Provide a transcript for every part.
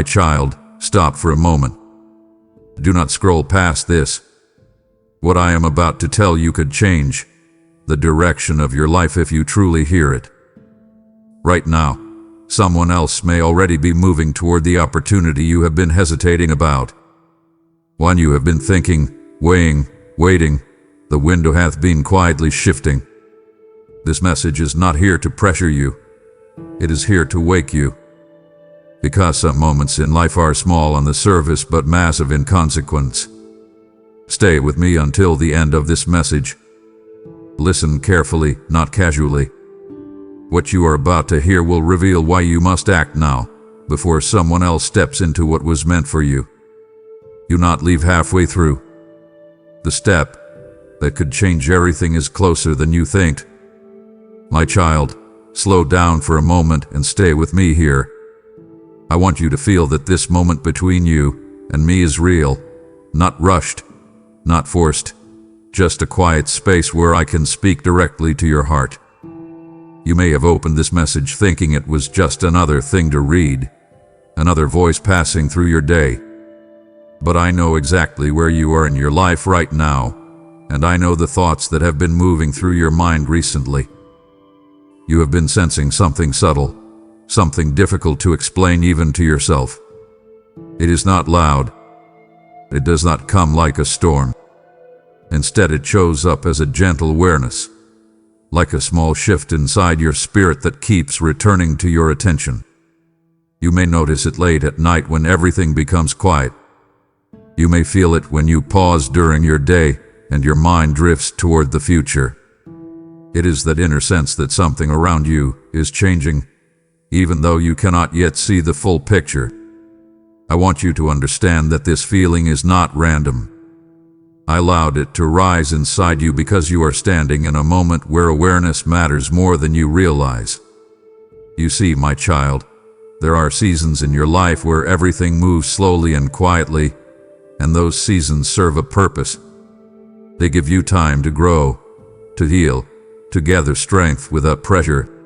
My child, stop for a moment. Do not scroll past this. What I am about to tell you could change the direction of your life if you truly hear it. Right now, someone else may already be moving toward the opportunity you have been hesitating about. One you have been thinking, weighing, waiting, the window hath been quietly shifting. This message is not here to pressure you. It is here to wake you. Because some moments in life are small on the surface but massive in consequence. Stay with me until the end of this message. Listen carefully, not casually. What you are about to hear will reveal why you must act now, before someone else steps into what was meant for you. Do not leave halfway through. The step that could change everything is closer than you think. My child, slow down for a moment and stay with me here. I want you to feel that this moment between you and me is real, not rushed, not forced, just a quiet space where I can speak directly to your heart. You may have opened this message thinking it was just another thing to read, another voice passing through your day. But I know exactly where you are in your life right now, and I know the thoughts that have been moving through your mind recently. You have been sensing something subtle, something difficult to explain even to yourself. It is not loud. It does not come like a storm. Instead, it shows up as a gentle awareness, like a small shift inside your spirit that keeps returning to your attention. You may notice it late at night when everything becomes quiet. You may feel it when you pause during your day and your mind drifts toward the future. It is that inner sense that something around you is changing, even though you cannot yet see the full picture. I want you to understand that this feeling is not random. I allowed it to rise inside you because you are standing in a moment where awareness matters more than you realize. You see, my child, there are seasons in your life where everything moves slowly and quietly, and those seasons serve a purpose. They give you time to grow, to heal, to gather strength without pressure.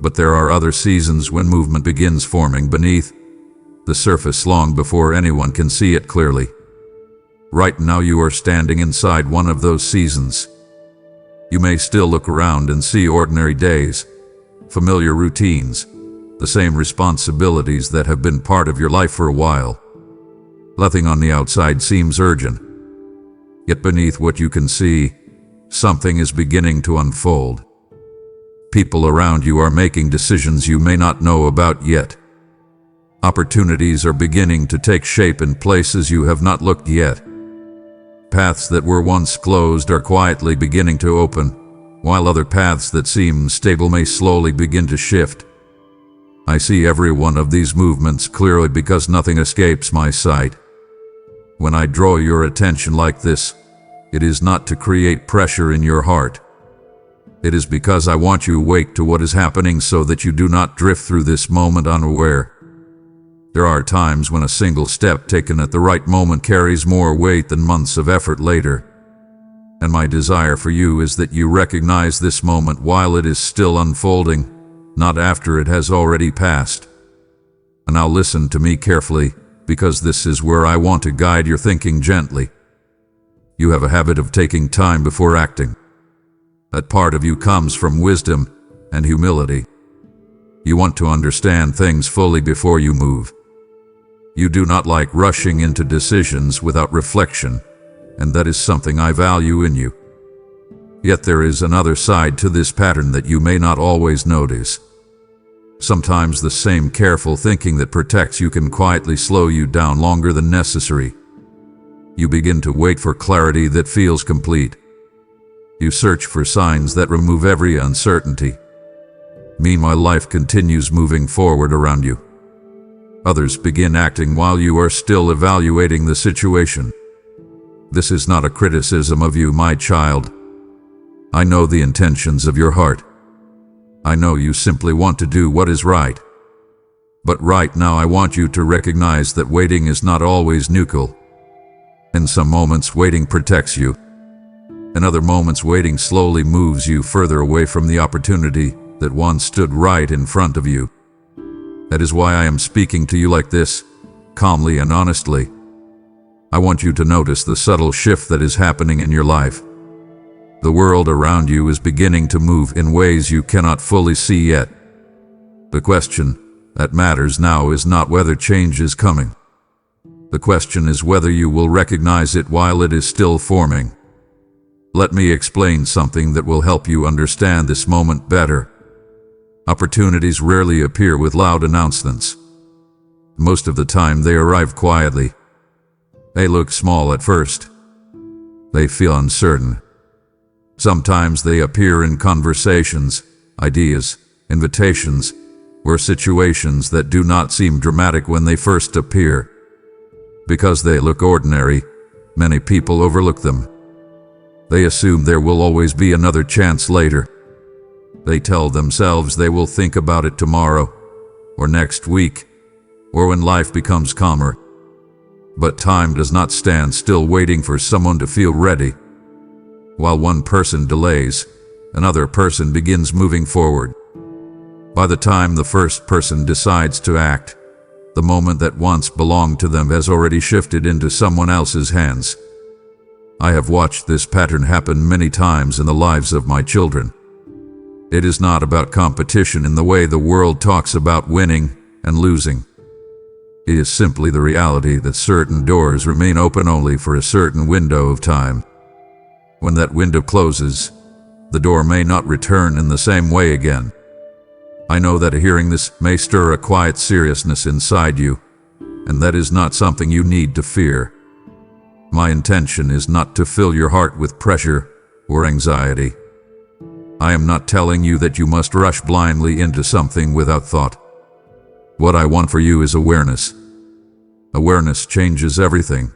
But there are other seasons when movement begins forming beneath the surface long before anyone can see it clearly. Right now you are standing inside one of those seasons. You may still look around and see ordinary days, familiar routines, the same responsibilities that have been part of your life for a while. Nothing on the outside seems urgent. Yet beneath what you can see, something is beginning to unfold. People around you are making decisions you may not know about yet. Opportunities are beginning to take shape in places you have not looked yet. Paths that were once closed are quietly beginning to open, while other paths that seem stable may slowly begin to shift. I see every one of these movements clearly because nothing escapes my sight. When I draw your attention like this, it is not to create pressure in your heart. It is because I want you awake to what is happening so that you do not drift through this moment unaware. There are times when a single step taken at the right moment carries more weight than months of effort later. And my desire for you is that you recognize this moment while it is still unfolding, not after it has already passed. And now listen to me carefully, because this is where I want to guide your thinking gently. You have a habit of taking time before acting. That part of you comes from wisdom and humility. You want to understand things fully before you move. You do not like rushing into decisions without reflection, and that is something I value in you. Yet there is another side to this pattern that you may not always notice. Sometimes the same careful thinking that protects you can quietly slow you down longer than necessary. You begin to wait for clarity that feels complete. You search for signs that remove every uncertainty. Meanwhile, life continues moving forward around you. Others begin acting while you are still evaluating the situation. This is not a criticism of you, my child. I know the intentions of your heart. I know you simply want to do what is right. But right now I want you to recognize that waiting is not always neutral. In some moments, waiting protects you. In other moments, waiting slowly moves you further away from the opportunity that once stood right in front of you. That is why I am speaking to you like this, calmly and honestly. I want you to notice the subtle shift that is happening in your life. The world around you is beginning to move in ways you cannot fully see yet. The question that matters now is not whether change is coming. The question is whether you will recognize it while it is still forming. Let me explain something that will help you understand this moment better. Opportunities rarely appear with loud announcements. Most of the time they arrive quietly. They look small at first. They feel uncertain. Sometimes they appear in conversations, ideas, invitations, or situations that do not seem dramatic when they first appear. Because they look ordinary, many people overlook them. They assume there will always be another chance later. They tell themselves they will think about it tomorrow, or next week, or when life becomes calmer. But time does not stand still waiting for someone to feel ready. While one person delays, another person begins moving forward. By the time the first person decides to act, the moment that once belonged to them has already shifted into someone else's hands. I have watched this pattern happen many times in the lives of my children. It is not about competition in the way the world talks about winning and losing. It is simply the reality that certain doors remain open only for a certain window of time. When that window closes, the door may not return in the same way again. I know that hearing this may stir a quiet seriousness inside you, and that is not something you need to fear. My intention is not to fill your heart with pressure or anxiety. I am not telling you that you must rush blindly into something without thought. What I want for you is awareness. Awareness changes everything.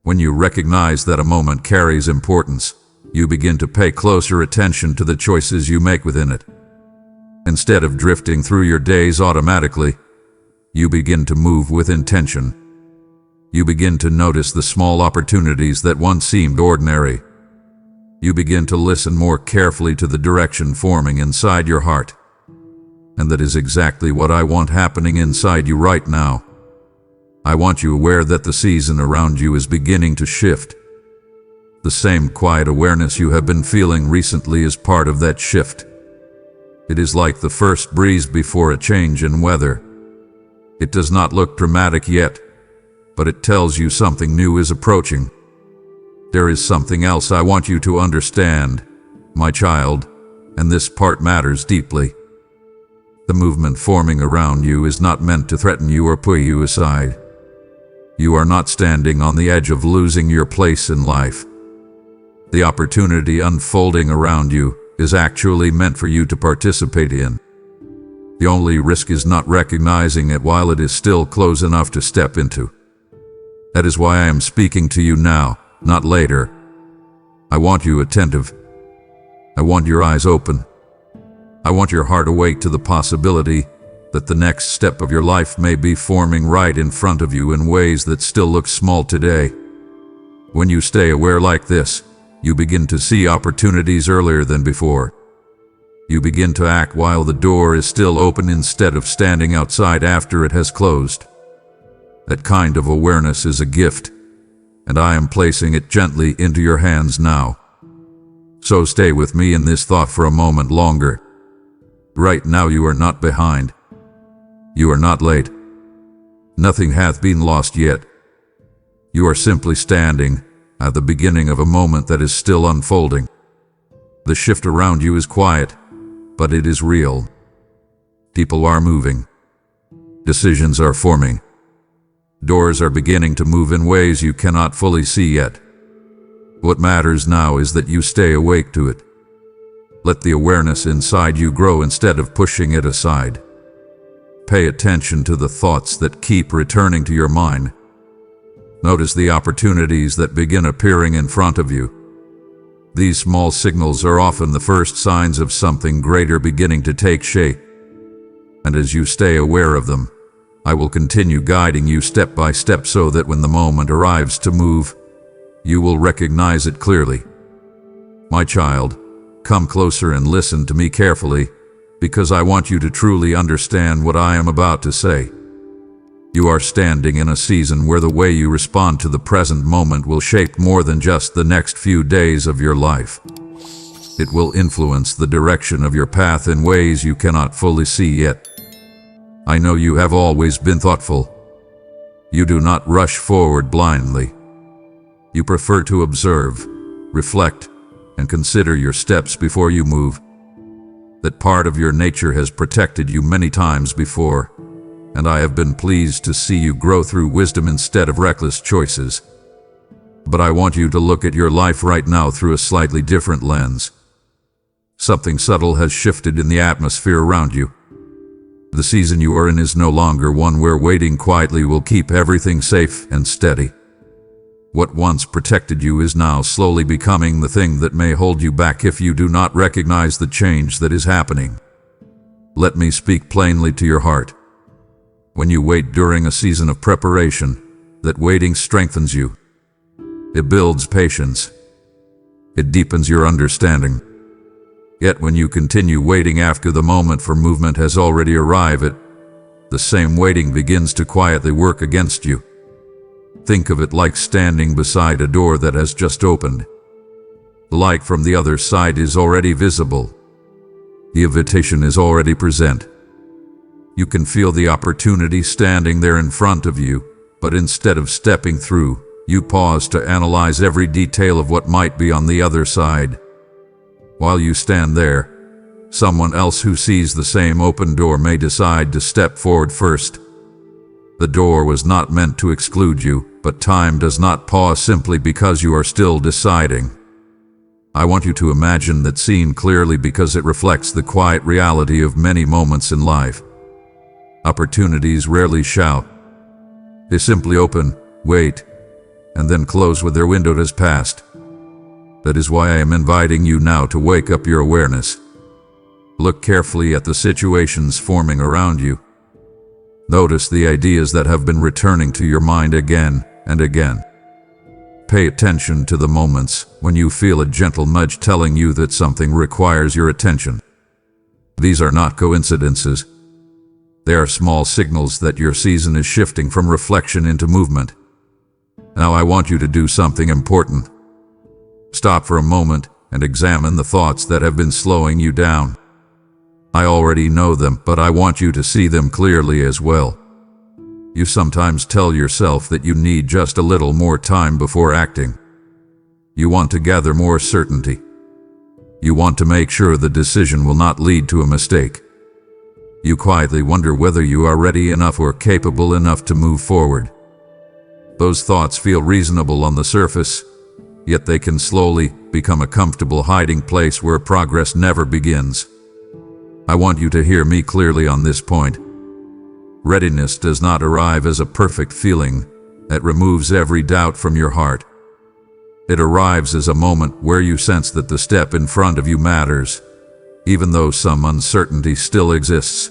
When you recognize that a moment carries importance, you begin to pay closer attention to the choices you make within it. Instead of drifting through your days automatically, you begin to move with intention. You begin to notice the small opportunities that once seemed ordinary. You begin to listen more carefully to the direction forming inside your heart. And that is exactly what I want happening inside you right now. I want you aware that the season around you is beginning to shift. The same quiet awareness you have been feeling recently is part of that shift. It is like the first breeze before a change in weather. It does not look dramatic yet, but it tells you something new is approaching. There is something else I want you to understand, my child, and this part matters deeply. The movement forming around you is not meant to threaten you or pull you aside. You are not standing on the edge of losing your place in life. The opportunity unfolding around you is actually meant for you to participate in. The only risk is not recognizing it while it is still close enough to step into. That is why I am speaking to you now, not later. I want you attentive. I want your eyes open. I want your heart awake to the possibility that the next step of your life may be forming right in front of you in ways that still look small today. When you stay aware like this, you begin to see opportunities earlier than before. You begin to act while the door is still open instead of standing outside after it has closed. That kind of awareness is a gift, and I am placing it gently into your hands now. So stay with me in this thought for a moment longer. Right now you are not behind. You are not late. Nothing hath been lost yet. You are simply standing at the beginning of a moment that is still unfolding. The shift around you is quiet, but it is real. People are moving. Decisions are forming. Doors are beginning to move in ways you cannot fully see yet. What matters now is that you stay awake to it. Let the awareness inside you grow instead of pushing it aside. Pay attention to the thoughts that keep returning to your mind. Notice the opportunities that begin appearing in front of you. These small signals are often the first signs of something greater beginning to take shape. And as you stay aware of them, I will continue guiding you step by step so that when the moment arrives to move, you will recognize it clearly. My child, come closer and listen to me carefully, because I want you to truly understand what I am about to say. You are standing in a season where the way you respond to the present moment will shape more than just the next few days of your life. It will influence the direction of your path in ways you cannot fully see yet. I know you have always been thoughtful. You do not rush forward blindly. You prefer to observe, reflect, and consider your steps before you move. That part of your nature has protected you many times before, and I have been pleased to see you grow through wisdom instead of reckless choices. But I want you to look at your life right now through a slightly different lens. Something subtle has shifted in the atmosphere around you. The season you are in is no longer one where waiting quietly will keep everything safe and steady. What once protected you is now slowly becoming the thing that may hold you back if you do not recognize the change that is happening. Let me speak plainly to your heart. When you wait during a season of preparation, that waiting strengthens you. It builds patience. It deepens your understanding. Yet when you continue waiting after the moment for movement has already arrived, the same waiting begins to quietly work against you. Think of it like standing beside a door that has just opened. The light from the other side is already visible. The invitation is already present. You can feel the opportunity standing there in front of you, but instead of stepping through, you pause to analyze every detail of what might be on the other side. While you stand there, someone else who sees the same open door may decide to step forward first. The door was not meant to exclude you, but time does not pause simply because you are still deciding. I want you to imagine that scene clearly because it reflects the quiet reality of many moments in life. Opportunities rarely shout. They simply open, wait, and then close when their window has passed. That is why I am inviting you now to wake up your awareness. Look carefully at the situations forming around you. Notice the ideas that have been returning to your mind again and again. Pay attention to the moments when you feel a gentle nudge telling you that something requires your attention. These are not coincidences. They are small signals that your season is shifting from reflection into movement. Now I want you to do something important. Stop for a moment and examine the thoughts that have been slowing you down. I already know them, but I want you to see them clearly as well. You sometimes tell yourself that you need just a little more time before acting. You want to gather more certainty. You want to make sure the decision will not lead to a mistake. You quietly wonder whether you are ready enough or capable enough to move forward. Those thoughts feel reasonable on the surface, yet they can slowly become a comfortable hiding place where progress never begins. I want you to hear me clearly on this point. Readiness does not arrive as a perfect feeling that removes every doubt from your heart. It arrives as a moment where you sense that the step in front of you matters, even though some uncertainty still exists.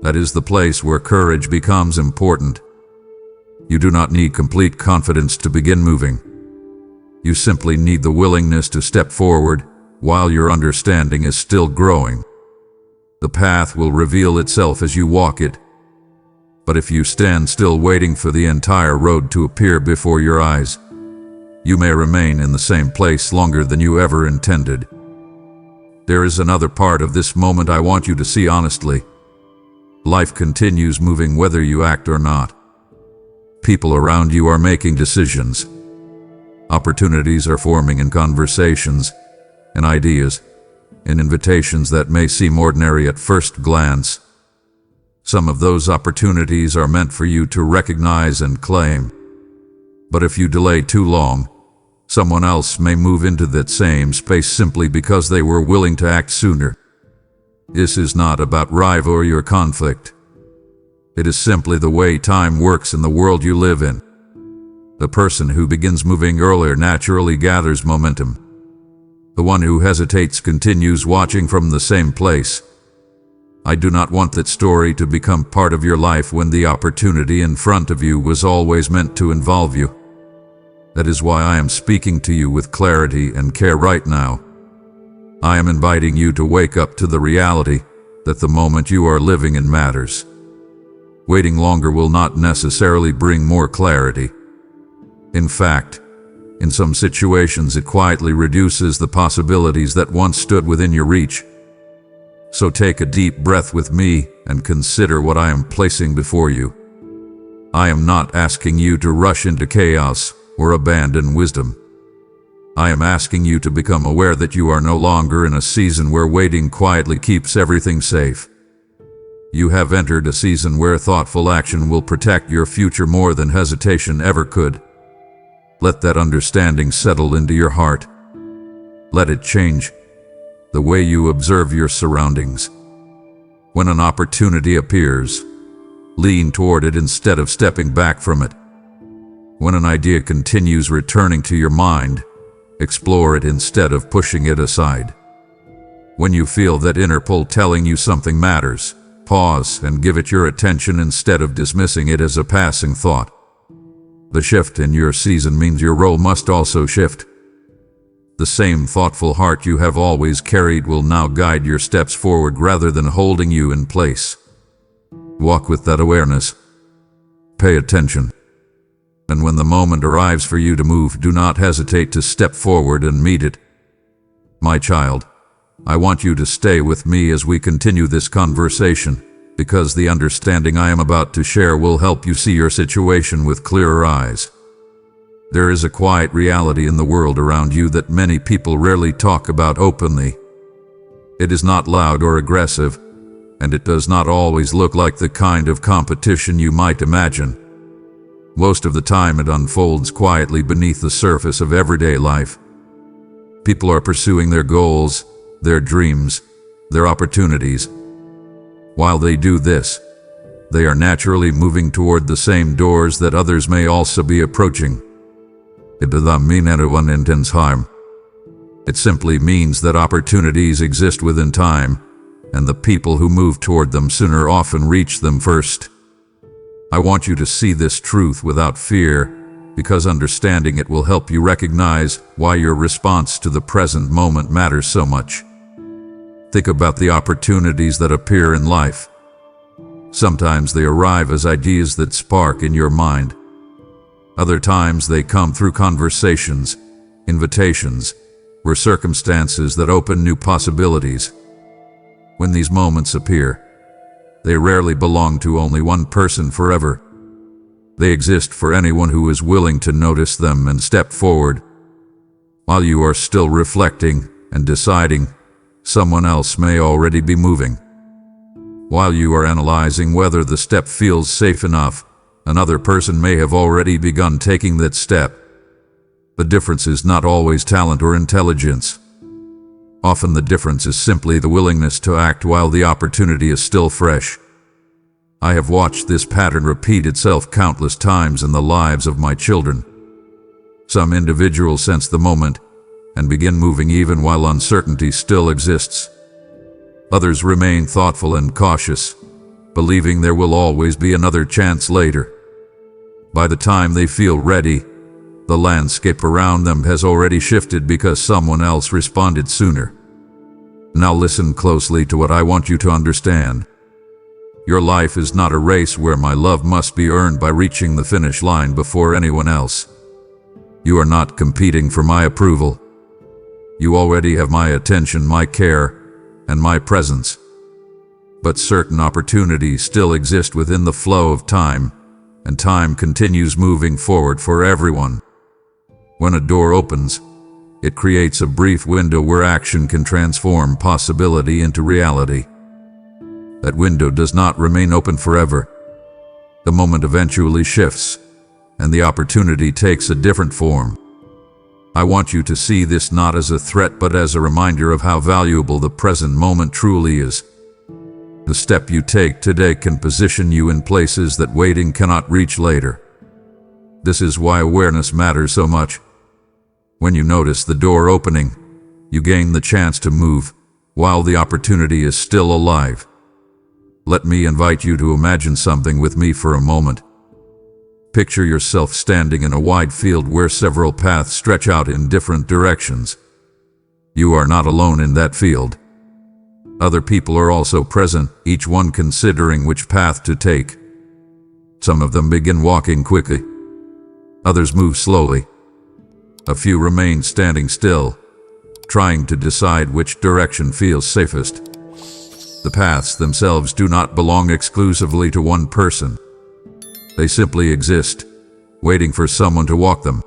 That is the place where courage becomes important. You do not need complete confidence to begin moving. You simply need the willingness to step forward while your understanding is still growing. The path will reveal itself as you walk it. But if you stand still waiting for the entire road to appear before your eyes, you may remain in the same place longer than you ever intended. There is another part of this moment I want you to see honestly. Life continues moving whether you act or not. People around you are making decisions. Opportunities are forming in conversations, in ideas, in invitations that may seem ordinary at first glance. Some of those opportunities are meant for you to recognize and claim. But if you delay too long, someone else may move into that same space simply because they were willing to act sooner. This is not about rivalry or conflict. It is simply the way time works in the world you live in. The person who begins moving earlier naturally gathers momentum. The one who hesitates continues watching from the same place. I do not want that story to become part of your life when the opportunity in front of you was always meant to involve you. That is why I am speaking to you with clarity and care right now. I am inviting you to wake up to the reality that the moment you are living in matters. Waiting longer will not necessarily bring more clarity. In fact, in some situations it quietly reduces the possibilities that once stood within your reach. So take a deep breath with me and consider what I am placing before you. I am not asking you to rush into chaos or abandon wisdom. I am asking you to become aware that you are no longer in a season where waiting quietly keeps everything safe. You have entered a season where thoughtful action will protect your future more than hesitation ever could. Let that understanding settle into your heart. Let it change the way you observe your surroundings. When an opportunity appears, lean toward it instead of stepping back from it. When an idea continues returning to your mind, explore it instead of pushing it aside. When you feel that inner pull telling you something matters, pause and give it your attention instead of dismissing it as a passing thought. The shift in your season means your role must also shift. The same thoughtful heart you have always carried will now guide your steps forward rather than holding you in place. Walk with that awareness. Pay attention. And when the moment arrives for you to move, do not hesitate to step forward and meet it. My child, I want you to stay with me as we continue this conversation, because the understanding I am about to share will help you see your situation with clearer eyes. There is a quiet reality in the world around you that many people rarely talk about openly. It is not loud or aggressive, and it does not always look like the kind of competition you might imagine. Most of the time it unfolds quietly beneath the surface of everyday life. People are pursuing their goals, their dreams, their opportunities. While they do this, they are naturally moving toward the same doors that others may also be approaching. It does not mean anyone intends harm. It simply means that opportunities exist within time, and the people who move toward them sooner often reach them first. I want you to see this truth without fear, because understanding it will help you recognize why your response to the present moment matters so much. Think about the opportunities that appear in life. Sometimes they arrive as ideas that spark in your mind. Other times they come through conversations, invitations, or circumstances that open new possibilities. When these moments appear, they rarely belong to only one person forever. They exist for anyone who is willing to notice them and step forward. While you are still reflecting and deciding, someone else may already be moving. While you are analyzing whether the step feels safe enough, another person may have already begun taking that step. The difference is not always talent or intelligence. Often the difference is simply the willingness to act while the opportunity is still fresh. I have watched this pattern repeat itself countless times in the lives of my children. Some individuals sense the moment and begin moving even while uncertainty still exists. Others remain thoughtful and cautious, believing there will always be another chance later. By the time they feel ready, the landscape around them has already shifted because someone else responded sooner. Now listen closely to what I want you to understand. Your life is not a race where my love must be earned by reaching the finish line before anyone else. You are not competing for my approval. You already have my attention, my care, and my presence. But certain opportunities still exist within the flow of time, and time continues moving forward for everyone. When a door opens, it creates a brief window where action can transform possibility into reality. That window does not remain open forever. The moment eventually shifts, and the opportunity takes a different form. I want you to see this not as a threat but as a reminder of how valuable the present moment truly is. The step you take today can position you in places that waiting cannot reach later. This is why awareness matters so much. When you notice the door opening, you gain the chance to move, while the opportunity is still alive. Let me invite you to imagine something with me for a moment. Picture yourself standing in a wide field where several paths stretch out in different directions. You are not alone in that field. Other people are also present, each one considering which path to take. Some of them begin walking quickly. Others move slowly. A few remain standing still, trying to decide which direction feels safest. The paths themselves do not belong exclusively to one person. They simply exist, waiting for someone to walk them.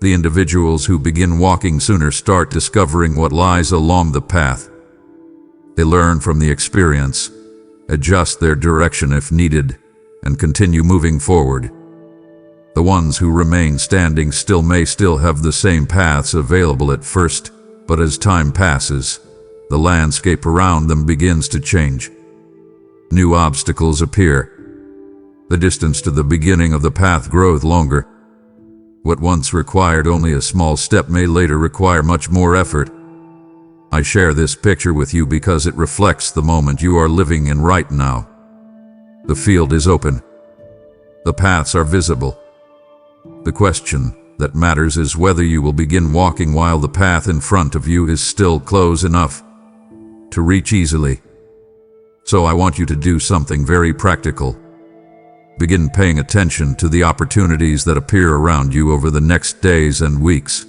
The individuals who begin walking sooner start discovering what lies along the path. They learn from the experience, adjust their direction if needed, and continue moving forward. The ones who remain standing still may still have the same paths available at first, but as time passes, the landscape around them begins to change. New obstacles appear. The distance to the beginning of the path grows longer. What once required only a small step may later require much more effort. I share this picture with you because it reflects the moment you are living in right now. The field is open. The paths are visible. The question that matters is whether you will begin walking while the path in front of you is still close enough to reach easily. So I want you to do something very practical. Begin paying attention to the opportunities that appear around you over the next days and weeks.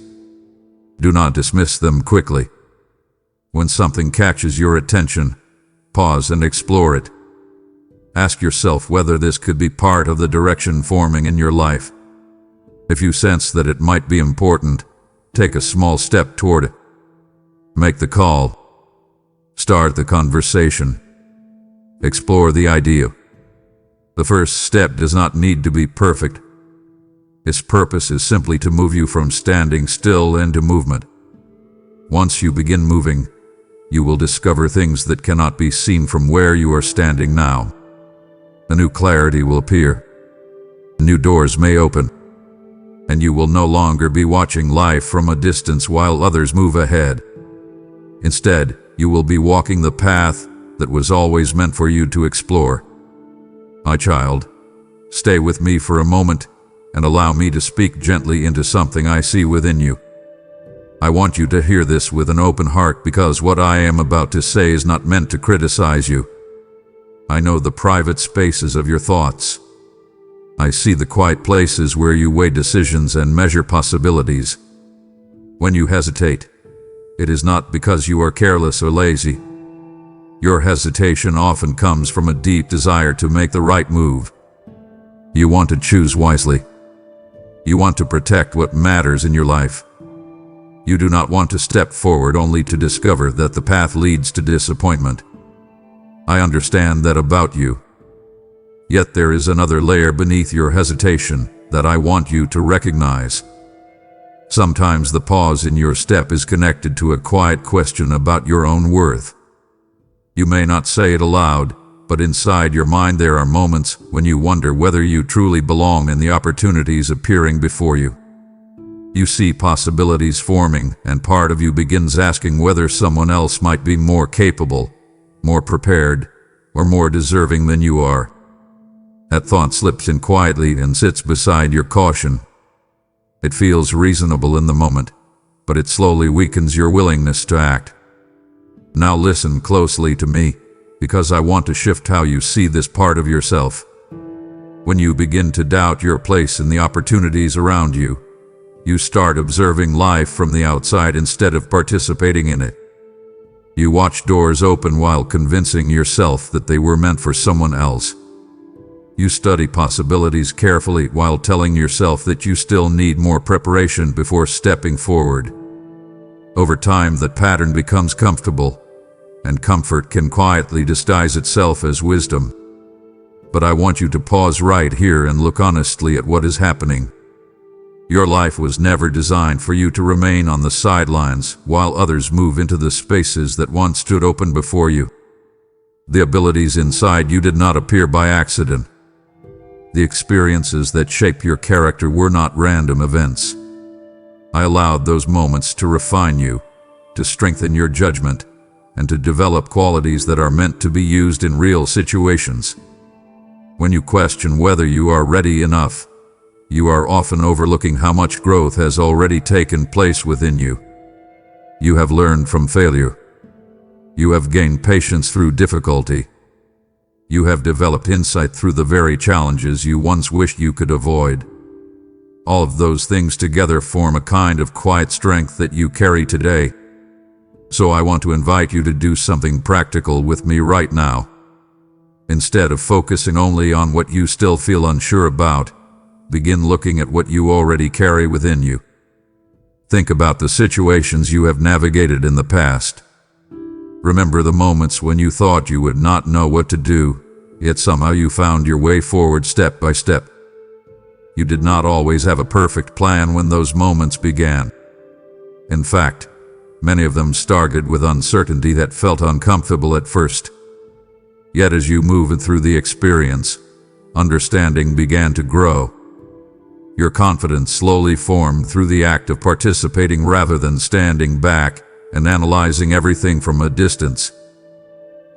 Do not dismiss them quickly. When something catches your attention, pause and explore it. Ask yourself whether this could be part of the direction forming in your life. If you sense that it might be important, take a small step toward it. Make the call. Start the conversation. Explore the idea. The first step does not need to be perfect. Its purpose is simply to move you from standing still into movement. Once you begin moving, you will discover things that cannot be seen from where you are standing now. A new clarity will appear. New doors may open. And you will no longer be watching life from a distance while others move ahead. Instead, you will be walking the path that was always meant for you to explore. My child, stay with me for a moment and allow me to speak gently into something I see within you. I want you to hear this with an open heart because what I am about to say is not meant to criticize you. I know the private spaces of your thoughts. I see the quiet places where you weigh decisions and measure possibilities. When you hesitate, it is not because you are careless or lazy. Your hesitation often comes from a deep desire to make the right move. You want to choose wisely. You want to protect what matters in your life. You do not want to step forward only to discover that the path leads to disappointment. I understand that about you. Yet there is another layer beneath your hesitation that I want you to recognize. Sometimes the pause in your step is connected to a quiet question about your own worth. You may not say it aloud, but inside your mind there are moments when you wonder whether you truly belong in the opportunities appearing before you. You see possibilities forming, and part of you begins asking whether someone else might be more capable, more prepared, or more deserving than you are. That thought slips in quietly and sits beside your caution. It feels reasonable in the moment, but it slowly weakens your willingness to act. Now listen closely to me, because I want to shift how you see this part of yourself. When you begin to doubt your place in the opportunities around you, you start observing life from the outside instead of participating in it. You watch doors open while convincing yourself that they were meant for someone else. You study possibilities carefully while telling yourself that you still need more preparation before stepping forward. Over time, that pattern becomes comfortable, and comfort can quietly disguise itself as wisdom. But I want you to pause right here and look honestly at what is happening. Your life was never designed for you to remain on the sidelines while others move into the spaces that once stood open before you. The abilities inside you did not appear by accident. The experiences that shape your character were not random events. I allowed those moments to refine you, to strengthen your judgment, and to develop qualities that are meant to be used in real situations. When you question whether you are ready enough, you are often overlooking how much growth has already taken place within you. You have learned from failure. You have gained patience through difficulty. You have developed insight through the very challenges you once wished you could avoid. All of those things together form a kind of quiet strength that you carry today. So I want to invite you to do something practical with me right now. Instead of focusing only on what you still feel unsure about, begin looking at what you already carry within you. Think about the situations you have navigated in the past. Remember the moments when you thought you would not know what to do, yet somehow you found your way forward step by step. You did not always have a perfect plan when those moments began. In fact, many of them started with uncertainty that felt uncomfortable at first. Yet as you moved through the experience, understanding began to grow. Your confidence slowly formed through the act of participating rather than standing back and analyzing everything from a distance.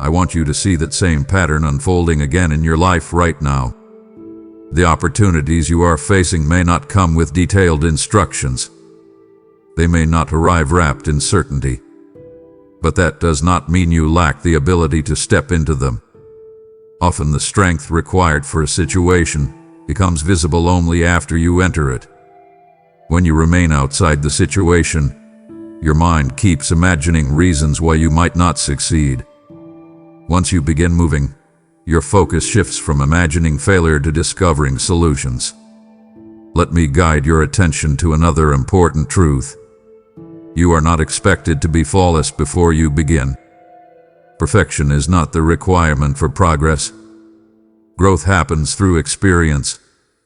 I want you to see that same pattern unfolding again in your life right now. The opportunities you are facing may not come with detailed instructions. They may not arrive wrapped in certainty. But that does not mean you lack the ability to step into them. Often the strength required for a situation becomes visible only after you enter it. When you remain outside the situation, your mind keeps imagining reasons why you might not succeed. Once you begin moving, your focus shifts from imagining failure to discovering solutions. Let me guide your attention to another important truth. You are not expected to be flawless before you begin. Perfection is not the requirement for progress. Growth happens through experience,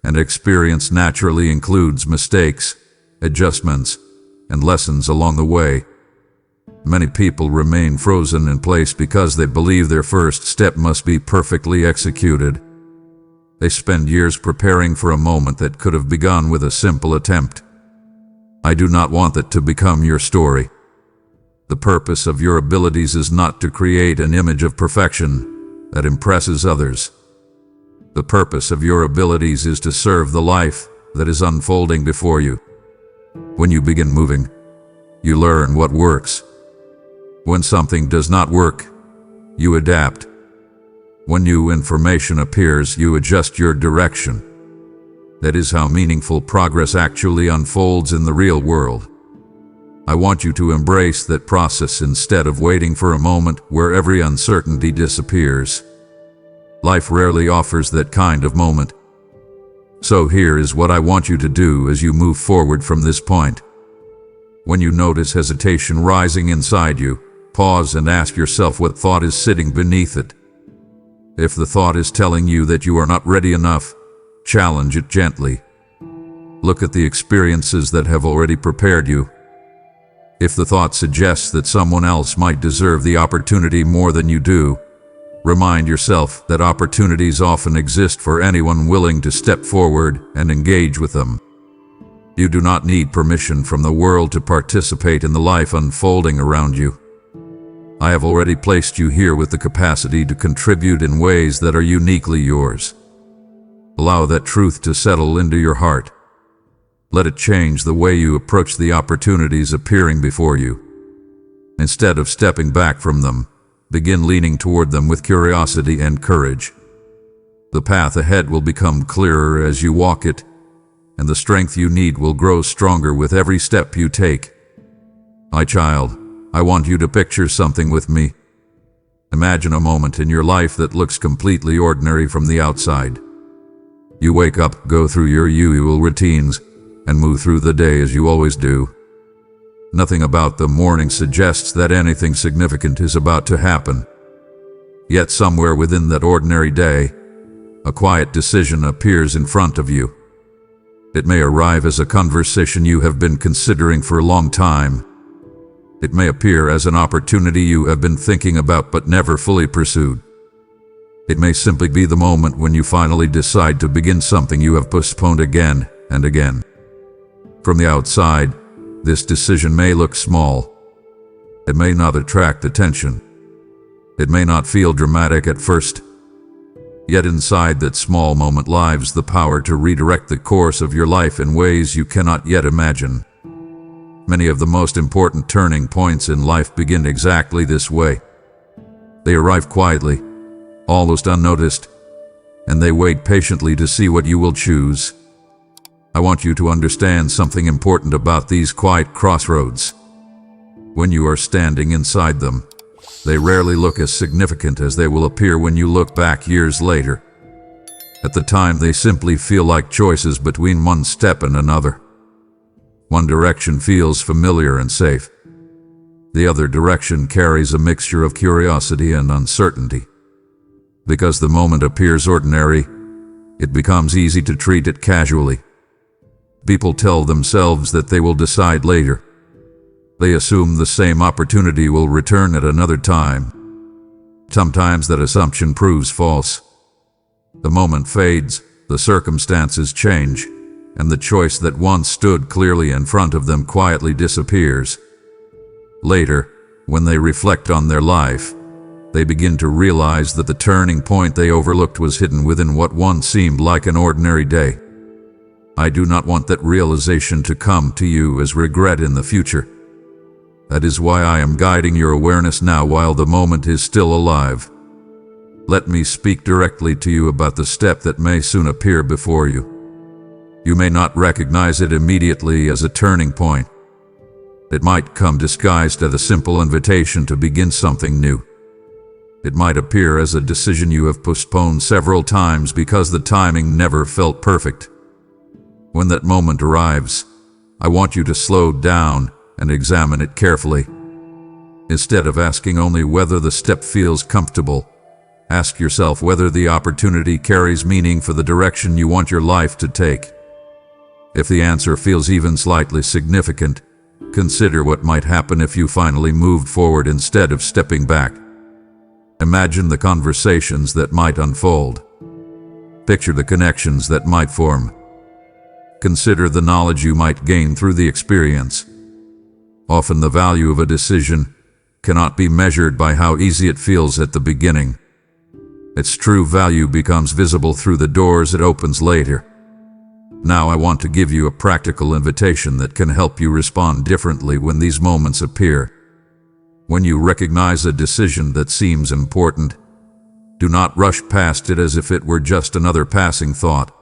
and experience naturally includes mistakes, adjustments, and lessons along the way. Many people remain frozen in place because they believe their first step must be perfectly executed. They spend years preparing for a moment that could have begun with a simple attempt. I do not want that to become your story. The purpose of your abilities is not to create an image of perfection that impresses others. The purpose of your abilities is to serve the life that is unfolding before you. When you begin moving, you learn what works. When something does not work, you adapt. When new information appears, you adjust your direction. That is how meaningful progress actually unfolds in the real world. I want you to embrace that process instead of waiting for a moment where every uncertainty disappears. Life rarely offers that kind of moment. So here is what I want you to do as you move forward from this point. When you notice hesitation rising inside you, pause and ask yourself what thought is sitting beneath it. If the thought is telling you that you are not ready enough, challenge it gently. Look at the experiences that have already prepared you. If the thought suggests that someone else might deserve the opportunity more than you do, remind yourself that opportunities often exist for anyone willing to step forward and engage with them. You do not need permission from the world to participate in the life unfolding around you. I have already placed you here with the capacity to contribute in ways that are uniquely yours. Allow that truth to settle into your heart. Let it change the way you approach the opportunities appearing before you. Instead of stepping back from them, begin leaning toward them with curiosity and courage. The path ahead will become clearer as you walk it, and the strength you need will grow stronger with every step you take. My child, I want you to picture something with me. Imagine a moment in your life that looks completely ordinary from the outside. You wake up, go through your usual routines, and move through the day as you always do. Nothing about the morning suggests that anything significant is about to happen. Yet somewhere within that ordinary day, a quiet decision appears in front of you. It may arrive as a conversation you have been considering for a long time. It may appear as an opportunity you have been thinking about but never fully pursued. It may simply be the moment when you finally decide to begin something you have postponed again and again. From the outside, this decision may look small. It may not attract attention. It may not feel dramatic at first. Yet inside that small moment lies the power to redirect the course of your life in ways you cannot yet imagine. Many of the most important turning points in life begin exactly this way. They arrive quietly, almost unnoticed, and they wait patiently to see what you will choose. I want you to understand something important about these quiet crossroads. When you are standing inside them, they rarely look as significant as they will appear when you look back years later. At the time, they simply feel like choices between one step and another. One direction feels familiar and safe. The other direction carries a mixture of curiosity and uncertainty. Because the moment appears ordinary, it becomes easy to treat it casually. People tell themselves that they will decide later. They assume the same opportunity will return at another time. Sometimes that assumption proves false. The moment fades, the circumstances change, and the choice that once stood clearly in front of them quietly disappears. Later, when they reflect on their life, they begin to realize that the turning point they overlooked was hidden within what once seemed like an ordinary day. I do not want that realization to come to you as regret in the future. That is why I am guiding your awareness now while the moment is still alive. Let me speak directly to you about the step that may soon appear before you. You may not recognize it immediately as a turning point. It might come disguised as a simple invitation to begin something new. It might appear as a decision you have postponed several times because the timing never felt perfect. When that moment arrives, I want you to slow down and examine it carefully. Instead of asking only whether the step feels comfortable, ask yourself whether the opportunity carries meaning for the direction you want your life to take. If the answer feels even slightly significant, consider what might happen if you finally moved forward instead of stepping back. Imagine the conversations that might unfold. Picture the connections that might form. Consider the knowledge you might gain through the experience. Often the value of a decision cannot be measured by how easy it feels at the beginning. Its true value becomes visible through the doors it opens later. Now I want to give you a practical invitation that can help you respond differently when these moments appear. When you recognize a decision that seems important, do not rush past it as if it were just another passing thought.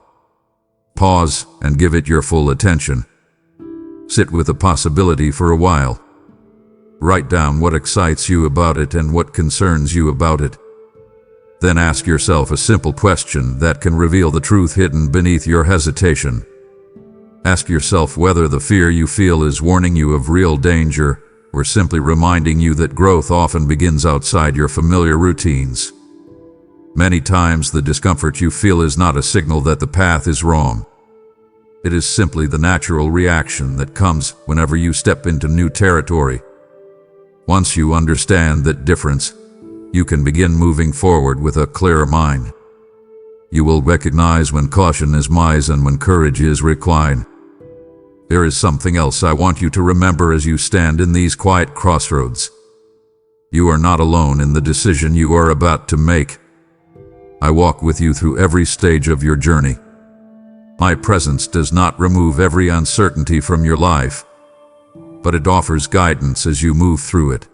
Pause and give it your full attention. Sit with the possibility for a while. Write down what excites you about it and what concerns you about it. Then ask yourself a simple question that can reveal the truth hidden beneath your hesitation. Ask yourself whether the fear you feel is warning you of real danger or simply reminding you that growth often begins outside your familiar routines. Many times the discomfort you feel is not a signal that the path is wrong. It is simply the natural reaction that comes whenever you step into new territory. Once you understand that difference, you can begin moving forward with a clearer mind. You will recognize when caution is wise and when courage is recline. There is something else I want you to remember as you stand in these quiet crossroads. You are not alone in the decision you are about to make. I walk with you through every stage of your journey. My presence does not remove every uncertainty from your life, but it offers guidance as you move through it.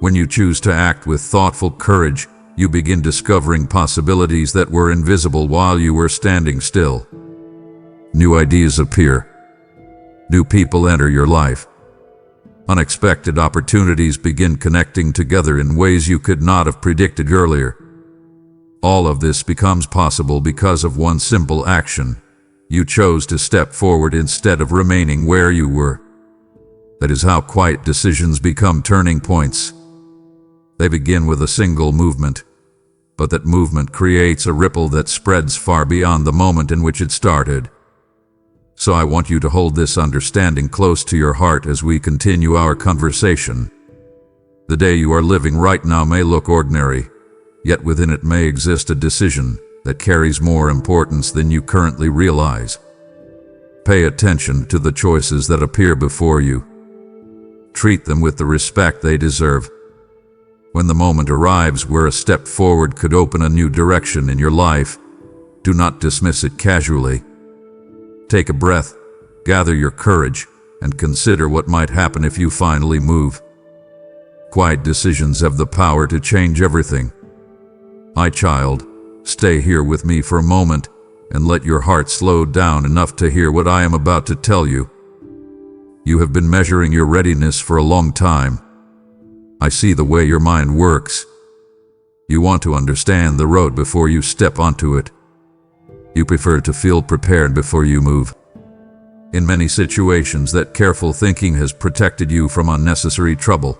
When you choose to act with thoughtful courage, you begin discovering possibilities that were invisible while you were standing still. New ideas appear. New people enter your life. Unexpected opportunities begin connecting together in ways you could not have predicted earlier. All of this becomes possible because of one simple action. You chose to step forward instead of remaining where you were. That is how quiet decisions become turning points. They begin with a single movement, but that movement creates a ripple that spreads far beyond the moment in which it started. So I want you to hold this understanding close to your heart as we continue our conversation. The day you are living right now may look ordinary, yet within it may exist a decision that carries more importance than you currently realize. Pay attention to the choices that appear before you. Treat them with the respect they deserve. When the moment arrives where a step forward could open a new direction in your life, do not dismiss it casually. Take a breath, gather your courage, and consider what might happen if you finally move. Quiet decisions have the power to change everything. My child, stay here with me for a moment and let your heart slow down enough to hear what I am about to tell you. You have been measuring your readiness for a long time. I see the way your mind works. You want to understand the road before you step onto it. You prefer to feel prepared before you move. In many situations, that careful thinking has protected you from unnecessary trouble.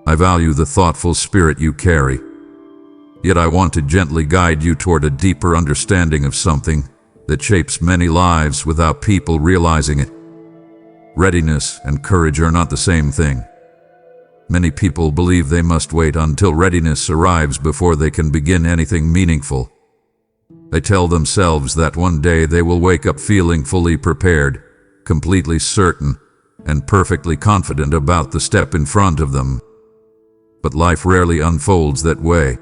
I value the thoughtful spirit you carry. Yet I want to gently guide you toward a deeper understanding of something that shapes many lives without people realizing it. Readiness and courage are not the same thing. Many people believe they must wait until readiness arrives before they can begin anything meaningful. They tell themselves that one day they will wake up feeling fully prepared, completely certain, and perfectly confident about the step in front of them. But life rarely unfolds that way.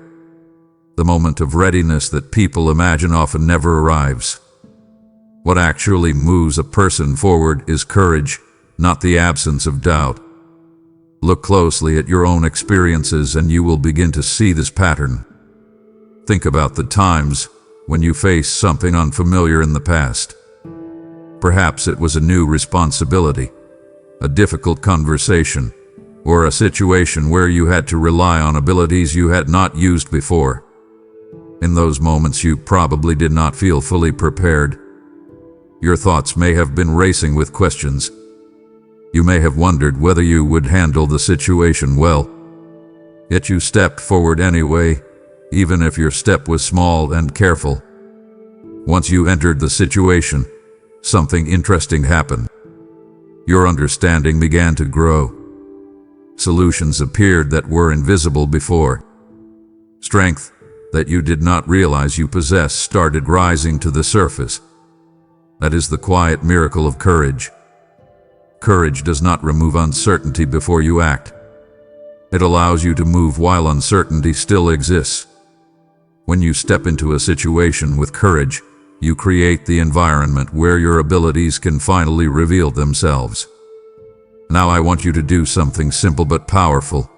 The moment of readiness that people imagine often never arrives. What actually moves a person forward is courage, not the absence of doubt. Look closely at your own experiences and you will begin to see this pattern. Think about the times when you faced something unfamiliar in the past. Perhaps it was a new responsibility, a difficult conversation, or a situation where you had to rely on abilities you had not used before. In those moments, you probably did not feel fully prepared. Your thoughts may have been racing with questions. You may have wondered whether you would handle the situation well. Yet you stepped forward anyway, even if your step was small and careful. Once you entered the situation, something interesting happened. Your understanding began to grow. Solutions appeared that were invisible before. Strength that you did not realize you possessed started rising to the surface. That is the quiet miracle of courage. Courage does not remove uncertainty before you act. It allows you to move while uncertainty still exists. When you step into a situation with courage, you create the environment where your abilities can finally reveal themselves. Now I want you to do something simple but powerful.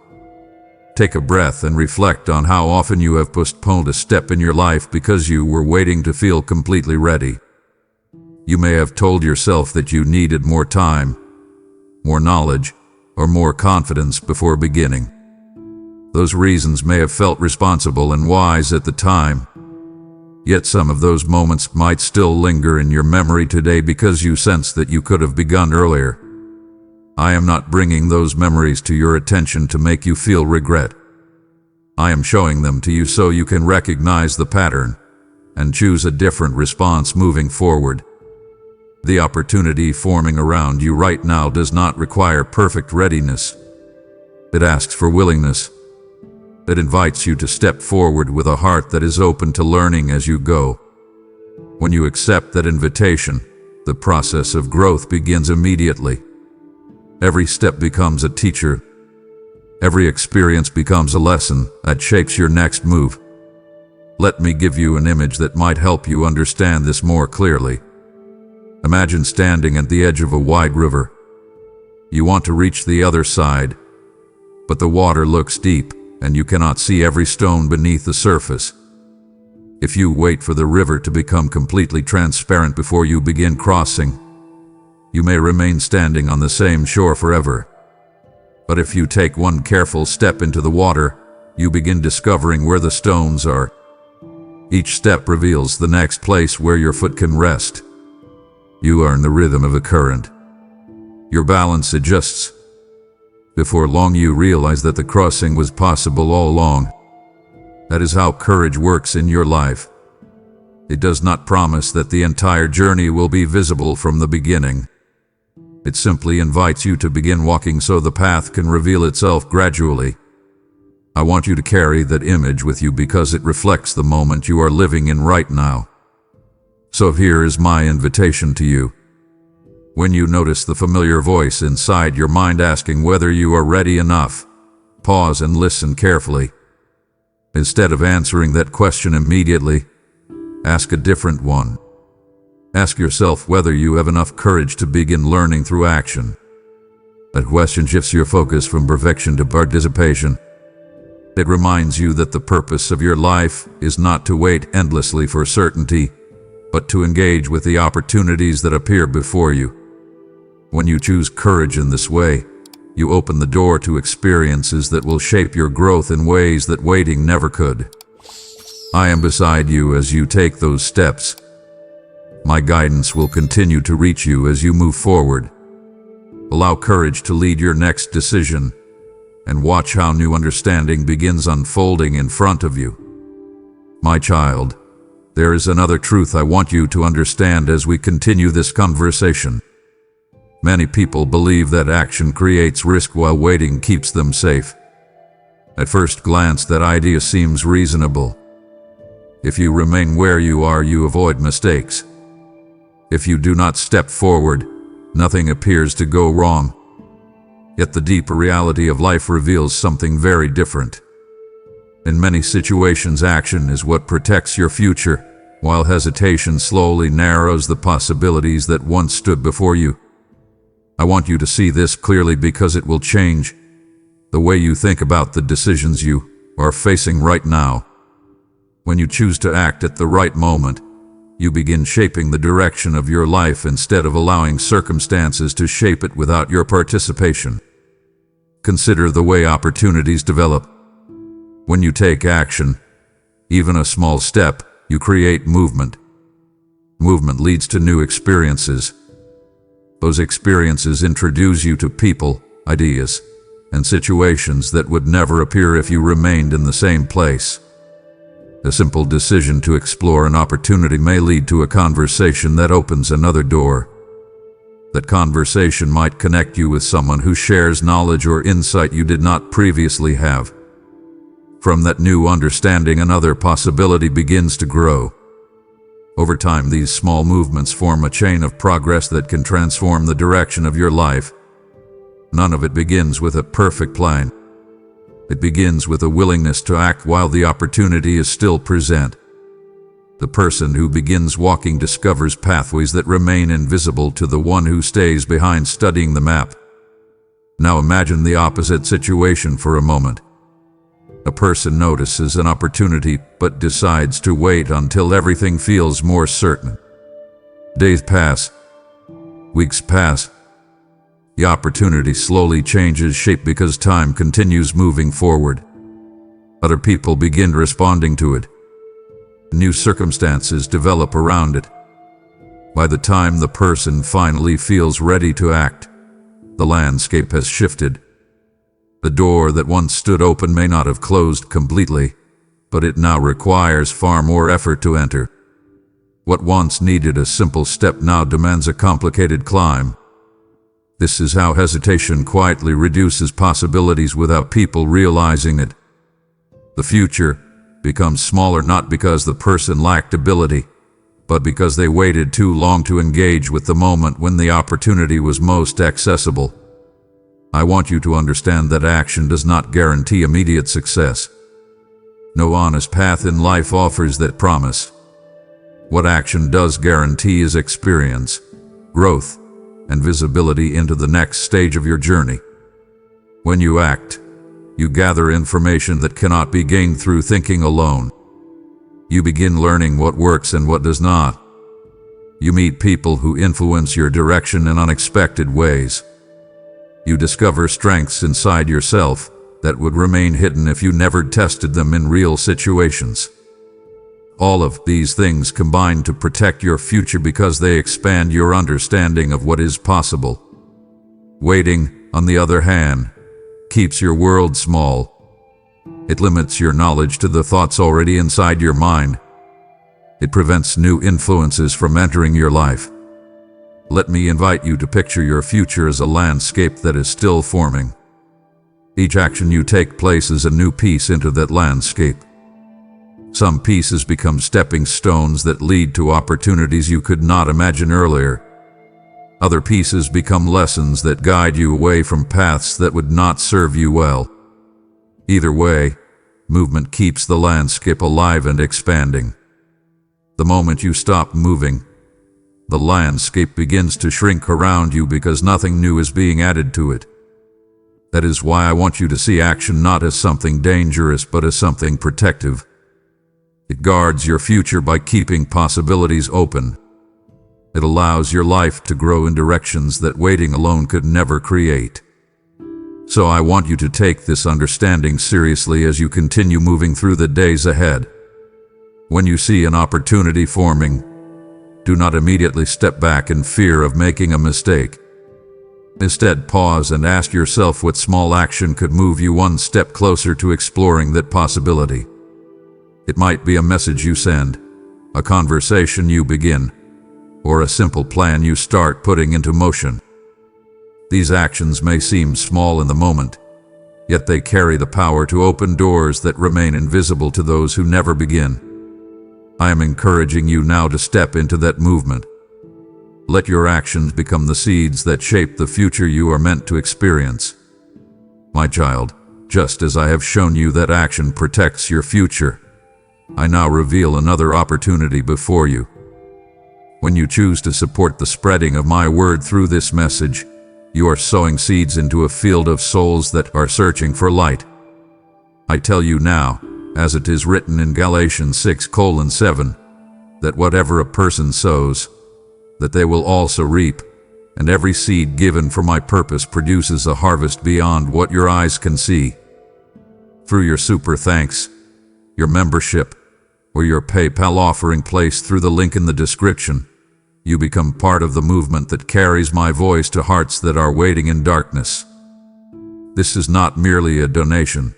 Take a breath and reflect on how often you have postponed a step in your life because you were waiting to feel completely ready. You may have told yourself that you needed more time, more knowledge, or more confidence before beginning. Those reasons may have felt responsible and wise at the time. Yet some of those moments might still linger in your memory today because you sense that you could have begun earlier. I am not bringing those memories to your attention to make you feel regret. I am showing them to you so you can recognize the pattern and choose a different response moving forward. The opportunity forming around you right now does not require perfect readiness. It asks for willingness. It invites you to step forward with a heart that is open to learning as you go. When you accept that invitation, the process of growth begins immediately. Every step becomes a teacher. Every experience becomes a lesson that shapes your next move. Let me give you an image that might help you understand this more clearly. Imagine standing at the edge of a wide river. You want to reach the other side, but the water looks deep and you cannot see every stone beneath the surface. If you wait for the river to become completely transparent before you begin crossing, you may remain standing on the same shore forever. But if you take one careful step into the water, you begin discovering where the stones are. Each step reveals the next place where your foot can rest. You are in the rhythm of a current. Your balance adjusts. Before long you realize that the crossing was possible all along. That is how courage works in your life. It does not promise that the entire journey will be visible from the beginning. It simply invites you to begin walking so the path can reveal itself gradually. I want you to carry that image with you because it reflects the moment you are living in right now. So here is my invitation to you. When you notice the familiar voice inside your mind asking whether you are ready enough, pause and listen carefully. Instead of answering that question immediately, ask a different one. Ask yourself whether you have enough courage to begin learning through action. That question shifts your focus from perfection to participation. It reminds you that the purpose of your life is not to wait endlessly for certainty, but to engage with the opportunities that appear before you. When you choose courage in this way, you open the door to experiences that will shape your growth in ways that waiting never could. I am beside you as you take those steps. My guidance will continue to reach you as you move forward. Allow courage to lead your next decision, and watch how new understanding begins unfolding in front of you. My child, there is another truth I want you to understand as we continue this conversation. Many people believe that action creates risk while waiting keeps them safe. At first glance, that idea seems reasonable. If you remain where you are, you avoid mistakes. If you do not step forward, nothing appears to go wrong. Yet the deeper reality of life reveals something very different. In many situations, action is what protects your future, while hesitation slowly narrows the possibilities that once stood before you. I want you to see this clearly because it will change the way you think about the decisions you are facing right now. When you choose to act at the right moment, you begin shaping the direction of your life instead of allowing circumstances to shape it without your participation. Consider the way opportunities develop. When you take action, even a small step, you create movement. Movement leads to new experiences. Those experiences introduce you to people, ideas, and situations that would never appear if you remained in the same place. A simple decision to explore an opportunity may lead to a conversation that opens another door. That conversation might connect you with someone who shares knowledge or insight you did not previously have. From that new understanding, another possibility begins to grow. Over time, these small movements form a chain of progress that can transform the direction of your life. None of it begins with a perfect plan. It begins with a willingness to act while the opportunity is still present. The person who begins walking discovers pathways that remain invisible to the one who stays behind studying the map. Now imagine the opposite situation for a moment. A person notices an opportunity but decides to wait until everything feels more certain. Days pass. Weeks pass. The opportunity slowly changes shape because time continues moving forward. Other people begin responding to it. New circumstances develop around it. By the time the person finally feels ready to act, the landscape has shifted. The door that once stood open may not have closed completely, but it now requires far more effort to enter. What once needed a simple step now demands a complicated climb. This is how hesitation quietly reduces possibilities without people realizing it. The future becomes smaller not because the person lacked ability, but because they waited too long to engage with the moment when the opportunity was most accessible. I want you to understand that action does not guarantee immediate success. No honest path in life offers that promise. What action does guarantee is experience, growth, and visibility into the next stage of your journey. When you act, you gather information that cannot be gained through thinking alone. You begin learning what works and what does not. You meet people who influence your direction in unexpected ways. You discover strengths inside yourself that would remain hidden if you never tested them in real situations. All of these things combine to protect your future because they expand your understanding of what is possible. Waiting, on the other hand, keeps your world small. It limits your knowledge to the thoughts already inside your mind. It prevents new influences from entering your life. Let me invite you to picture your future as a landscape that is still forming. Each action you take places a new piece into that landscape. Some pieces become stepping stones that lead to opportunities you could not imagine earlier. Other pieces become lessons that guide you away from paths that would not serve you well. Either way, movement keeps the landscape alive and expanding. The moment you stop moving, the landscape begins to shrink around you because nothing new is being added to it. That is why I want you to see action not as something dangerous, but as something protective. It guards your future by keeping possibilities open. It allows your life to grow in directions that waiting alone could never create. So I want you to take this understanding seriously as you continue moving through the days ahead. When you see an opportunity forming, do not immediately step back in fear of making a mistake. Instead, pause and ask yourself what small action could move you one step closer to exploring that possibility. It might be a message you send, a conversation you begin, or a simple plan you start putting into motion. These actions may seem small in the moment, yet they carry the power to open doors that remain invisible to those who never begin. I am encouraging you now to step into that movement. Let your actions become the seeds that shape the future you are meant to experience. My child, just as I have shown you that action protects your future, I now reveal another opportunity before you. When you choose to support the spreading of my word through this message, you are sowing seeds into a field of souls that are searching for light. I tell you now, as it is written in Galatians 6:7, that whatever a person sows, that they will also reap, and every seed given for my purpose produces a harvest beyond what your eyes can see. Through your super thanks, your membership, or your PayPal offering placed through the link in the description, you become part of the movement that carries my voice to hearts that are waiting in darkness. This is not merely a donation.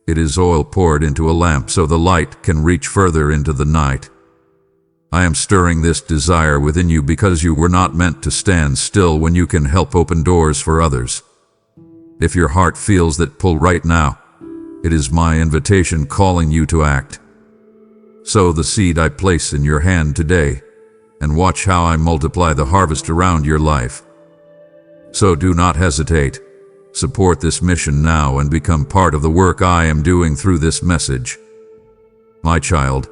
It is oil poured into a lamp so the light can reach further into the night. I am stirring this desire within you because you were not meant to stand still when you can help open doors for others. If your heart feels that pull right now, it is my invitation calling you to act. Sow the seed I place in your hand today, and watch how I multiply the harvest around your life. So do not hesitate. Support this mission now and become part of the work I am doing through this message. My child,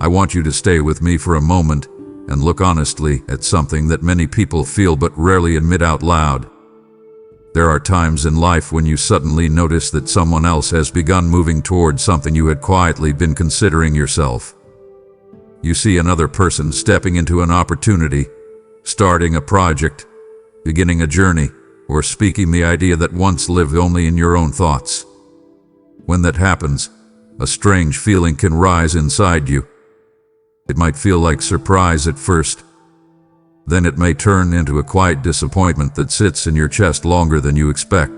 I want you to stay with me for a moment and look honestly at something that many people feel but rarely admit out loud. There are times in life when you suddenly notice that someone else has begun moving towards something you had quietly been considering yourself. You see another person stepping into an opportunity, starting a project, beginning a journey, or speaking the idea that once lived only in your own thoughts. When that happens, a strange feeling can rise inside you. It might feel like surprise at first. Then it may turn into a quiet disappointment that sits in your chest longer than you expect.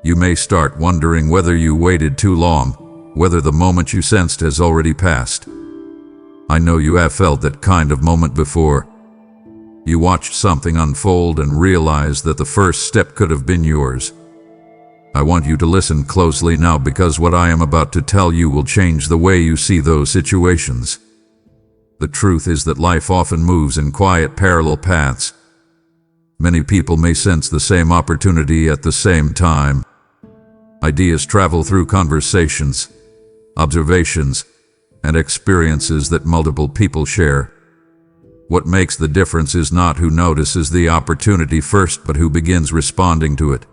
You may start wondering whether you waited too long, whether the moment you sensed has already passed. I know you have felt that kind of moment before. You watched something unfold and realized that the first step could have been yours. I want you to listen closely now because what I am about to tell you will change the way you see those situations. The truth is that life often moves in quiet parallel paths. Many people may sense the same opportunity at the same time. Ideas travel through conversations, observations, and experiences that multiple people share. What makes the difference is not who notices the opportunity first, but who begins responding to it.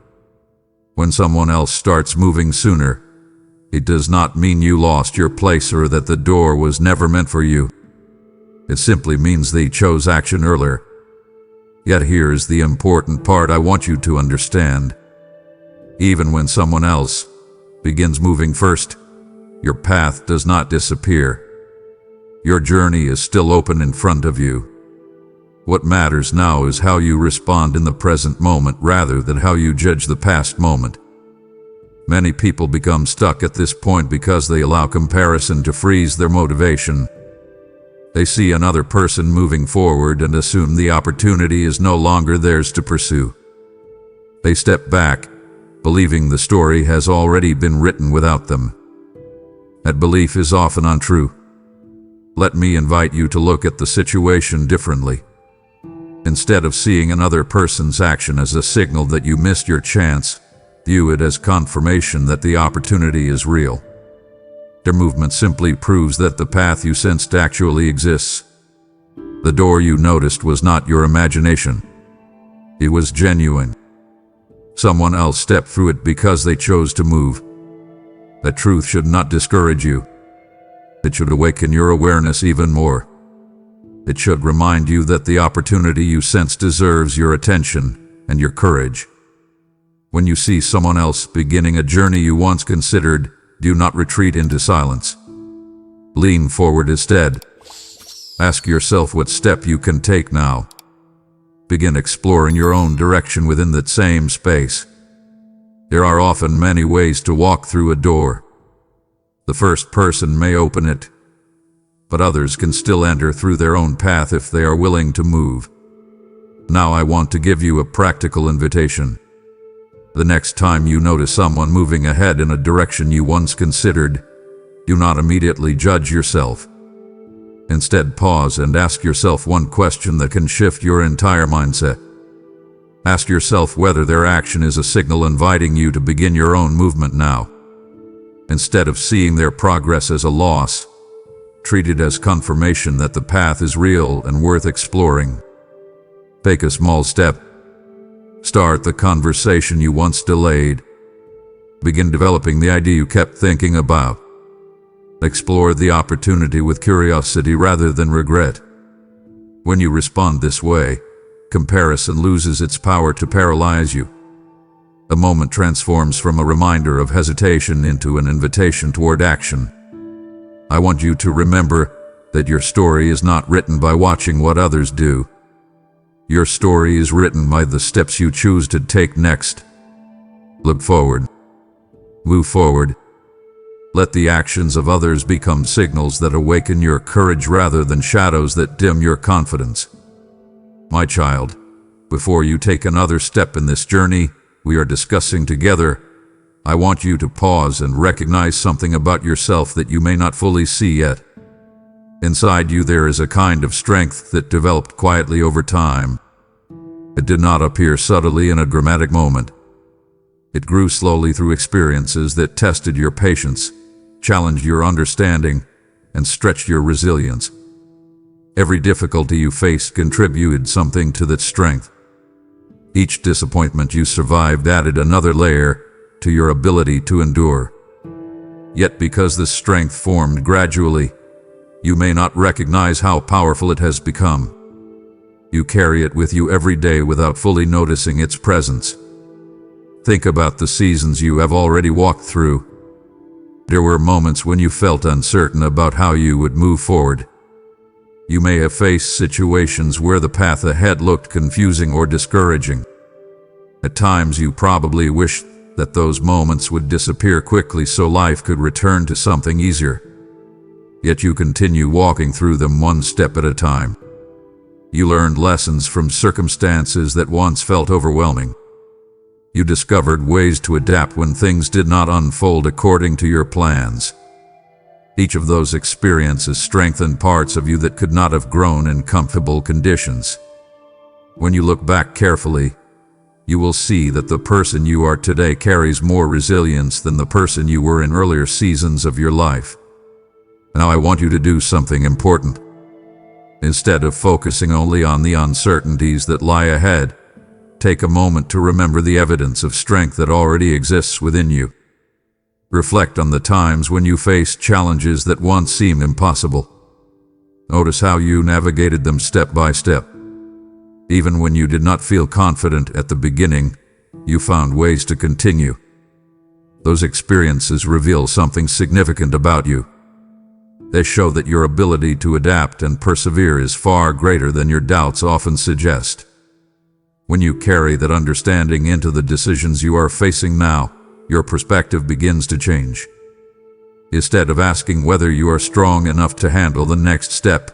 When someone else starts moving sooner, it does not mean you lost your place or that the door was never meant for you. It simply means they chose action earlier. Yet here is the important part I want you to understand. Even when someone else begins moving first, your path does not disappear. Your journey is still open in front of you. What matters now is how you respond in the present moment rather than how you judge the past moment. Many people become stuck at this point because they allow comparison to freeze their motivation. They see another person moving forward and assume the opportunity is no longer theirs to pursue. They step back, believing the story has already been written without them. That belief is often untrue. Let me invite you to look at the situation differently. Instead of seeing another person's action as a signal that you missed your chance, view it as confirmation that the opportunity is real. Their movement simply proves that the path you sensed actually exists. The door you noticed was not your imagination. It was genuine. Someone else stepped through it because they chose to move. That truth should not discourage you. It should awaken your awareness even more. It should remind you that the opportunity you sense deserves your attention and your courage. When you see someone else beginning a journey you once considered, do not retreat into silence. Lean forward instead. Ask yourself what step you can take now. Begin exploring your own direction within that same space. There are often many ways to walk through a door. The first person may open it, but others can still enter through their own path if they are willing to move. Now I want to give you a practical invitation. The next time you notice someone moving ahead in a direction you once considered, do not immediately judge yourself. Instead, pause and ask yourself one question that can shift your entire mindset. Ask yourself whether their action is a signal inviting you to begin your own movement now. Instead of seeing their progress as a loss, treat it as confirmation that the path is real and worth exploring. Take a small step. Start the conversation you once delayed. Begin developing the idea you kept thinking about. Explore the opportunity with curiosity rather than regret. When you respond this way, comparison loses its power to paralyze you. A moment transforms from a reminder of hesitation into an invitation toward action. I want you to remember that your story is not written by watching what others do. Your story is written by the steps you choose to take next. Look forward. Move forward. Let the actions of others become signals that awaken your courage rather than shadows that dim your confidence. My child, before you take another step in this journey we are discussing together, I want you to pause and recognize something about yourself that you may not fully see yet. Inside you there is a kind of strength that developed quietly over time. It did not appear subtly in a dramatic moment. It grew slowly through experiences that tested your patience, challenged your understanding, and stretched your resilience. Every difficulty you faced contributed something to that strength. Each disappointment you survived added another layer to your ability to endure. Yet because this strength formed gradually, you may not recognize how powerful it has become. You carry it with you every day without fully noticing its presence. Think about the seasons you have already walked through. There were moments when you felt uncertain about how you would move forward. You may have faced situations where the path ahead looked confusing or discouraging. At times you probably wished that those moments would disappear quickly so life could return to something easier. Yet you continue walking through them one step at a time. You learned lessons from circumstances that once felt overwhelming. You discovered ways to adapt when things did not unfold according to your plans. Each of those experiences strengthened parts of you that could not have grown in comfortable conditions. When you look back carefully, you will see that the person you are today carries more resilience than the person you were in earlier seasons of your life. Now I want you to do something important. Instead of focusing only on the uncertainties that lie ahead, take a moment to remember the evidence of strength that already exists within you. Reflect on the times when you faced challenges that once seemed impossible. Notice how you navigated them step by step. Even when you did not feel confident at the beginning, you found ways to continue. Those experiences reveal something significant about you. They show that your ability to adapt and persevere is far greater than your doubts often suggest. When you carry that understanding into the decisions you are facing now, your perspective begins to change. Instead of asking whether you are strong enough to handle the next step,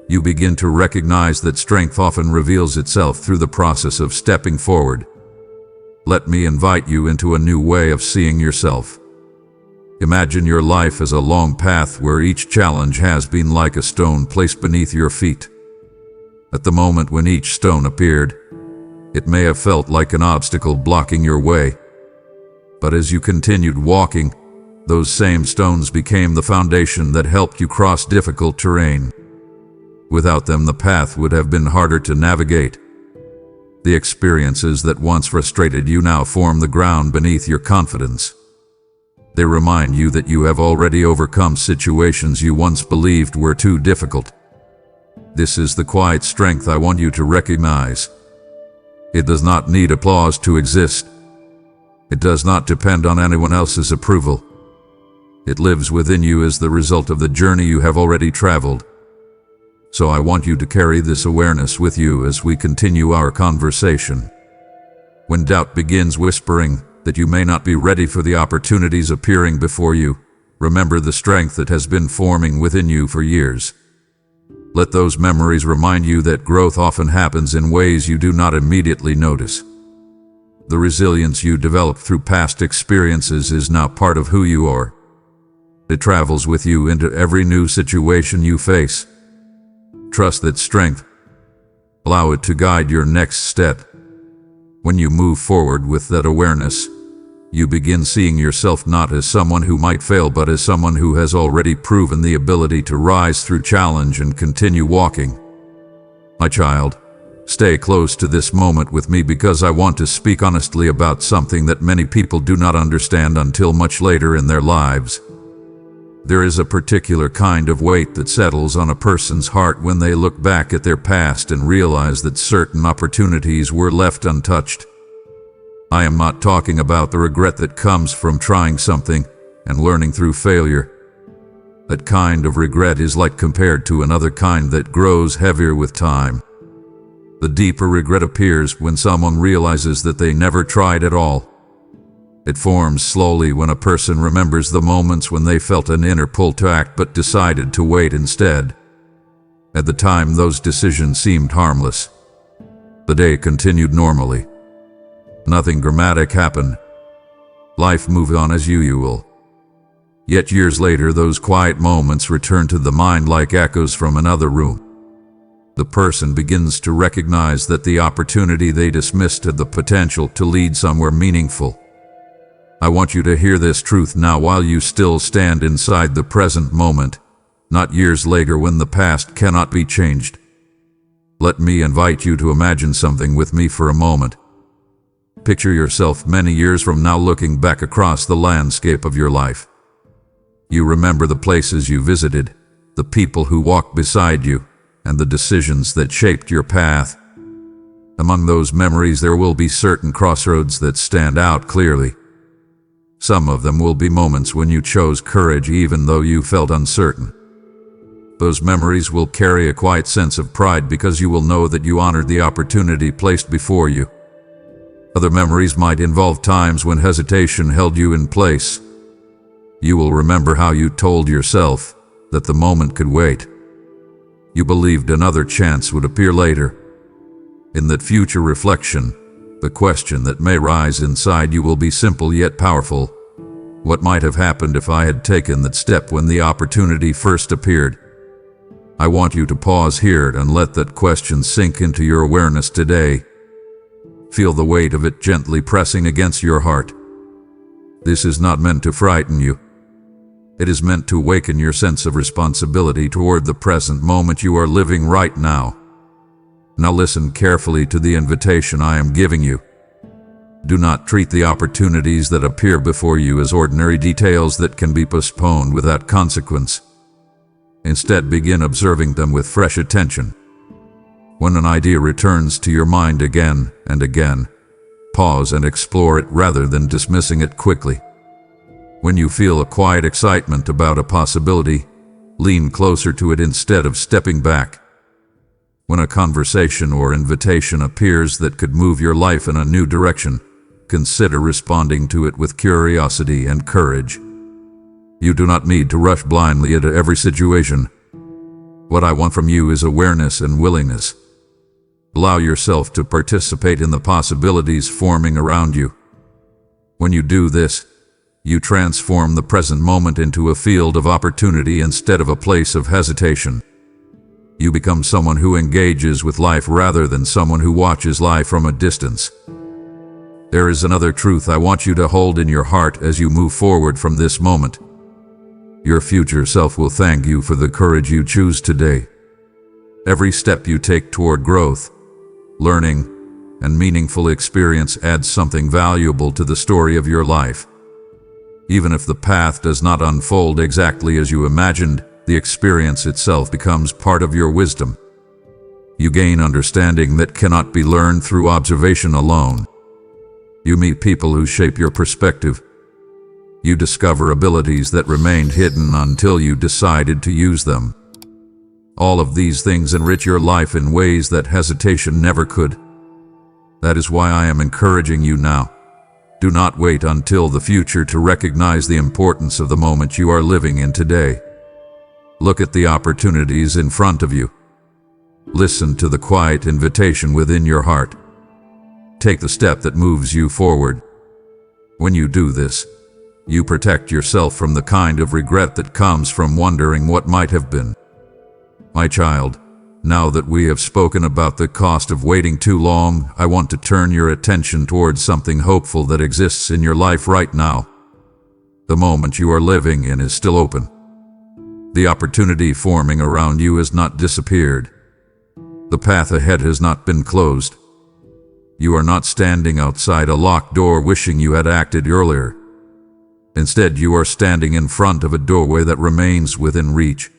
you begin to recognize that strength often reveals itself through the process of stepping forward. Let me invite you into a new way of seeing yourself. Imagine your life as a long path where each challenge has been like a stone placed beneath your feet. At the moment when each stone appeared, it may have felt like an obstacle blocking your way. But as you continued walking, those same stones became the foundation that helped you cross difficult terrain. Without them, the path would have been harder to navigate. The experiences that once frustrated you now form the ground beneath your confidence. They remind you that you have already overcome situations you once believed were too difficult. This is the quiet strength I want you to recognize. It does not need applause to exist. It does not depend on anyone else's approval. It lives within you as the result of the journey you have already traveled. So I want you to carry this awareness with you as we continue our conversation. When doubt begins whispering that you may not be ready for the opportunities appearing before you, remember the strength that has been forming within you for years. Let those memories remind you that growth often happens in ways you do not immediately notice. The resilience you developed through past experiences is now part of who you are. It travels with you into every new situation you face. Trust that strength. Allow it to guide your next step. When you move forward with that awareness, you begin seeing yourself not as someone who might fail, but as someone who has already proven the ability to rise through challenge and continue walking. My child, stay close to this moment with me because I want to speak honestly about something that many people do not understand until much later in their lives. There is a particular kind of weight that settles on a person's heart when they look back at their past and realize that certain opportunities were left untouched. I am not talking about the regret that comes from trying something and learning through failure. That kind of regret is light compared to another kind that grows heavier with time. The deeper regret appears when someone realizes that they never tried at all. It forms slowly when a person remembers the moments when they felt an inner pull to act but decided to wait instead. At the time, those decisions seemed harmless. The day continued normally. Nothing dramatic happened. Life moved on as usual. Yet years later, those quiet moments return to the mind like echoes from another room. The person begins to recognize that the opportunity they dismissed had the potential to lead somewhere meaningful. I want you to hear this truth now while you still stand inside the present moment, not years later when the past cannot be changed. Let me invite you to imagine something with me for a moment. Picture yourself many years from now looking back across the landscape of your life. You remember the places you visited, the people who walked beside you, and the decisions that shaped your path. Among those memories there will be certain crossroads that stand out clearly. Some of them will be moments when you chose courage even though you felt uncertain. Those memories will carry a quiet sense of pride because you will know that you honored the opportunity placed before you. Other memories might involve times when hesitation held you in place. You will remember how you told yourself that the moment could wait. You believed another chance would appear later. In that future reflection, the question that may rise inside you will be simple yet powerful. What might have happened if I had taken that step when the opportunity first appeared? I want you to pause here and let that question sink into your awareness today. Feel the weight of it gently pressing against your heart. This is not meant to frighten you. It is meant to awaken your sense of responsibility toward the present moment you are living right now. Now listen carefully to the invitation I am giving you. Do not treat the opportunities that appear before you as ordinary details that can be postponed without consequence. Instead, begin observing them with fresh attention. When an idea returns to your mind again and again, pause and explore it rather than dismissing it quickly. When you feel a quiet excitement about a possibility, lean closer to it instead of stepping back. When a conversation or invitation appears that could move your life in a new direction, consider responding to it with curiosity and courage. You do not need to rush blindly into every situation. What I want from you is awareness and willingness. Allow yourself to participate in the possibilities forming around you. When you do this, you transform the present moment into a field of opportunity instead of a place of hesitation. You become someone who engages with life rather than someone who watches life from a distance. There is another truth I want you to hold in your heart as you move forward from this moment. Your future self will thank you for the courage you choose today. Every step you take toward growth, learning, and meaningful experience adds something valuable to the story of your life. Even if the path does not unfold exactly as you imagined, the experience itself becomes part of your wisdom. You gain understanding that cannot be learned through observation alone. You meet people who shape your perspective. You discover abilities that remained hidden until you decided to use them. All of these things enrich your life in ways that hesitation never could. That is why I am encouraging you now. Do not wait until the future to recognize the importance of the moment you are living in today. Look at the opportunities in front of you. Listen to the quiet invitation within your heart. Take the step that moves you forward. When you do this, you protect yourself from the kind of regret that comes from wondering what might have been. My child, now that we have spoken about the cost of waiting too long, I want to turn your attention towards something hopeful that exists in your life right now. The moment you are living in is still open. The opportunity forming around you has not disappeared. The path ahead has not been closed. You are not standing outside a locked door wishing you had acted earlier. Instead, you are standing in front of a doorway that remains within reach.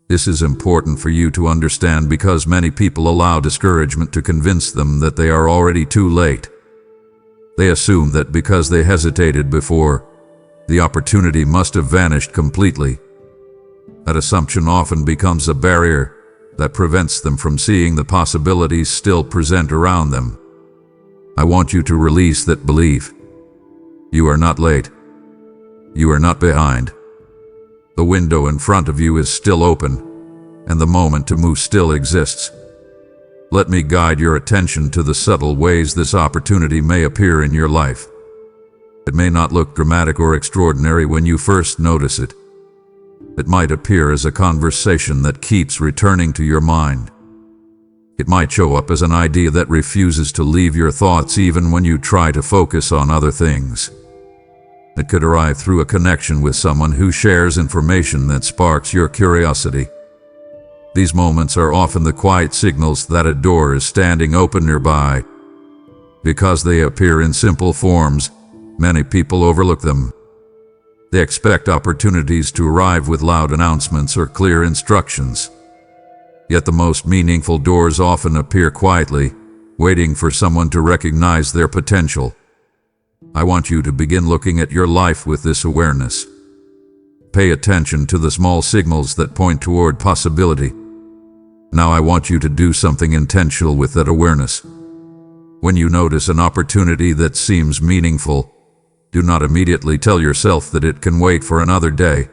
This is important for you to understand because many people allow discouragement to convince them that they are already too late. They assume that because they hesitated before, the opportunity must have vanished completely. That assumption often becomes a barrier that prevents them from seeing the possibilities still present around them. I want you to release that belief. You are not late. You are not behind. The window in front of you is still open, and the moment to move still exists. Let me guide your attention to the subtle ways this opportunity may appear in your life. It may not look dramatic or extraordinary when you first notice it. It might appear as a conversation that keeps returning to your mind. It might show up as an idea that refuses to leave your thoughts even when you try to focus on other things. It could arrive through a connection with someone who shares information that sparks your curiosity. These moments are often the quiet signals that a door is standing open nearby. Because they appear in simple forms, many people overlook them. They expect opportunities to arrive with loud announcements or clear instructions. Yet the most meaningful doors often appear quietly, waiting for someone to recognize their potential. I want you to begin looking at your life with this awareness. Pay attention to the small signals that point toward possibility. Now I want you to do something intentional with that awareness. When you notice an opportunity that seems meaningful, do not immediately tell yourself that it can wait for another day.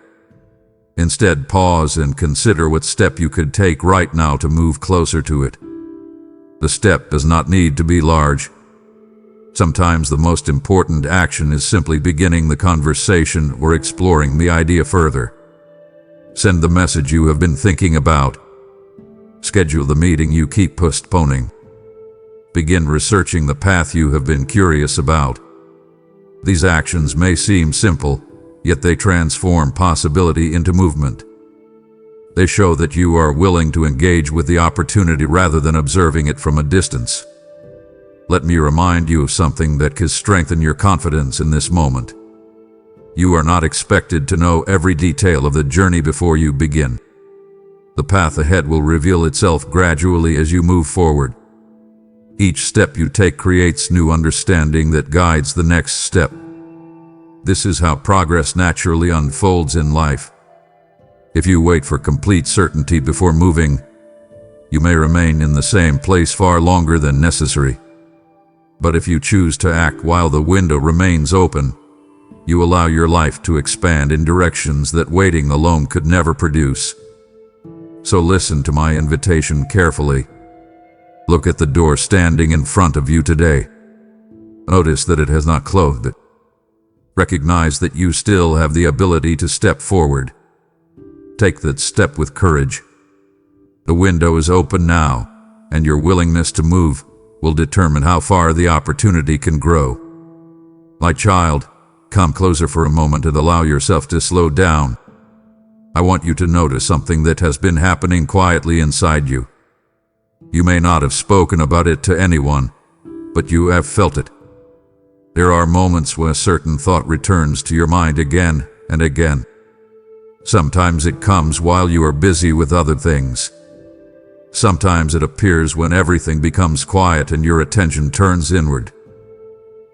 Instead, pause and consider what step you could take right now to move closer to it. The step does not need to be large. Sometimes the most important action is simply beginning the conversation or exploring the idea further. Send the message you have been thinking about. Schedule the meeting you keep postponing. Begin researching the path you have been curious about. These actions may seem simple, yet they transform possibility into movement. They show that you are willing to engage with the opportunity rather than observing it from a distance. Let me remind you of something that can strengthen your confidence in this moment. You are not expected to know every detail of the journey before you begin. The path ahead will reveal itself gradually as you move forward. Each step you take creates new understanding that guides the next step. This is how progress naturally unfolds in life. If you wait for complete certainty before moving, you may remain in the same place far longer than necessary. But if you choose to act while the window remains open, you allow your life to expand in directions that waiting alone could never produce. So listen to my invitation carefully. Look at the door standing in front of you today. Notice that it has not closed. Recognize that you still have the ability to step forward. Take that step with courage. The window is open now, and your willingness to move will determine how far the opportunity can grow. My child, come closer for a moment and allow yourself to slow down. I want you to notice something that has been happening quietly inside you. You may not have spoken about it to anyone, but you have felt it. There are moments when a certain thought returns to your mind again and again. Sometimes it comes while you are busy with other things. Sometimes it appears when everything becomes quiet and your attention turns inward.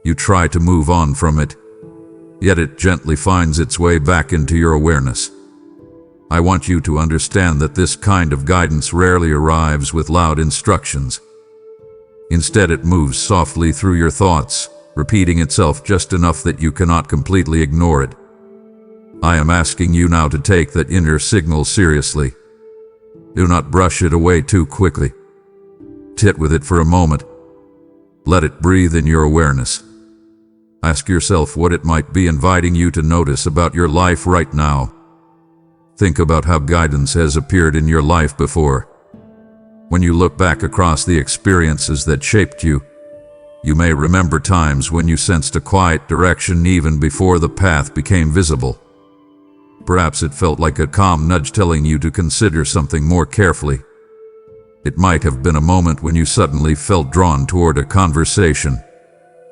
You try to move on from it, yet it gently finds its way back into your awareness. I want you to understand that this kind of guidance rarely arrives with loud instructions. Instead, it moves softly through your thoughts, repeating itself just enough that you cannot completely ignore it. I am asking you now to take that inner signal seriously. Do not brush it away too quickly. Sit with it for a moment. Let it breathe in your awareness. Ask yourself what it might be inviting you to notice about your life right now. Think about how guidance has appeared in your life before. When you look back across the experiences that shaped you, you may remember times when you sensed a quiet direction even before the path became visible. Perhaps it felt like a calm nudge telling you to consider something more carefully. It might have been a moment when you suddenly felt drawn toward a conversation,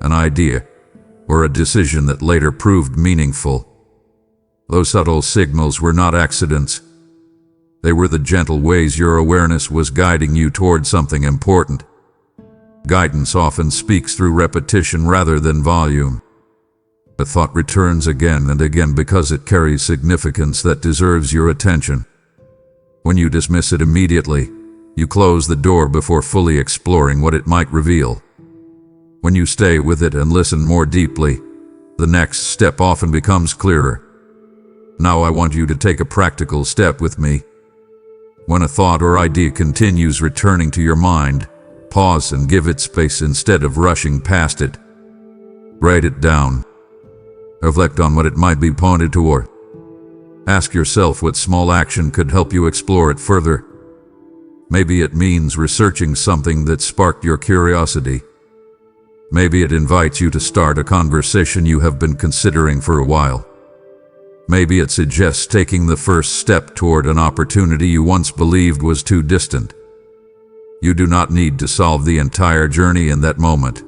an idea, or a decision that later proved meaningful. Those subtle signals were not accidents. They were the gentle ways your awareness was guiding you toward something important. Guidance often speaks through repetition rather than volume. A thought returns again and again because it carries significance that deserves your attention. When you dismiss it immediately, you close the door before fully exploring what it might reveal. When you stay with it and listen more deeply, the next step often becomes clearer. Now I want you to take a practical step with me. When a thought or idea continues returning to your mind, pause and give it space instead of rushing past it. Write it down. Reflect on what it might be pointed toward. Ask yourself what small action could help you explore it further. Maybe it means researching something that sparked your curiosity. Maybe it invites you to start a conversation you have been considering for a while. Maybe it suggests taking the first step toward an opportunity you once believed was too distant. You do not need to solve the entire journey in that moment.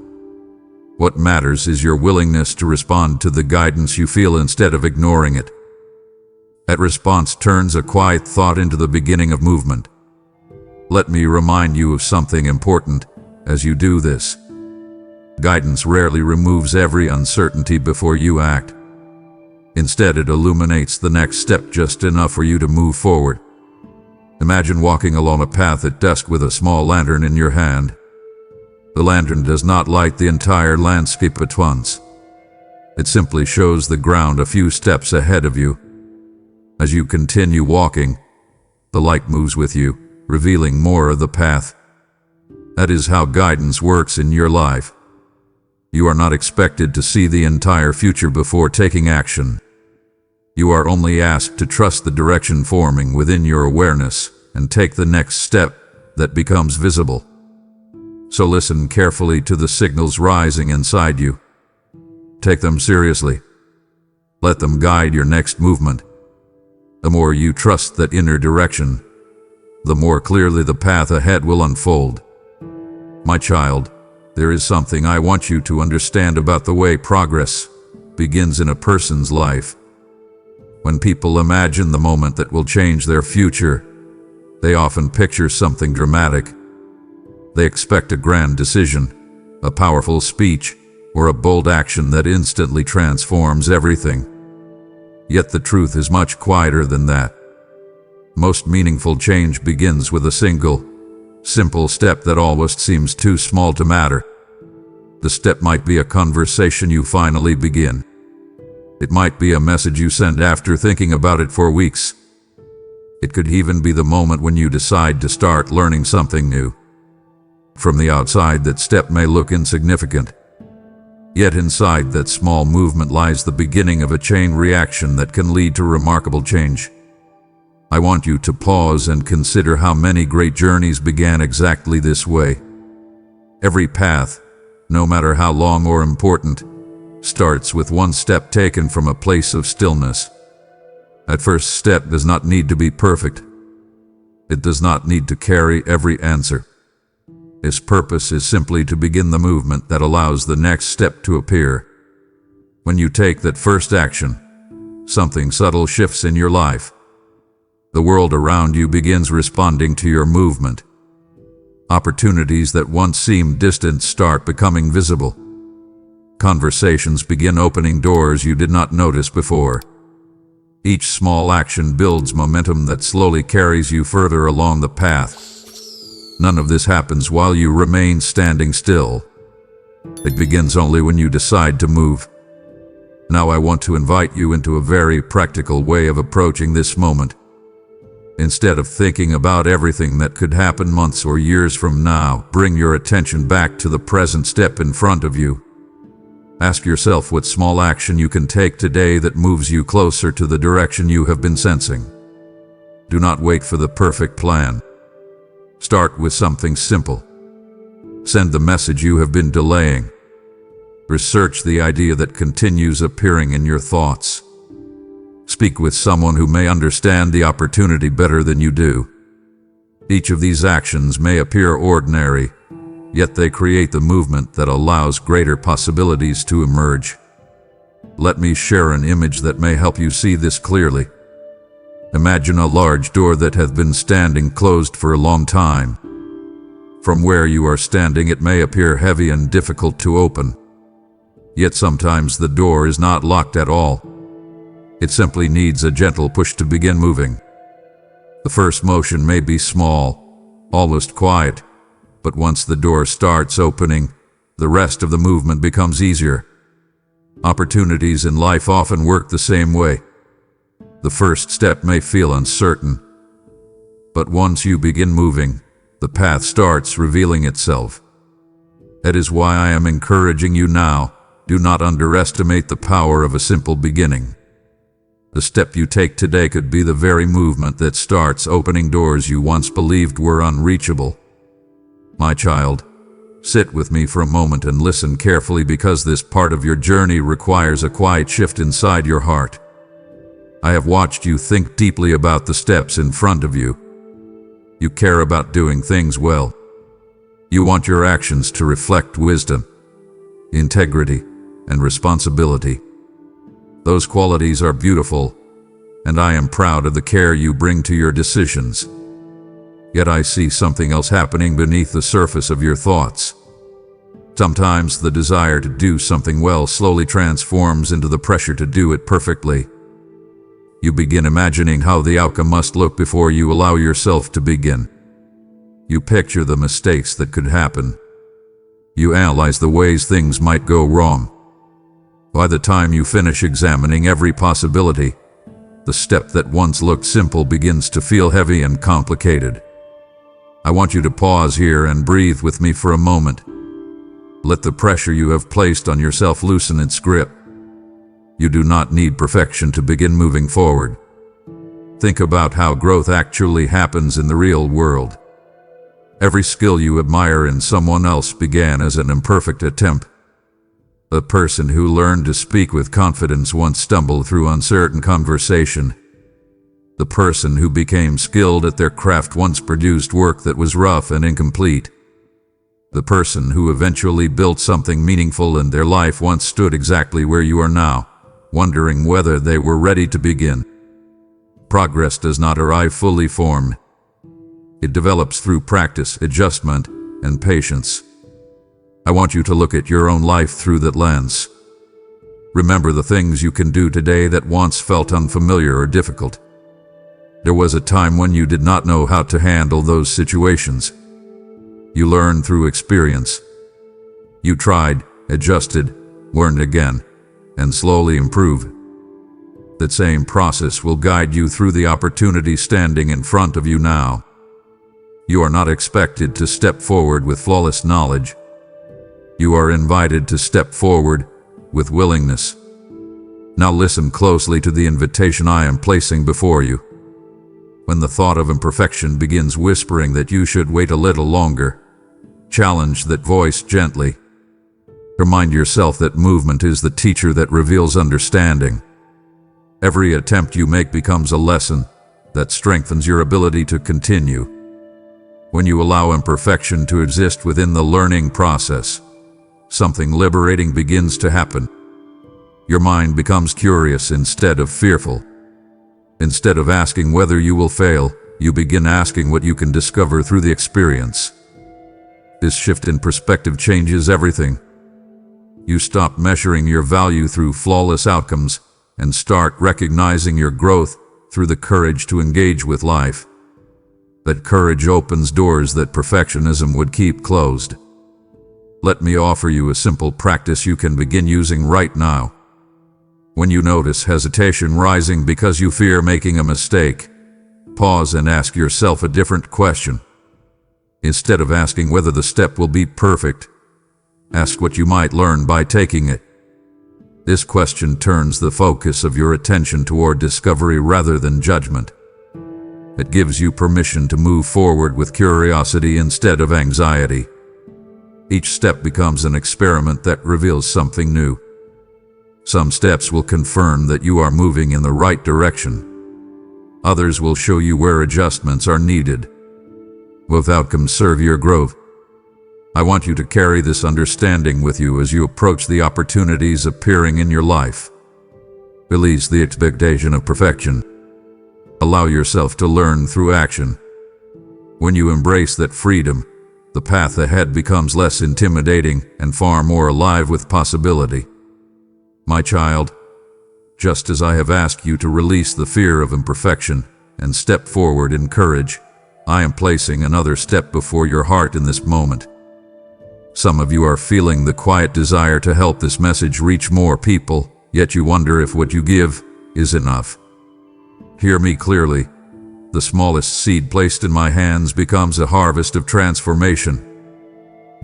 What matters is your willingness to respond to the guidance you feel instead of ignoring it. That response turns a quiet thought into the beginning of movement. Let me remind you of something important as you do this. Guidance rarely removes every uncertainty before you act. Instead, it illuminates the next step just enough for you to move forward. Imagine walking along a path at dusk with a small lantern in your hand. The lantern does not light the entire landscape at once. It simply shows the ground a few steps ahead of you. As you continue walking, the light moves with you, revealing more of the path. That is how guidance works in your life. You are not expected to see the entire future before taking action. You are only asked to trust the direction forming within your awareness and take the next step that becomes visible. So listen carefully to the signals rising inside you. Take them seriously. Let them guide your next movement. The more you trust that inner direction, the more clearly the path ahead will unfold. My child, there is something I want you to understand about the way progress begins in a person's life. When people imagine the moment that will change their future, they often picture something dramatic. They expect a grand decision, a powerful speech, or a bold action that instantly transforms everything. Yet the truth is much quieter than that. Most meaningful change begins with a single, simple step that almost seems too small to matter. The step might be a conversation you finally begin. It might be a message you send after thinking about it for weeks. It could even be the moment when you decide to start learning something new. From the outside, that step may look insignificant. Yet inside that small movement lies the beginning of a chain reaction that can lead to remarkable change. I want you to pause and consider how many great journeys began exactly this way. Every path, no matter how long or important, starts with one step taken from a place of stillness. That first step does not need to be perfect. It does not need to carry every answer. Its purpose is simply to begin the movement that allows the next step to appear. When you take that first action, something subtle shifts in your life. The world around you begins responding to your movement. Opportunities that once seemed distant start becoming visible. Conversations begin opening doors you did not notice before. Each small action builds momentum that slowly carries you further along the path. None of this happens while you remain standing still. It begins only when you decide to move. Now I want to invite you into a very practical way of approaching this moment. Instead of thinking about everything that could happen months or years from now, bring your attention back to the present step in front of you. Ask yourself what small action you can take today that moves you closer to the direction you have been sensing. Do not wait for the perfect plan. Start with something simple. Send the message you have been delaying. Research the idea that continues appearing in your thoughts. Speak with someone who may understand the opportunity better than you do. Each of these actions may appear ordinary, yet they create the movement that allows greater possibilities to emerge. Let me share an image that may help you see this clearly. Imagine a large door that has been standing closed for a long time. From where you are standing, it may appear heavy and difficult to open. Yet sometimes the door is not locked at all. It simply needs a gentle push to begin moving. The first motion may be small, almost quiet, but once the door starts opening, the rest of the movement becomes easier. Opportunities in life often work the same way. The first step may feel uncertain, but once you begin moving, the path starts revealing itself. That is why I am encouraging you now. Do not underestimate the power of a simple beginning. The step you take today could be the very movement that starts opening doors you once believed were unreachable. My child, sit with me for a moment and listen carefully, because this part of your journey requires a quiet shift inside your heart. I have watched you think deeply about the steps in front of you. You care about doing things well. You want your actions to reflect wisdom, integrity, and responsibility. Those qualities are beautiful, and I am proud of the care you bring to your decisions. Yet I see something else happening beneath the surface of your thoughts. Sometimes the desire to do something well slowly transforms into the pressure to do it perfectly. You begin imagining how the outcome must look before you allow yourself to begin. You picture the mistakes that could happen. You analyze the ways things might go wrong. By the time you finish examining every possibility, the step that once looked simple begins to feel heavy and complicated. I want you to pause here and breathe with me for a moment. Let the pressure you have placed on yourself loosen its grip. You do not need perfection to begin moving forward. Think about how growth actually happens in the real world. Every skill you admire in someone else began as an imperfect attempt. The person who learned to speak with confidence once stumbled through uncertain conversation. The person who became skilled at their craft once produced work that was rough and incomplete. The person who eventually built something meaningful in their life once stood exactly where you are now, wondering whether they were ready to begin. Progress does not arrive fully formed. It develops through practice, adjustment, and patience. I want you to look at your own life through that lens. Remember the things you can do today that once felt unfamiliar or difficult. There was a time when you did not know how to handle those situations. You learned through experience. You tried, adjusted, learned again, and slowly improved. That same process will guide you through the opportunity standing in front of you now. You are not expected to step forward with flawless knowledge. You are invited to step forward with willingness. Now listen closely to the invitation I am placing before you. When the thought of imperfection begins whispering that you should wait a little longer, challenge that voice gently. Remind yourself that movement is the teacher that reveals understanding. Every attempt you make becomes a lesson that strengthens your ability to continue. When you allow imperfection to exist within the learning process, something liberating begins to happen. Your mind becomes curious instead of fearful. Instead of asking whether you will fail, you begin asking what you can discover through the experience. This shift in perspective changes everything. You stop measuring your value through flawless outcomes and start recognizing your growth through the courage to engage with life. That courage opens doors that perfectionism would keep closed. Let me offer you a simple practice you can begin using right now. When you notice hesitation rising because you fear making a mistake, pause and ask yourself a different question. Instead of asking whether the step will be perfect, ask what you might learn by taking it. This question turns the focus of your attention toward discovery rather than judgment. It gives you permission to move forward with curiosity instead of anxiety. Each step becomes an experiment that reveals something new. Some steps will confirm that you are moving in the right direction. Others will show you where adjustments are needed. Both outcomes serve your growth. I want you to carry this understanding with you as you approach the opportunities appearing in your life. Release the expectation of perfection. Allow yourself to learn through action. When you embrace that freedom, the path ahead becomes less intimidating and far more alive with possibility. My child, just as I have asked you to release the fear of imperfection and step forward in courage, I am placing another step before your heart in this moment. Some of you are feeling the quiet desire to help this message reach more people, yet you wonder if what you give is enough. Hear me clearly. The smallest seed placed in my hands becomes a harvest of transformation.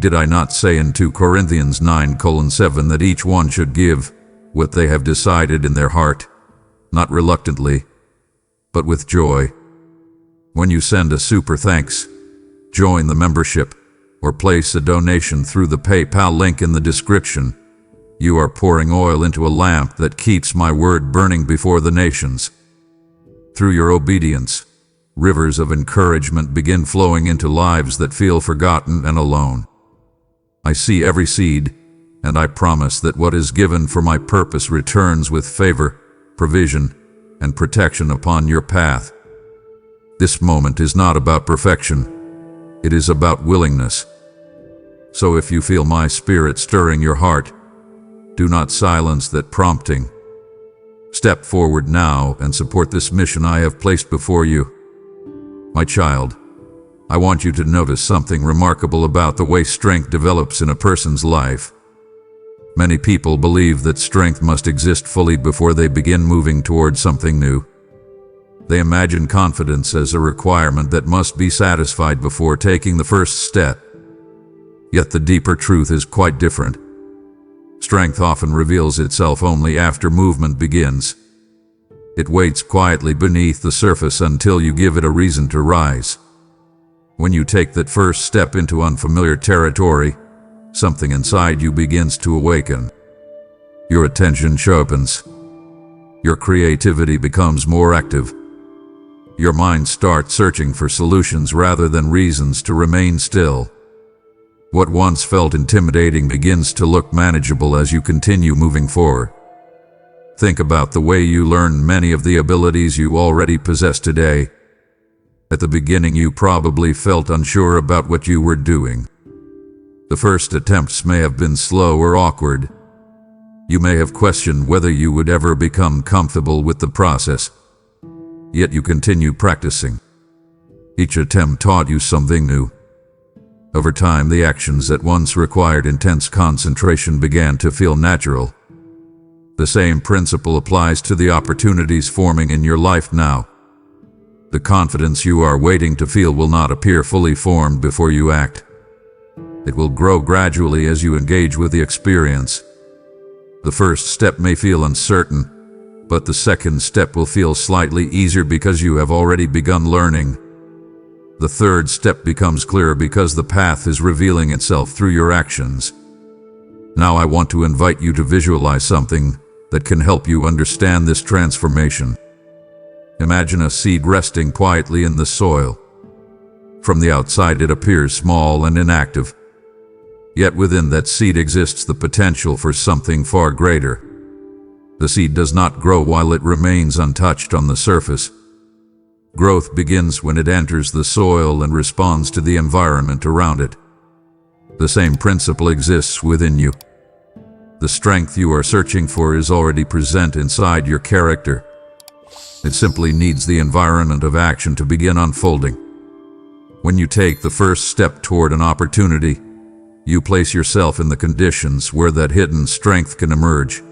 Did I not say in 2 Corinthians 9:7 that each one should give what they have decided in their heart, not reluctantly, but with joy? When you send a super thanks, join the membership, or place a donation through the PayPal link in the description, you are pouring oil into a lamp that keeps my word burning before the nations. Through your obedience, rivers of encouragement begin flowing into lives that feel forgotten and alone. I see every seed, and I promise that what is given for my purpose returns with favor, provision, and protection upon your path. This moment is not about perfection. It is about willingness. So if you feel my spirit stirring your heart, do not silence that prompting. Step forward now and support this mission I have placed before you. My child, I want you to notice something remarkable about the way strength develops in a person's life. Many people believe that strength must exist fully before they begin moving toward something new. They imagine confidence as a requirement that must be satisfied before taking the first step. Yet the deeper truth is quite different. Strength often reveals itself only after movement begins. It waits quietly beneath the surface until you give it a reason to rise. When you take that first step into unfamiliar territory, something inside you begins to awaken. Your attention sharpens. Your creativity becomes more active. Your mind starts searching for solutions rather than reasons to remain still. What once felt intimidating begins to look manageable as you continue moving forward. Think about the way you learned many of the abilities you already possess today. At the beginning, you probably felt unsure about what you were doing. The first attempts may have been slow or awkward. You may have questioned whether you would ever become comfortable with the process. Yet you continue practicing. Each attempt taught you something new. Over time, the actions that once required intense concentration began to feel natural. The same principle applies to the opportunities forming in your life now. The confidence you are waiting to feel will not appear fully formed before you act. It will grow gradually as you engage with the experience. The first step may feel uncertain, but the second step will feel slightly easier because you have already begun learning. The third step becomes clearer because the path is revealing itself through your actions. Now I want to invite you to visualize something that can help you understand this transformation. Imagine a seed resting quietly in the soil. From the outside it appears small and inactive. Yet within that seed exists the potential for something far greater. The seed does not grow while it remains untouched on the surface. Growth begins when it enters the soil and responds to the environment around it. The same principle exists within you. The strength you are searching for is already present inside your character. It simply needs the environment of action to begin unfolding. When you take the first step toward an opportunity, you place yourself in the conditions where that hidden strength can emerge.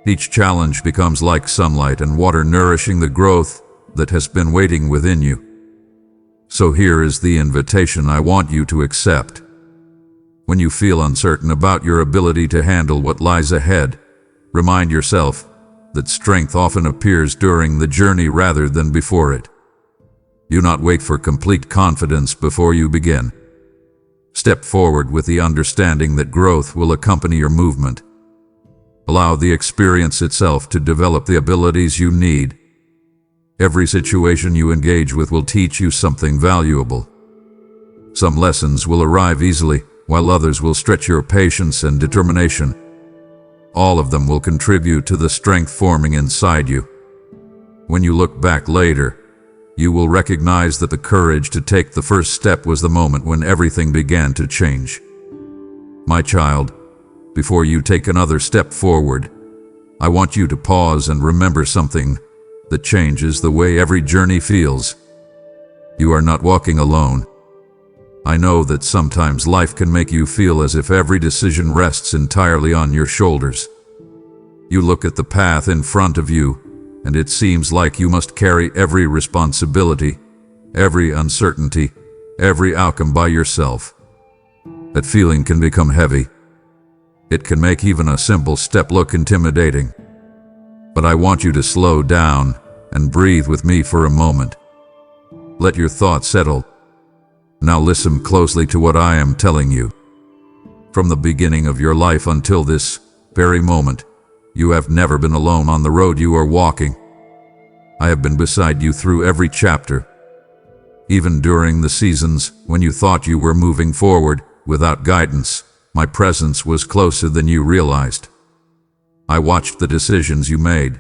Each challenge becomes like sunlight and water nourishing the growth that has been waiting within you. So here is the invitation I want you to accept. When you feel uncertain about your ability to handle what lies ahead, remind yourself that strength often appears during the journey rather than before it. Do not wait for complete confidence before you begin. Step forward with the understanding that growth will accompany your movement. Allow the experience itself to develop the abilities you need. Every situation you engage with will teach you something valuable. Some lessons will arrive easily, while others will stretch your patience and determination. All of them will contribute to the strength forming inside you. When you look back later, you will recognize that the courage to take the first step was the moment when everything began to change. My child, before you take another step forward, I want you to pause and remember something that changes the way every journey feels. You are not walking alone. I know that sometimes life can make you feel as if every decision rests entirely on your shoulders. You look at the path in front of you, and it seems like you must carry every responsibility, every uncertainty, every outcome by yourself. That feeling can become heavy. It can make even a simple step look intimidating. But I want you to slow down and breathe with me for a moment. Let your thoughts settle. Now listen closely to what I am telling you. From the beginning of your life until this very moment, you have never been alone on the road you are walking. I have been beside you through every chapter. Even during the seasons when you thought you were moving forward without guidance, my presence was closer than you realized. I watched the decisions you made,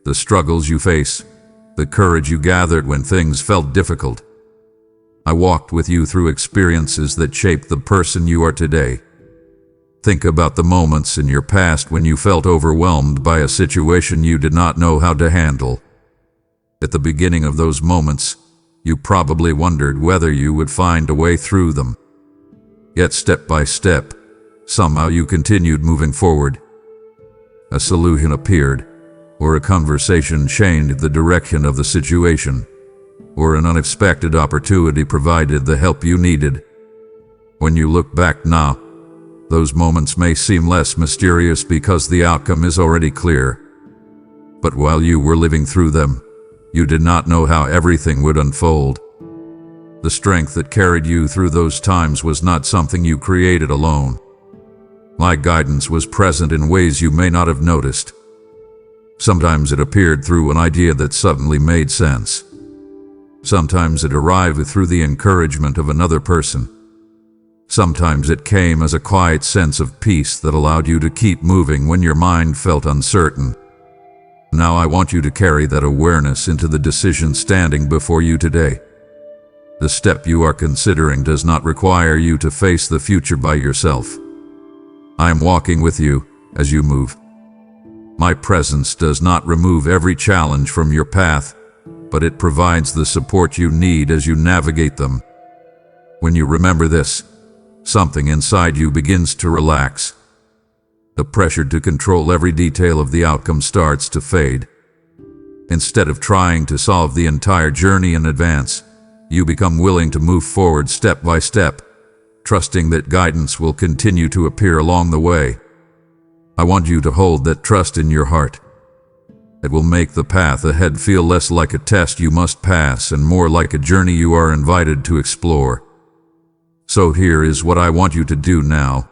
the struggles you face, the courage you gathered when things felt difficult. I walked with you through experiences that shaped the person you are today. Think about the moments in your past when you felt overwhelmed by a situation you did not know how to handle. At the beginning of those moments, you probably wondered whether you would find a way through them. Yet step by step, somehow you continued moving forward. A solution appeared, or a conversation changed the direction of the situation, or an unexpected opportunity provided the help you needed. When you look back now, those moments may seem less mysterious because the outcome is already clear. But while you were living through them, you did not know how everything would unfold. The strength that carried you through those times was not something you created alone. My guidance was present in ways you may not have noticed. Sometimes it appeared through an idea that suddenly made sense. Sometimes it arrived through the encouragement of another person. Sometimes it came as a quiet sense of peace that allowed you to keep moving when your mind felt uncertain. Now I want you to carry that awareness into the decision standing before you today. The step you are considering does not require you to face the future by yourself. I am walking with you as you move. My presence does not remove every challenge from your path, but it provides the support you need as you navigate them. When you remember this, something inside you begins to relax. The pressure to control every detail of the outcome starts to fade. Instead of trying to solve the entire journey in advance, you become willing to move forward step by step, trusting that guidance will continue to appear along the way. I want you to hold that trust in your heart. It will make the path ahead feel less like a test you must pass and more like a journey you are invited to explore. So here is what I want you to do now.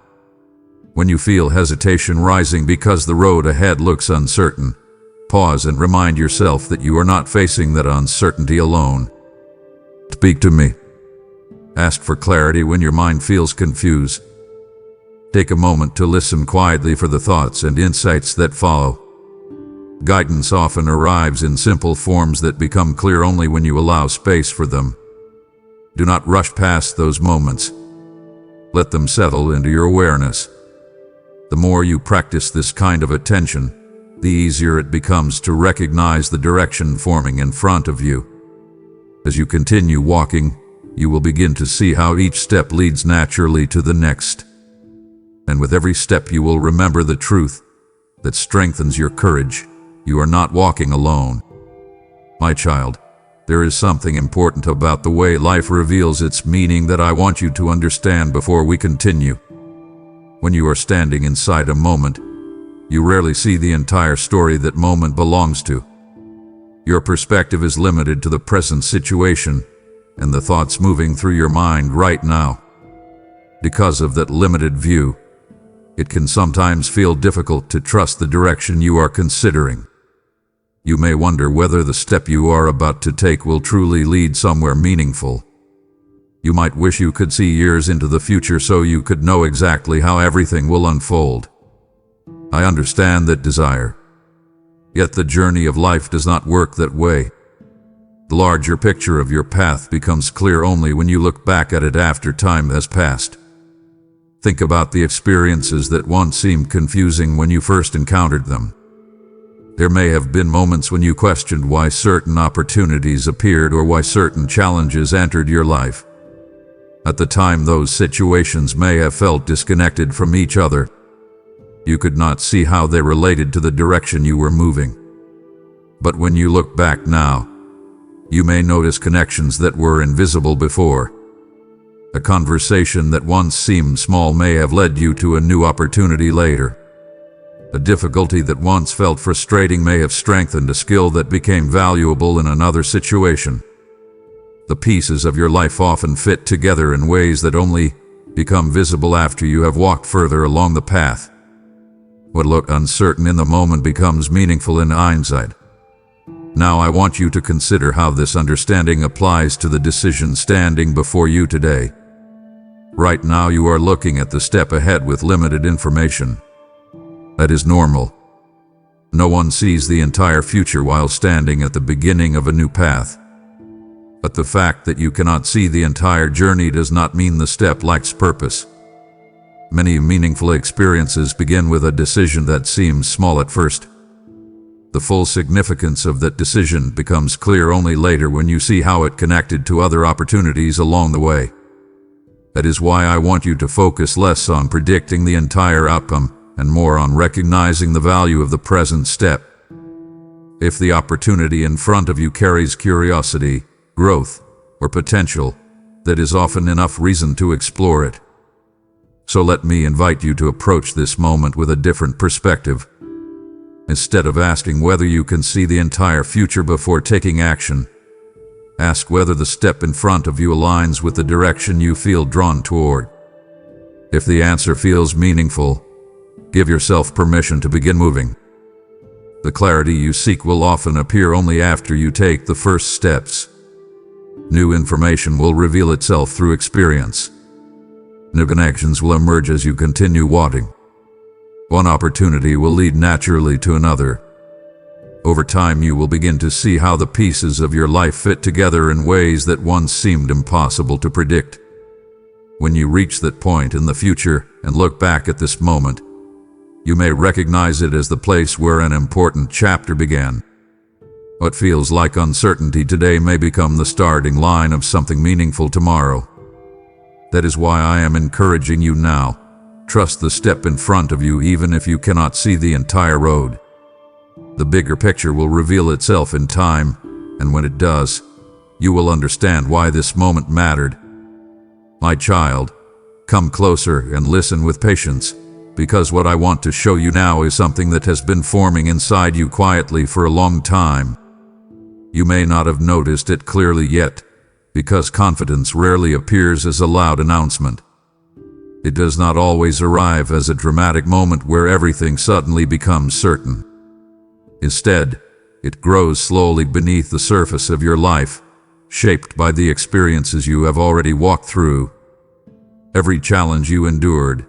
When you feel hesitation rising because the road ahead looks uncertain, pause and remind yourself that you are not facing that uncertainty alone. Speak to me. Ask for clarity when your mind feels confused. Take a moment to listen quietly for the thoughts and insights that follow. Guidance often arrives in simple forms that become clear only when you allow space for them. Do not rush past those moments. Let them settle into your awareness. The more you practice this kind of attention, the easier it becomes to recognize the direction forming in front of you. As you continue walking, you will begin to see how each step leads naturally to the next. And with every step you will remember the truth that strengthens your courage. You are not walking alone. My child, there is something important about the way life reveals its meaning that I want you to understand before we continue. When you are standing inside a moment, you rarely see the entire story that moment belongs to. Your perspective is limited to the present situation and the thoughts moving through your mind right now. Because of that limited view, it can sometimes feel difficult to trust the direction you are considering. You may wonder whether the step you are about to take will truly lead somewhere meaningful. You might wish you could see years into the future so you could know exactly how everything will unfold. I understand that desire. Yet the journey of life does not work that way. The larger picture of your path becomes clear only when you look back at it after time has passed. Think about the experiences that once seemed confusing when you first encountered them. There may have been moments when you questioned why certain opportunities appeared or why certain challenges entered your life. At the time, those situations may have felt disconnected from each other. You could not see how they related to the direction you were moving. But when you look back now, you may notice connections that were invisible before. A conversation that once seemed small may have led you to a new opportunity later. A difficulty that once felt frustrating may have strengthened a skill that became valuable in another situation. The pieces of your life often fit together in ways that only become visible after you have walked further along the path. What looked uncertain in the moment becomes meaningful in hindsight. Now I want you to consider how this understanding applies to the decision standing before you today. Right now you are looking at the step ahead with limited information. That is normal. No one sees the entire future while standing at the beginning of a new path. But the fact that you cannot see the entire journey does not mean the step lacks purpose. Many meaningful experiences begin with a decision that seems small at first. The full significance of that decision becomes clear only later when you see how it connected to other opportunities along the way. That is why I want you to focus less on predicting the entire outcome and more on recognizing the value of the present step. If the opportunity in front of you carries curiosity, growth, or potential, that is often enough reason to explore it. So let me invite you to approach this moment with a different perspective. Instead of asking whether you can see the entire future before taking action, ask whether the step in front of you aligns with the direction you feel drawn toward. If the answer feels meaningful, give yourself permission to begin moving. The clarity you seek will often appear only after you take the first steps. New information will reveal itself through experience. New connections will emerge as you continue walking. One opportunity will lead naturally to another. Over time, you will begin to see how the pieces of your life fit together in ways that once seemed impossible to predict. When you reach that point in the future and look back at this moment, you may recognize it as the place where an important chapter began. What feels like uncertainty today may become the starting line of something meaningful tomorrow. That is why I am encouraging you now. Trust the step in front of you even if you cannot see the entire road. The bigger picture will reveal itself in time, and when it does, you will understand why this moment mattered. My child, come closer and listen with patience, because what I want to show you now is something that has been forming inside you quietly for a long time. You may not have noticed it clearly yet, because confidence rarely appears as a loud announcement. It does not always arrive as a dramatic moment where everything suddenly becomes certain. Instead, it grows slowly beneath the surface of your life, shaped by the experiences you have already walked through. Every challenge you endured,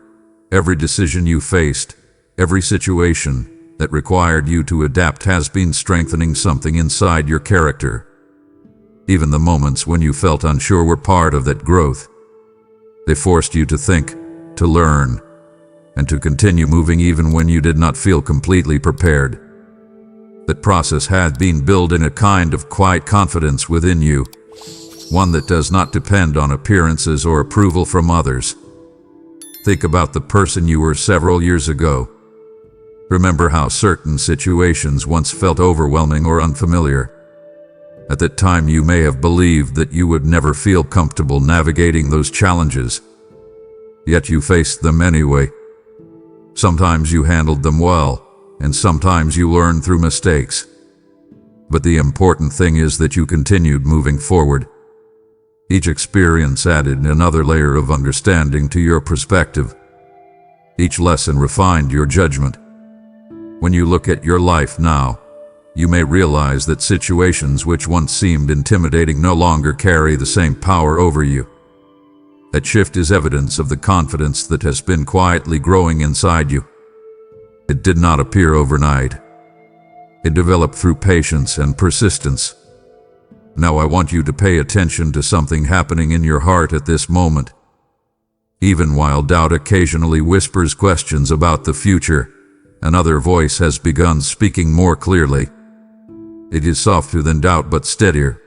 every decision you faced, every situation that required you to adapt has been strengthening something inside your character. Even the moments when you felt unsure were part of that growth. They forced you to think, to learn, and to continue moving even when you did not feel completely prepared. That process had been building a kind of quiet confidence within you, one that does not depend on appearances or approval from others. Think about the person you were several years ago. Remember how certain situations once felt overwhelming or unfamiliar. At that time, you may have believed that you would never feel comfortable navigating those challenges. Yet you faced them anyway. Sometimes you handled them well, and sometimes you learned through mistakes. But the important thing is that you continued moving forward. Each experience added another layer of understanding to your perspective. Each lesson refined your judgment. When you look at your life now, you may realize that situations which once seemed intimidating no longer carry the same power over you. That shift is evidence of the confidence that has been quietly growing inside you. It did not appear overnight. It developed through patience and persistence. Now I want you to pay attention to something happening in your heart at this moment. Even while doubt occasionally whispers questions about the future, another voice has begun speaking more clearly. It is softer than doubt but steadier.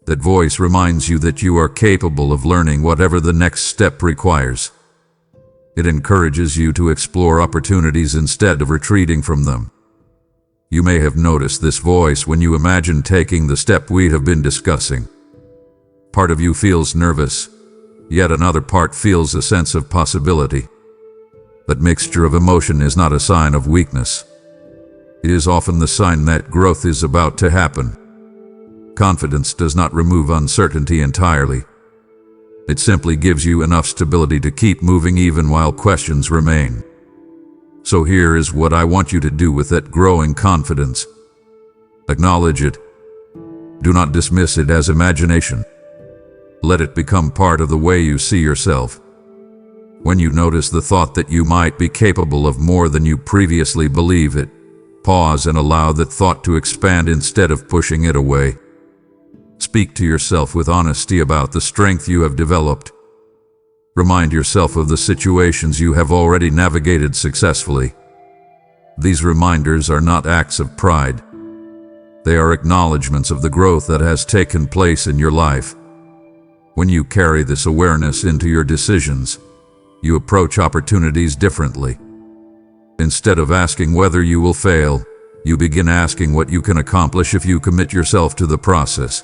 That voice reminds you that you are capable of learning whatever the next step requires. It encourages you to explore opportunities instead of retreating from them. You may have noticed this voice when you imagine taking the step we have been discussing. Part of you feels nervous, yet another part feels a sense of possibility. That mixture of emotion is not a sign of weakness. It is often the sign that growth is about to happen. Confidence does not remove uncertainty entirely. It simply gives you enough stability to keep moving even while questions remain. So here is what I want you to do with that growing confidence. Acknowledge it. Do not dismiss it as imagination. Let it become part of the way you see yourself. When you notice the thought that you might be capable of more than you previously believed it, pause and allow that thought to expand instead of pushing it away. Speak to yourself with honesty about the strength you have developed. Remind yourself of the situations you have already navigated successfully. These reminders are not acts of pride. They are acknowledgments of the growth that has taken place in your life. When you carry this awareness into your decisions, you approach opportunities differently. Instead of asking whether you will fail, you begin asking what you can accomplish if you commit yourself to the process.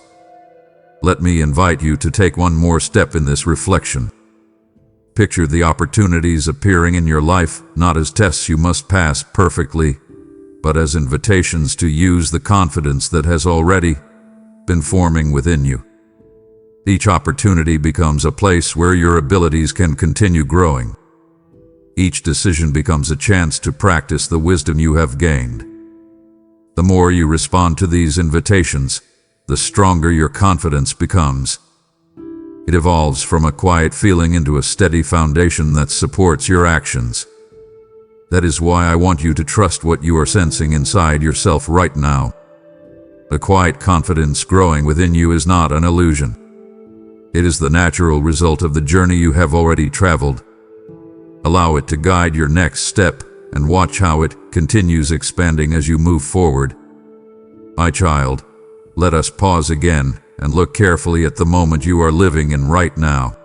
Let me invite you to take one more step in this reflection. Picture the opportunities appearing in your life not as tests you must pass perfectly, but as invitations to use the confidence that has already been forming within you. Each opportunity becomes a place where your abilities can continue growing. Each decision becomes a chance to practice the wisdom you have gained. The more you respond to these invitations, the stronger your confidence becomes. It evolves from a quiet feeling into a steady foundation that supports your actions. That is why I want you to trust what you are sensing inside yourself right now. The quiet confidence growing within you is not an illusion. It is the natural result of the journey you have already traveled. Allow it to guide your next step and watch how it continues expanding as you move forward. My child, let us pause again and look carefully at the moment you are living in right now.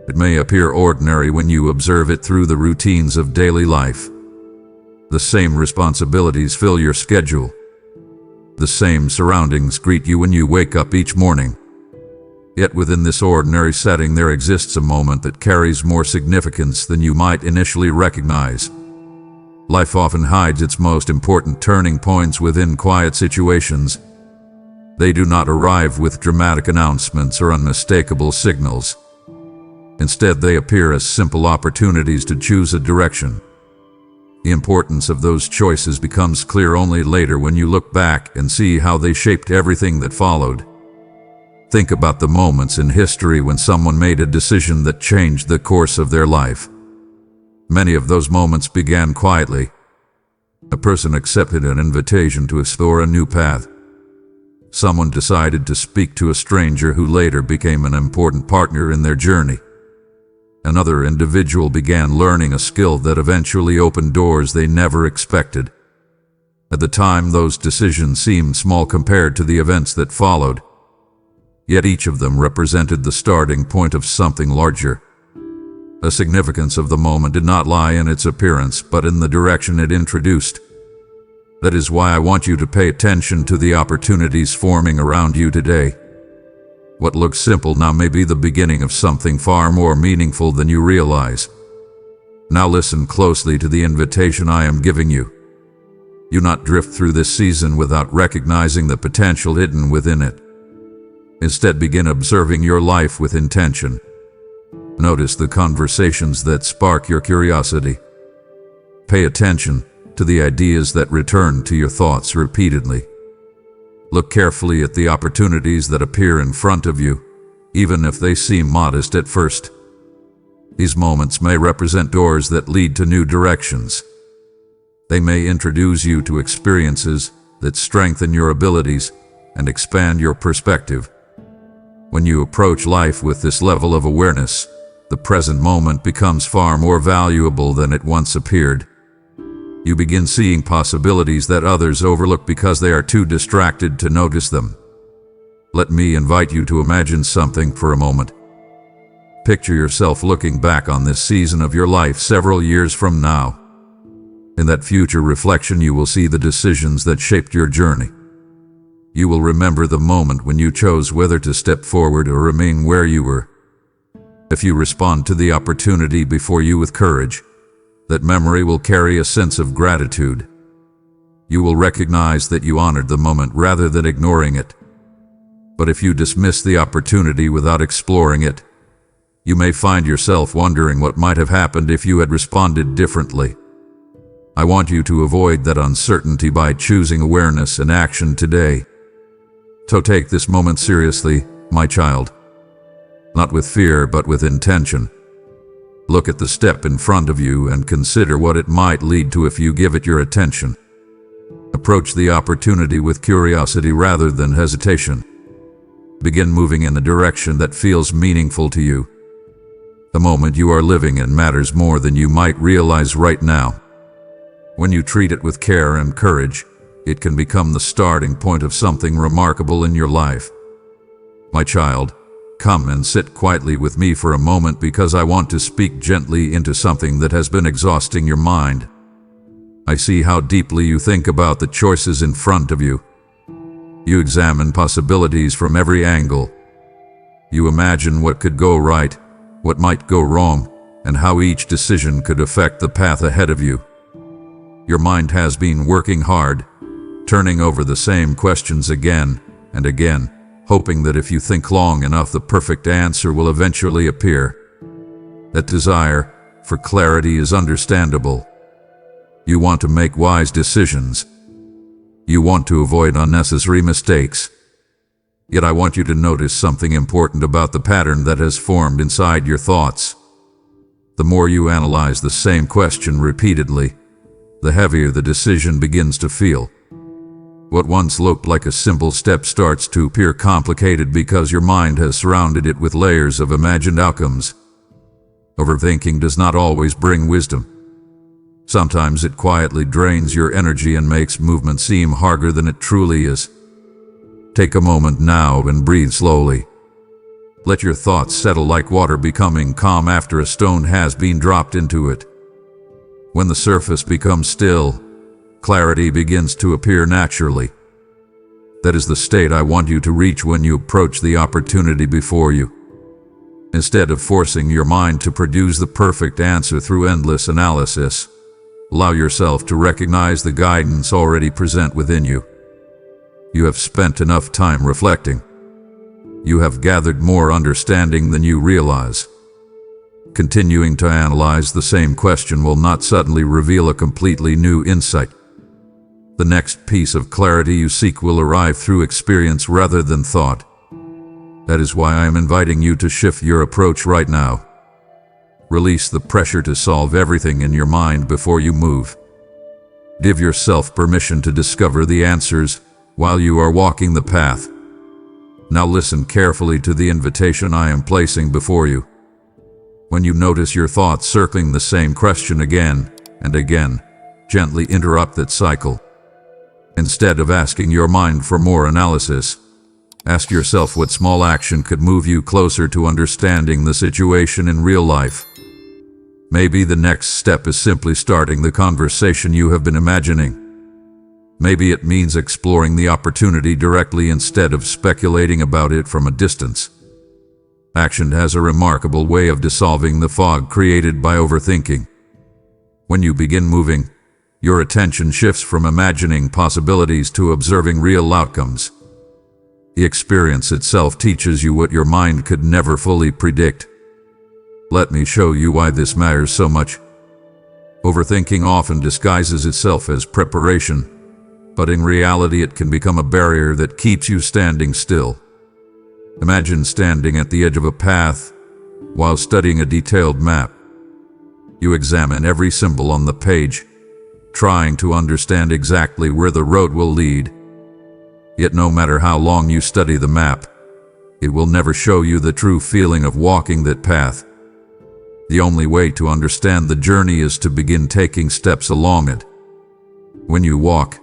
It may appear ordinary when you observe it through the routines of daily life. The same responsibilities fill your schedule. The same surroundings greet you when you wake up each morning. Yet within this ordinary setting there exists a moment that carries more significance than you might initially recognize. Life often hides its most important turning points within quiet situations. They do not arrive with dramatic announcements or unmistakable signals. Instead, they appear as simple opportunities to choose a direction. The importance of those choices becomes clear only later when you look back and see how they shaped everything that followed. Think about the moments in history when someone made a decision that changed the course of their life. Many of those moments began quietly. A person accepted an invitation to explore a new path. Someone decided to speak to a stranger who later became an important partner in their journey. Another individual began learning a skill that eventually opened doors they never expected. At the time, those decisions seemed small compared to the events that followed. Yet each of them represented the starting point of something larger. The significance of the moment did not lie in its appearance, but in the direction it introduced. That is why I want you to pay attention to the opportunities forming around you today. What looks simple now may be the beginning of something far more meaningful than you realize. Now listen closely to the invitation I am giving you. Do not drift through this season without recognizing the potential hidden within it. Instead, begin observing your life with intention. Notice the conversations that spark your curiosity. Pay attention to the ideas that return to your thoughts repeatedly. Look carefully at the opportunities that appear in front of you, even if they seem modest at first. These moments may represent doors that lead to new directions. They may introduce you to experiences that strengthen your abilities and expand your perspective. When you approach life with this level of awareness, the present moment becomes far more valuable than it once appeared. You begin seeing possibilities that others overlook because they are too distracted to notice them. Let me invite you to imagine something for a moment. Picture yourself looking back on this season of your life several years from now. In that future reflection, you will see the decisions that shaped your journey. You will remember the moment when you chose whether to step forward or remain where you were. If you respond to the opportunity before you with courage, that memory will carry a sense of gratitude. You will recognize that you honored the moment rather than ignoring it. But if you dismiss the opportunity without exploring it, you may find yourself wondering what might have happened if you had responded differently. I want you to avoid that uncertainty by choosing awareness and action today. So take this moment seriously, my child. Not with fear, but with intention. Look at the step in front of you and consider what it might lead to if you give it your attention. Approach the opportunity with curiosity rather than hesitation. Begin moving in the direction that feels meaningful to you. The moment you are living in matters more than you might realize right now. When you treat it with care and courage, it can become the starting point of something remarkable in your life. My child, come and sit quietly with me for a moment because I want to speak gently into something that has been exhausting your mind. I see how deeply you think about the choices in front of you. You examine possibilities from every angle. You imagine what could go right, what might go wrong, and how each decision could affect the path ahead of you. Your mind has been working hard, turning over the same questions again and again, hoping that if you think long enough, the perfect answer will eventually appear. That desire for clarity is understandable. You want to make wise decisions. You want to avoid unnecessary mistakes. Yet I want you to notice something important about the pattern that has formed inside your thoughts. The more you analyze the same question repeatedly, the heavier the decision begins to feel. What once looked like a simple step starts to appear complicated because your mind has surrounded it with layers of imagined outcomes. Overthinking does not always bring wisdom. Sometimes it quietly drains your energy and makes movement seem harder than it truly is. Take a moment now and breathe slowly. Let your thoughts settle like water becoming calm after a stone has been dropped into it. When the surface becomes still, clarity begins to appear naturally. That is the state I want you to reach when you approach the opportunity before you. Instead of forcing your mind to produce the perfect answer through endless analysis, allow yourself to recognize the guidance already present within you. You have spent enough time reflecting. You have gathered more understanding than you realize. Continuing to analyze the same question will not suddenly reveal a completely new insight. The next piece of clarity you seek will arrive through experience rather than thought. That is why I am inviting you to shift your approach right now. Release the pressure to solve everything in your mind before you move. Give yourself permission to discover the answers while you are walking the path. Now listen carefully to the invitation I am placing before you. When you notice your thoughts circling the same question again and again, gently interrupt that cycle. Instead of asking your mind for more analysis, ask yourself what small action could move you closer to understanding the situation in real life. Maybe the next step is simply starting the conversation you have been imagining. Maybe it means exploring the opportunity directly instead of speculating about it from a distance. Action has a remarkable way of dissolving the fog created by overthinking. When you begin moving, your attention shifts from imagining possibilities to observing real outcomes. The experience itself teaches you what your mind could never fully predict. Let me show you why this matters so much. Overthinking often disguises itself as preparation, but in reality it can become a barrier that keeps you standing still. Imagine standing at the edge of a path while studying a detailed map. You examine every symbol on the page, trying to understand exactly where the road will lead. Yet no matter how long you study the map, it will never show you the true feeling of walking that path. The only way to understand the journey is to begin taking steps along it. When you walk,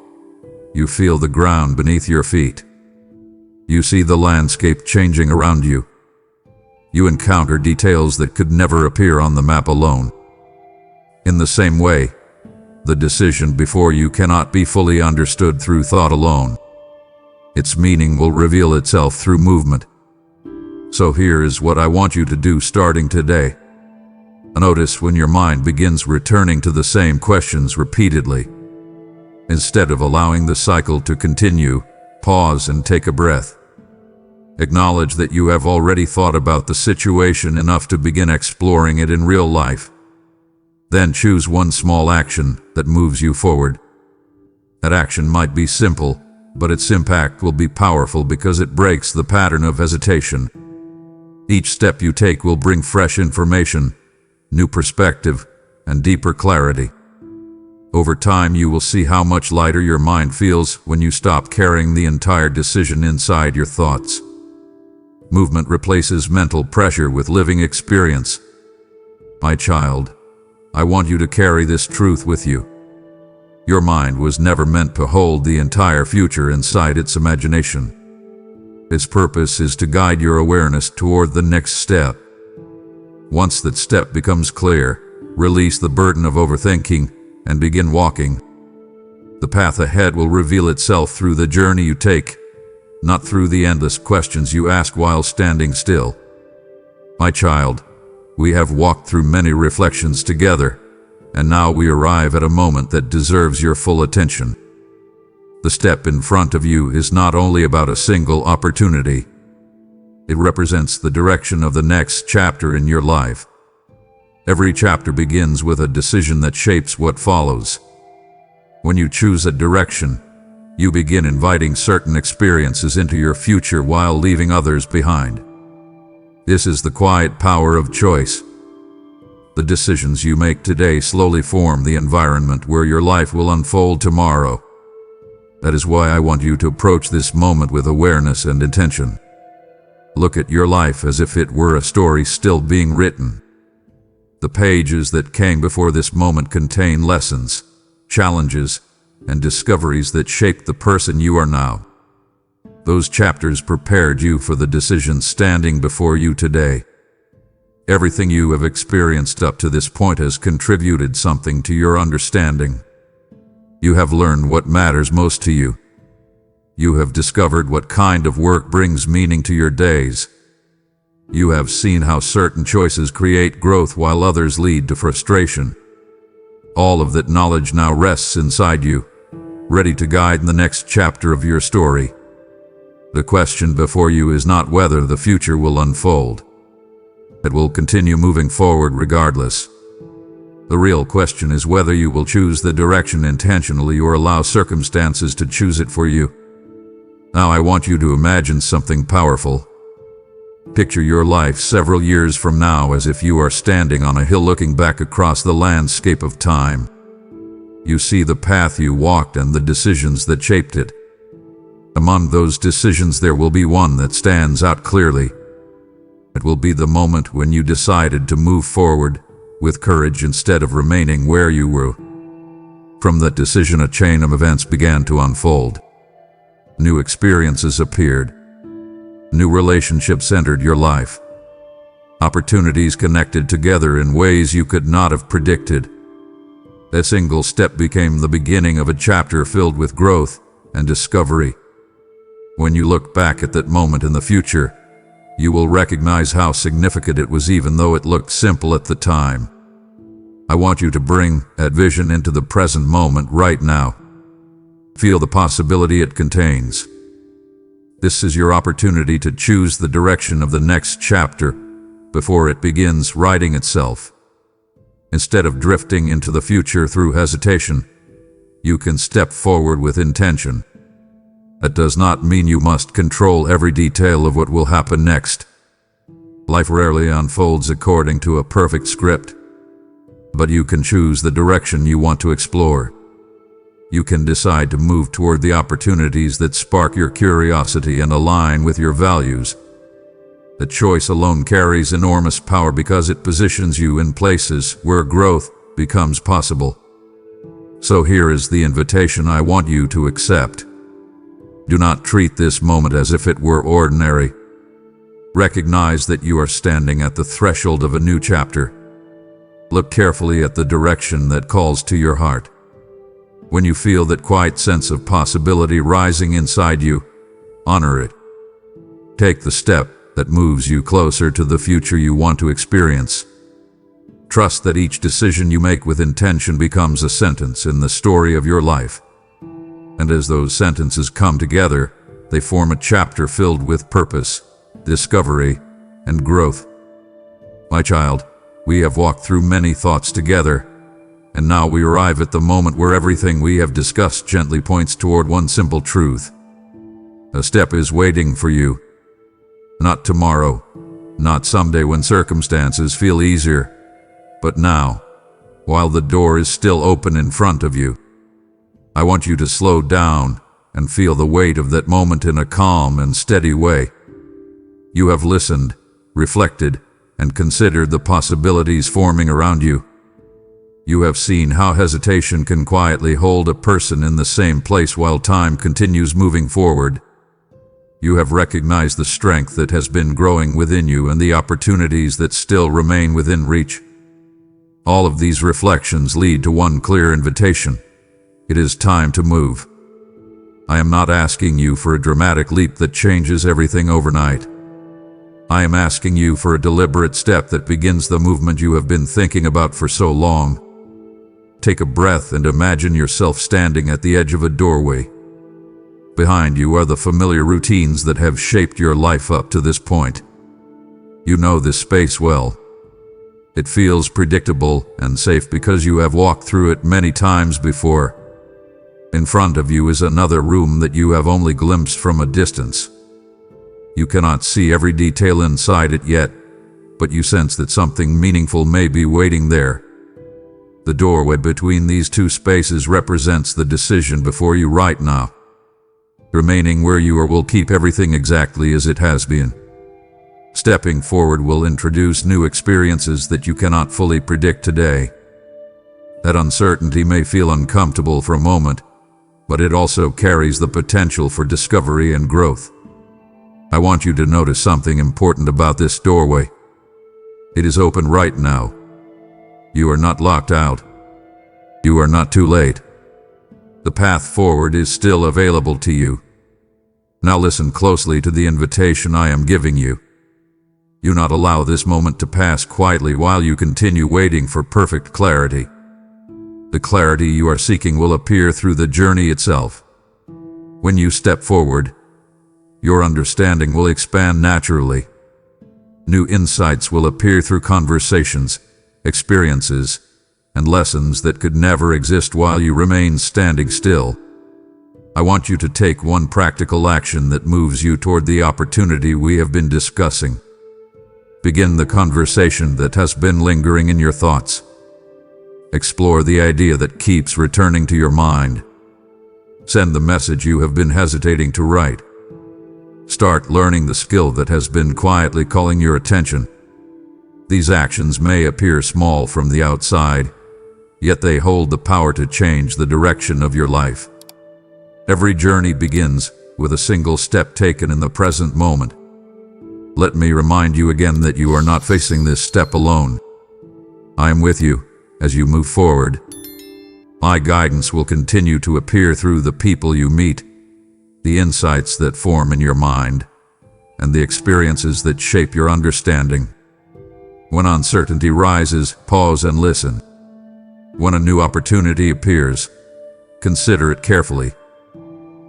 you feel the ground beneath your feet. You see the landscape changing around you. You encounter details that could never appear on the map alone. In the same way, the decision before you cannot be fully understood through thought alone. Its meaning will reveal itself through movement. So here is what I want you to do starting today. Notice when your mind begins returning to the same questions repeatedly. Instead of allowing the cycle to continue, pause and take a breath. Acknowledge that you have already thought about the situation enough to begin exploring it in real life. Then choose one small action that moves you forward. That action might be simple, but its impact will be powerful because it breaks the pattern of hesitation. Each step you take will bring fresh information, new perspective, and deeper clarity. Over time, you will see how much lighter your mind feels when you stop carrying the entire decision inside your thoughts. Movement replaces mental pressure with living experience. My child, I want you to carry this truth with you. Your mind was never meant to hold the entire future inside its imagination. Its purpose is to guide your awareness toward the next step. Once that step becomes clear, release the burden of overthinking and begin walking. The path ahead will reveal itself through the journey you take, not through the endless questions you ask while standing still. My child, we have walked through many reflections together, and now we arrive at a moment that deserves your full attention. The step in front of you is not only about a single opportunity. It represents the direction of the next chapter in your life. Every chapter begins with a decision that shapes what follows. When you choose a direction, you begin inviting certain experiences into your future while leaving others behind. This is the quiet power of choice. The decisions you make today slowly form the environment where your life will unfold tomorrow. That is why I want you to approach this moment with awareness and intention. Look at your life as if it were a story still being written. The pages that came before this moment contain lessons, challenges, and discoveries that shaped the person you are now. Those chapters prepared you for the decisions standing before you today. Everything you have experienced up to this point has contributed something to your understanding. You have learned what matters most to you. You have discovered what kind of work brings meaning to your days. You have seen how certain choices create growth while others lead to frustration. All of that knowledge now rests inside you, ready to guide the next chapter of your story. The question before you is not whether the future will unfold. It will continue moving forward regardless. The real question is whether you will choose the direction intentionally or allow circumstances to choose it for you. Now I want you to imagine something powerful. Picture your life several years from now as if you are standing on a hill looking back across the landscape of time. You see the path you walked and the decisions that shaped it. Among those decisions there will be one that stands out clearly. It will be the moment when you decided to move forward with courage instead of remaining where you were. From that decision, a chain of events began to unfold. New experiences appeared. New relationships entered your life. Opportunities connected together in ways you could not have predicted. A single step became the beginning of a chapter filled with growth and discovery. When you look back at that moment in the future, you will recognize how significant it was, even though it looked simple at the time. I want you to bring that vision into the present moment right now. Feel the possibility it contains. This is your opportunity to choose the direction of the next chapter before it begins writing itself. Instead of drifting into the future through hesitation, you can step forward with intention. That does not mean you must control every detail of what will happen next. Life rarely unfolds according to a perfect script, but you can choose the direction you want to explore. You can decide to move toward the opportunities that spark your curiosity and align with your values. The choice alone carries enormous power because it positions you in places where growth becomes possible. So here is the invitation I want you to accept. Do not treat this moment as if it were ordinary. Recognize that you are standing at the threshold of a new chapter. Look carefully at the direction that calls to your heart. When you feel that quiet sense of possibility rising inside you, honor it. Take the step that moves you closer to the future you want to experience. Trust that each decision you make with intention becomes a sentence in the story of your life. And as those sentences come together, they form a chapter filled with purpose, discovery, and growth. My child, we have walked through many thoughts together, and now we arrive at the moment where everything we have discussed gently points toward one simple truth. A step is waiting for you. Not tomorrow, not someday when circumstances feel easier, but now, while the door is still open in front of you. I want you to slow down and feel the weight of that moment in a calm and steady way. You have listened, reflected, and considered the possibilities forming around you. You have seen how hesitation can quietly hold a person in the same place while time continues moving forward. You have recognized the strength that has been growing within you and the opportunities that still remain within reach. All of these reflections lead to one clear invitation. It is time to move. I am not asking you for a dramatic leap that changes everything overnight. I am asking you for a deliberate step that begins the movement you have been thinking about for so long. Take a breath and imagine yourself standing at the edge of a doorway. Behind you are the familiar routines that have shaped your life up to this point. You know this space well. It feels predictable and safe because you have walked through it many times before. In front of you is another room that you have only glimpsed from a distance. You cannot see every detail inside it yet, but you sense that something meaningful may be waiting there. The doorway between these two spaces represents the decision before you right now. Remaining where you are will keep everything exactly as it has been. Stepping forward will introduce new experiences that you cannot fully predict today. That uncertainty may feel uncomfortable for a moment, but it also carries the potential for discovery and growth. I want you to notice something important about this doorway. It is open right now. You are not locked out. You are not too late. The path forward is still available to you. Now listen closely to the invitation I am giving you. Do not allow this moment to pass quietly while you continue waiting for perfect clarity. The clarity you are seeking will appear through the journey itself. When you step forward, your understanding will expand naturally. New insights will appear through conversations, experiences, and lessons that could never exist while you remain standing still. I want you to take one practical action that moves you toward the opportunity we have been discussing. Begin the conversation that has been lingering in your thoughts. Explore the idea that keeps returning to your mind. Send the message you have been hesitating to write. Start learning the skill that has been quietly calling your attention. These actions may appear small from the outside, yet they hold the power to change the direction of your life. Every journey begins with a single step taken in the present moment. Let me remind you again that you are not facing this step alone. I am with you as you move forward. My guidance will continue to appear through the people you meet, the insights that form in your mind, and the experiences that shape your understanding. When uncertainty rises, pause and listen. When a new opportunity appears, consider it carefully.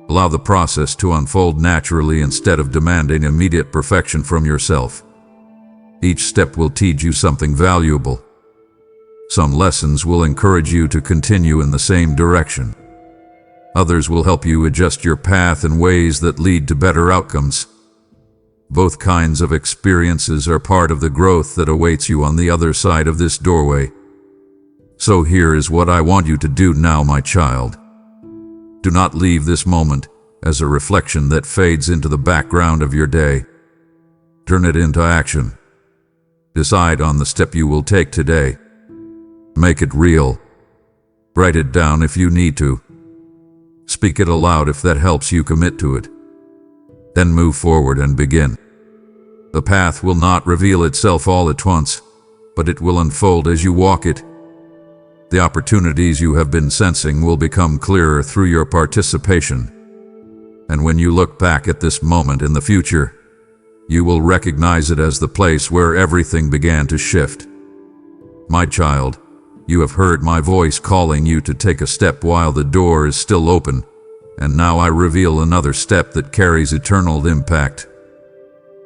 Allow the process to unfold naturally instead of demanding immediate perfection from yourself. Each step will teach you something valuable. Some lessons will encourage you to continue in the same direction. Others will help you adjust your path in ways that lead to better outcomes. Both kinds of experiences are part of the growth that awaits you on the other side of this doorway. So here is what I want you to do now, my child. Do not leave this moment as a reflection that fades into the background of your day. Turn it into action. Decide on the step you will take today. Make it real. Write it down if you need to. Speak it aloud if that helps you commit to it. Then move forward and begin. The path will not reveal itself all at once, but it will unfold as you walk it. The opportunities you have been sensing will become clearer through your participation. And when you look back at this moment in the future, you will recognize it as the place where everything began to shift. My child, you have heard my voice calling you to take a step while the door is still open, and now I reveal another step that carries eternal impact.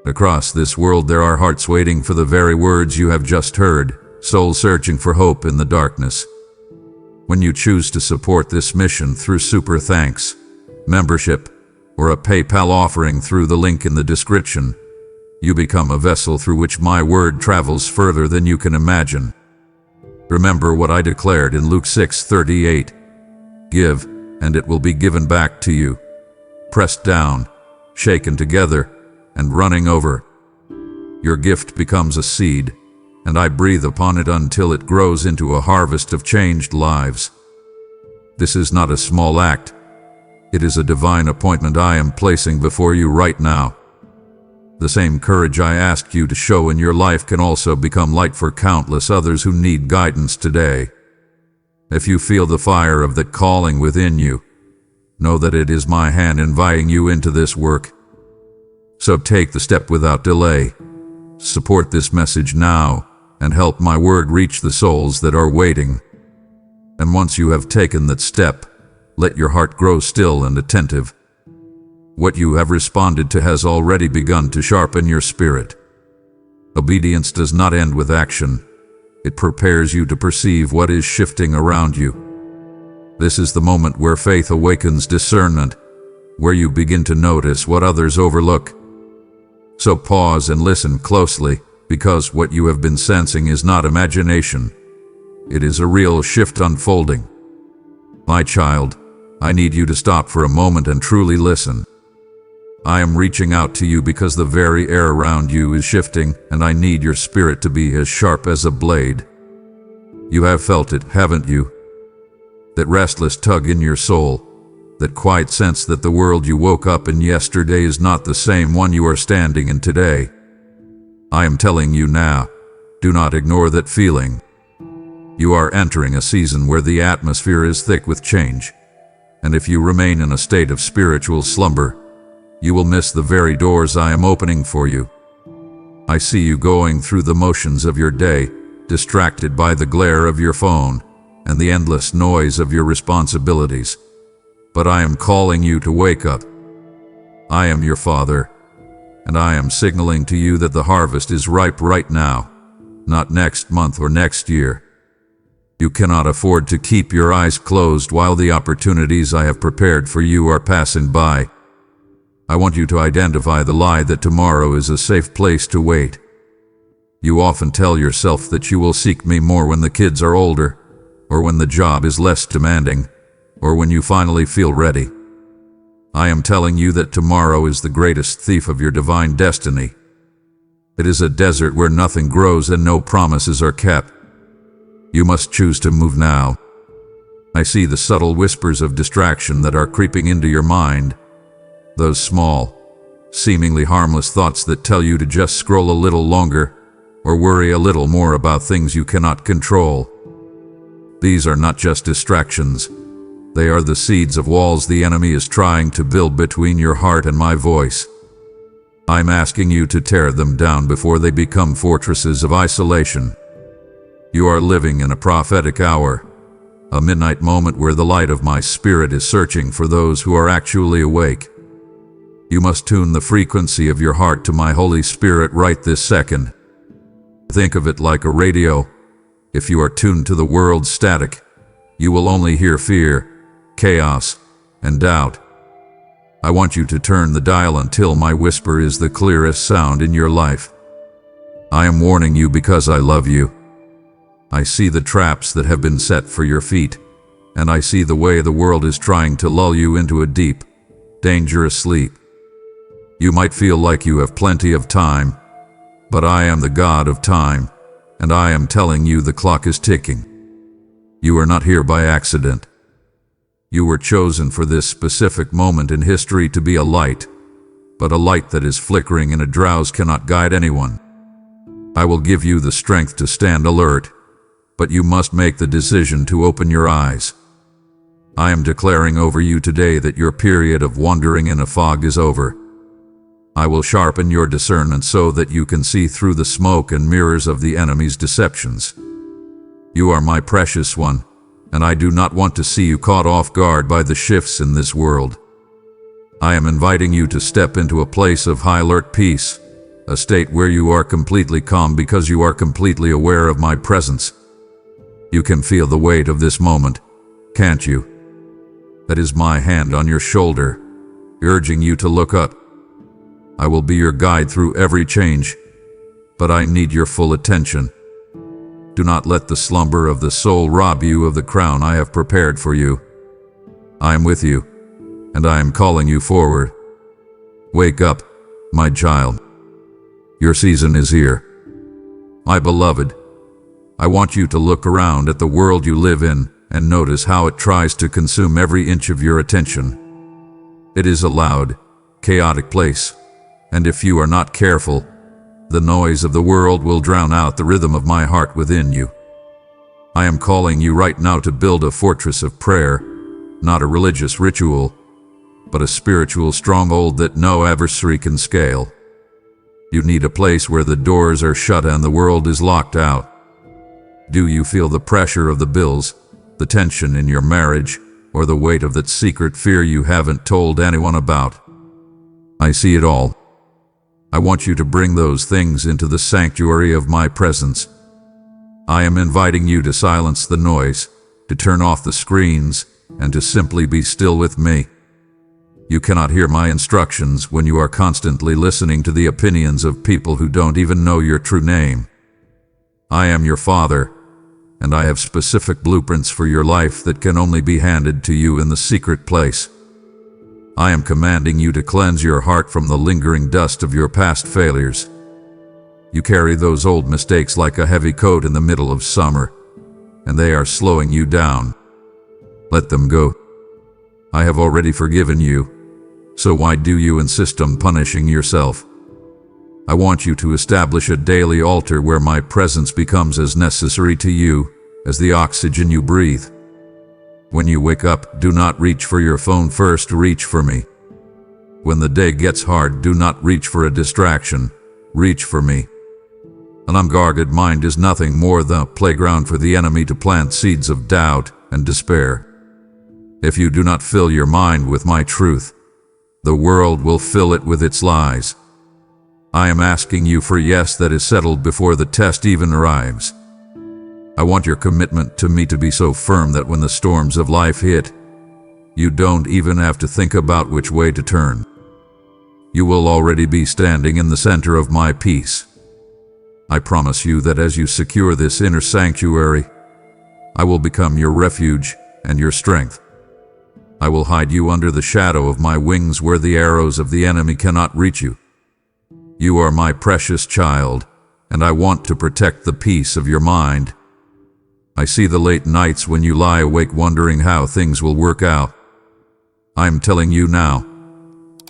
Across this world there are hearts waiting for the very words you have just heard, souls searching for hope in the darkness. When you choose to support this mission through super thanks, membership, or a PayPal offering through the link in the description, you become a vessel through which my word travels further than you can imagine. Remember what I declared in Luke 6:38. Give, and it will be given back to you. Pressed down, shaken together, and running over. Your gift becomes a seed, and I breathe upon it until it grows into a harvest of changed lives. This is not a small act. It is a divine appointment I am placing before you right now. The same courage I asked you to show in your life can also become light for countless others who need guidance today. If you feel the fire of that calling within you, know that it is my hand inviting you into this work. So take the step without delay. Support this message now and help my word reach the souls that are waiting. And once you have taken that step, let your heart grow still and attentive. What you have responded to has already begun to sharpen your spirit. Obedience does not end with action. It prepares you to perceive what is shifting around you. This is the moment where faith awakens discernment, where you begin to notice what others overlook. So pause and listen closely, because what you have been sensing is not imagination. It is a real shift unfolding. My child, I need you to stop for a moment and truly listen. I am reaching out to you because the very air around you is shifting, and I need your spirit to be as sharp as a blade. You have felt it, haven't you? That restless tug in your soul, that quiet sense that the world you woke up in yesterday is not the same one you are standing in today. I am telling you now, do not ignore that feeling. You are entering a season where the atmosphere is thick with change, and if you remain in a state of spiritual slumber, you will miss the very doors I am opening for you. I see you going through the motions of your day, distracted by the glare of your phone and the endless noise of your responsibilities. But I am calling you to wake up. I am your Father, and I am signaling to you that the harvest is ripe right now, not next month or next year. You cannot afford to keep your eyes closed while the opportunities I have prepared for you are passing by. I want you to identify the lie that tomorrow is a safe place to wait. You often tell yourself that you will seek me more when the kids are older, or when the job is less demanding, or when you finally feel ready. I am telling you that tomorrow is the greatest thief of your divine destiny. It is a desert where nothing grows and no promises are kept. You must choose to move now. I see the subtle whispers of distraction that are creeping into your mind, those small, seemingly harmless thoughts that tell you to just scroll a little longer or worry a little more about things you cannot control. These are not just distractions. They are the seeds of walls the enemy is trying to build between your heart and my voice. I'm asking you to tear them down before they become fortresses of isolation. You are living in a prophetic hour, a midnight moment where the light of my spirit is searching for those who are actually awake. You must tune the frequency of your heart to my Holy Spirit right this second. Think of it like a radio. If you are tuned to the world's static, you will only hear fear, chaos, and doubt. I want you to turn the dial until my whisper is the clearest sound in your life. I am warning you because I love you. I see the traps that have been set for your feet, and I see the way the world is trying to lull you into a deep, dangerous sleep. You might feel like you have plenty of time, but I am the God of time, and I am telling you the clock is ticking. You are not here by accident. You were chosen for this specific moment in history to be a light, but a light that is flickering in a drowse cannot guide anyone. I will give you the strength to stand alert, but you must make the decision to open your eyes. I am declaring over you today that your period of wandering in a fog is over. I will sharpen your discernment so that you can see through the smoke and mirrors of the enemy's deceptions. You are my precious one, and I do not want to see you caught off guard by the shifts in this world. I am inviting you to step into a place of high alert peace, a state where you are completely calm because you are completely aware of my presence. You can feel the weight of this moment, can't you? That is my hand on your shoulder, urging you to look up. I will be your guide through every change, but I need your full attention. Do not let the slumber of the soul rob you of the crown I have prepared for you. I am with you, and I am calling you forward. Wake up, my child. Your season is here. My beloved, I want you to look around at the world you live in and notice how it tries to consume every inch of your attention. It is a loud, chaotic place, and if you are not careful, the noise of the world will drown out the rhythm of my heart within you. I am calling you right now to build a fortress of prayer, not a religious ritual, but a spiritual stronghold that no adversary can scale. You need a place where the doors are shut and the world is locked out. Do you feel the pressure of the bills, the tension in your marriage, or the weight of that secret fear you haven't told anyone about? I see it all. I want you to bring those things into the sanctuary of my presence. I am inviting you to silence the noise, to turn off the screens, and to simply be still with me. You cannot hear my instructions when you are constantly listening to the opinions of people who don't even know your true name. I am your Father, and I have specific blueprints for your life that can only be handed to you in the secret place. I am commanding you to cleanse your heart from the lingering dust of your past failures. You carry those old mistakes like a heavy coat in the middle of summer, and they are slowing you down. Let them go. I have already forgiven you, so why do you insist on punishing yourself? I want you to establish a daily altar where my presence becomes as necessary to you as the oxygen you breathe. When you wake up, do not reach for your phone first, reach for me. When the day gets hard, do not reach for a distraction, reach for me. An unguarded mind is nothing more than a playground for the enemy to plant seeds of doubt and despair. If you do not fill your mind with my truth, the world will fill it with its lies. I am asking you for a yes that is settled before the test even arrives. I want your commitment to me to be so firm that when the storms of life hit, you don't even have to think about which way to turn. You will already be standing in the center of my peace. I promise you that as you secure this inner sanctuary, I will become your refuge and your strength. I will hide you under the shadow of my wings where the arrows of the enemy cannot reach you. You are my precious child, and I want to protect the peace of your mind. I see the late nights when you lie awake wondering how things will work out. I'm telling you now,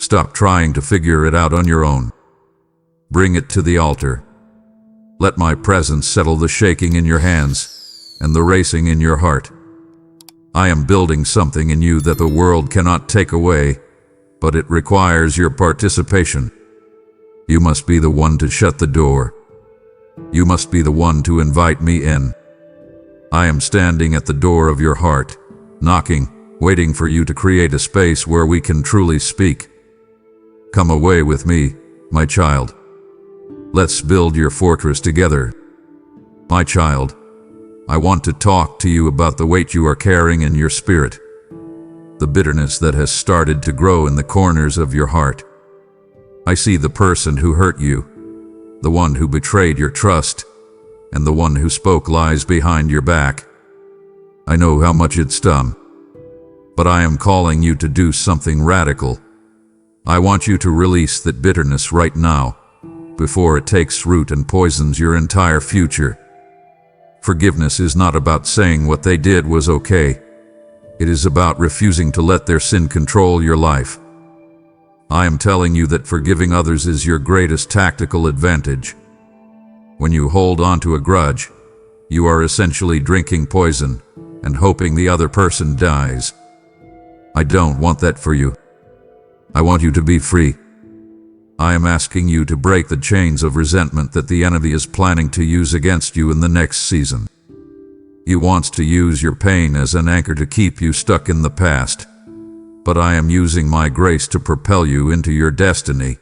stop trying to figure it out on your own. Bring it to the altar. Let my presence settle the shaking in your hands and the racing in your heart. I am building something in you that the world cannot take away, but it requires your participation. You must be the one to shut the door. You must be the one to invite me in. I am standing at the door of your heart, knocking, waiting for you to create a space where we can truly speak. Come away with me, my child. Let's build your fortress together. My child, I want to talk to you about the weight you are carrying in your spirit, the bitterness that has started to grow in the corners of your heart. I see the person who hurt you, the one who betrayed your trust, and the one who spoke lies behind your back. I know how much it's done, but I am calling you to do something radical. I want you to release that bitterness right now, before it takes root and poisons your entire future. Forgiveness is not about saying what they did was okay. It is about refusing to let their sin control your life. I am telling you that forgiving others is your greatest tactical advantage. When you hold on to a grudge, you are essentially drinking poison and hoping the other person dies. I don't want that for you. I want you to be free. I am asking you to break the chains of resentment that the enemy is planning to use against you in the next season. He wants to use your pain as an anchor to keep you stuck in the past, but I am using my grace to propel you into your destiny.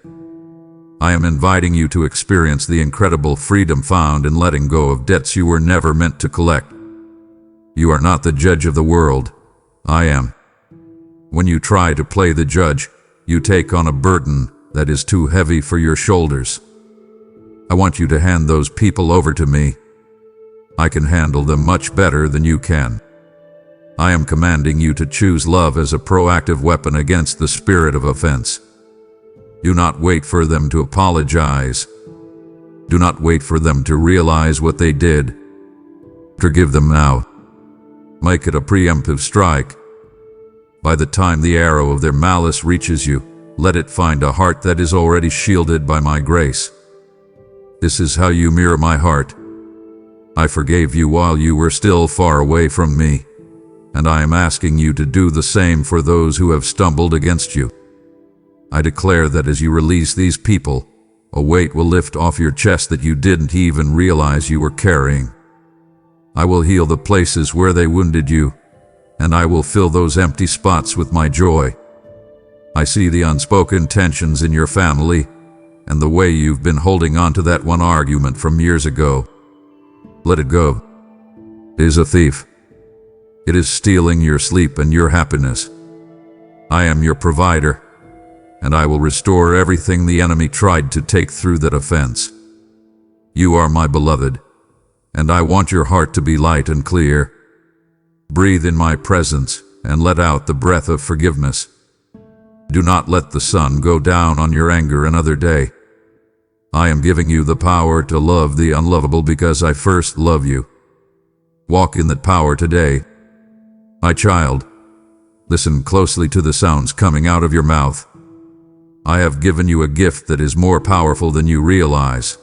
I am inviting you to experience the incredible freedom found in letting go of debts you were never meant to collect. You are not the judge of the world. I am. When you try to play the judge, you take on a burden that is too heavy for your shoulders. I want you to hand those people over to me. I can handle them much better than you can. I am commanding you to choose love as a proactive weapon against the spirit of offense. Do not wait for them to apologize. Do not wait for them to realize what they did. Forgive them now. Make it a preemptive strike. By the time the arrow of their malice reaches you, let it find a heart that is already shielded by my grace. This is how you mirror my heart. I forgave you while you were still far away from me, and I am asking you to do the same for those who have stumbled against you. I declare that as you release these people, a weight will lift off your chest that you didn't even realize you were carrying. I will heal the places where they wounded you, and I will fill those empty spots with my joy. I see the unspoken tensions in your family and the way you've been holding on to that one argument from years ago. Let it go. It is a thief. It is stealing your sleep and your happiness. I am your provider, and I will restore everything the enemy tried to take through that offense. You are my beloved, and I want your heart to be light and clear. Breathe in my presence and let out the breath of forgiveness. Do not let the sun go down on your anger another day. I am giving you the power to love the unlovable because I first love you. Walk in that power today. My child, listen closely to the sounds coming out of your mouth. I have given you a gift that is more powerful than you realize,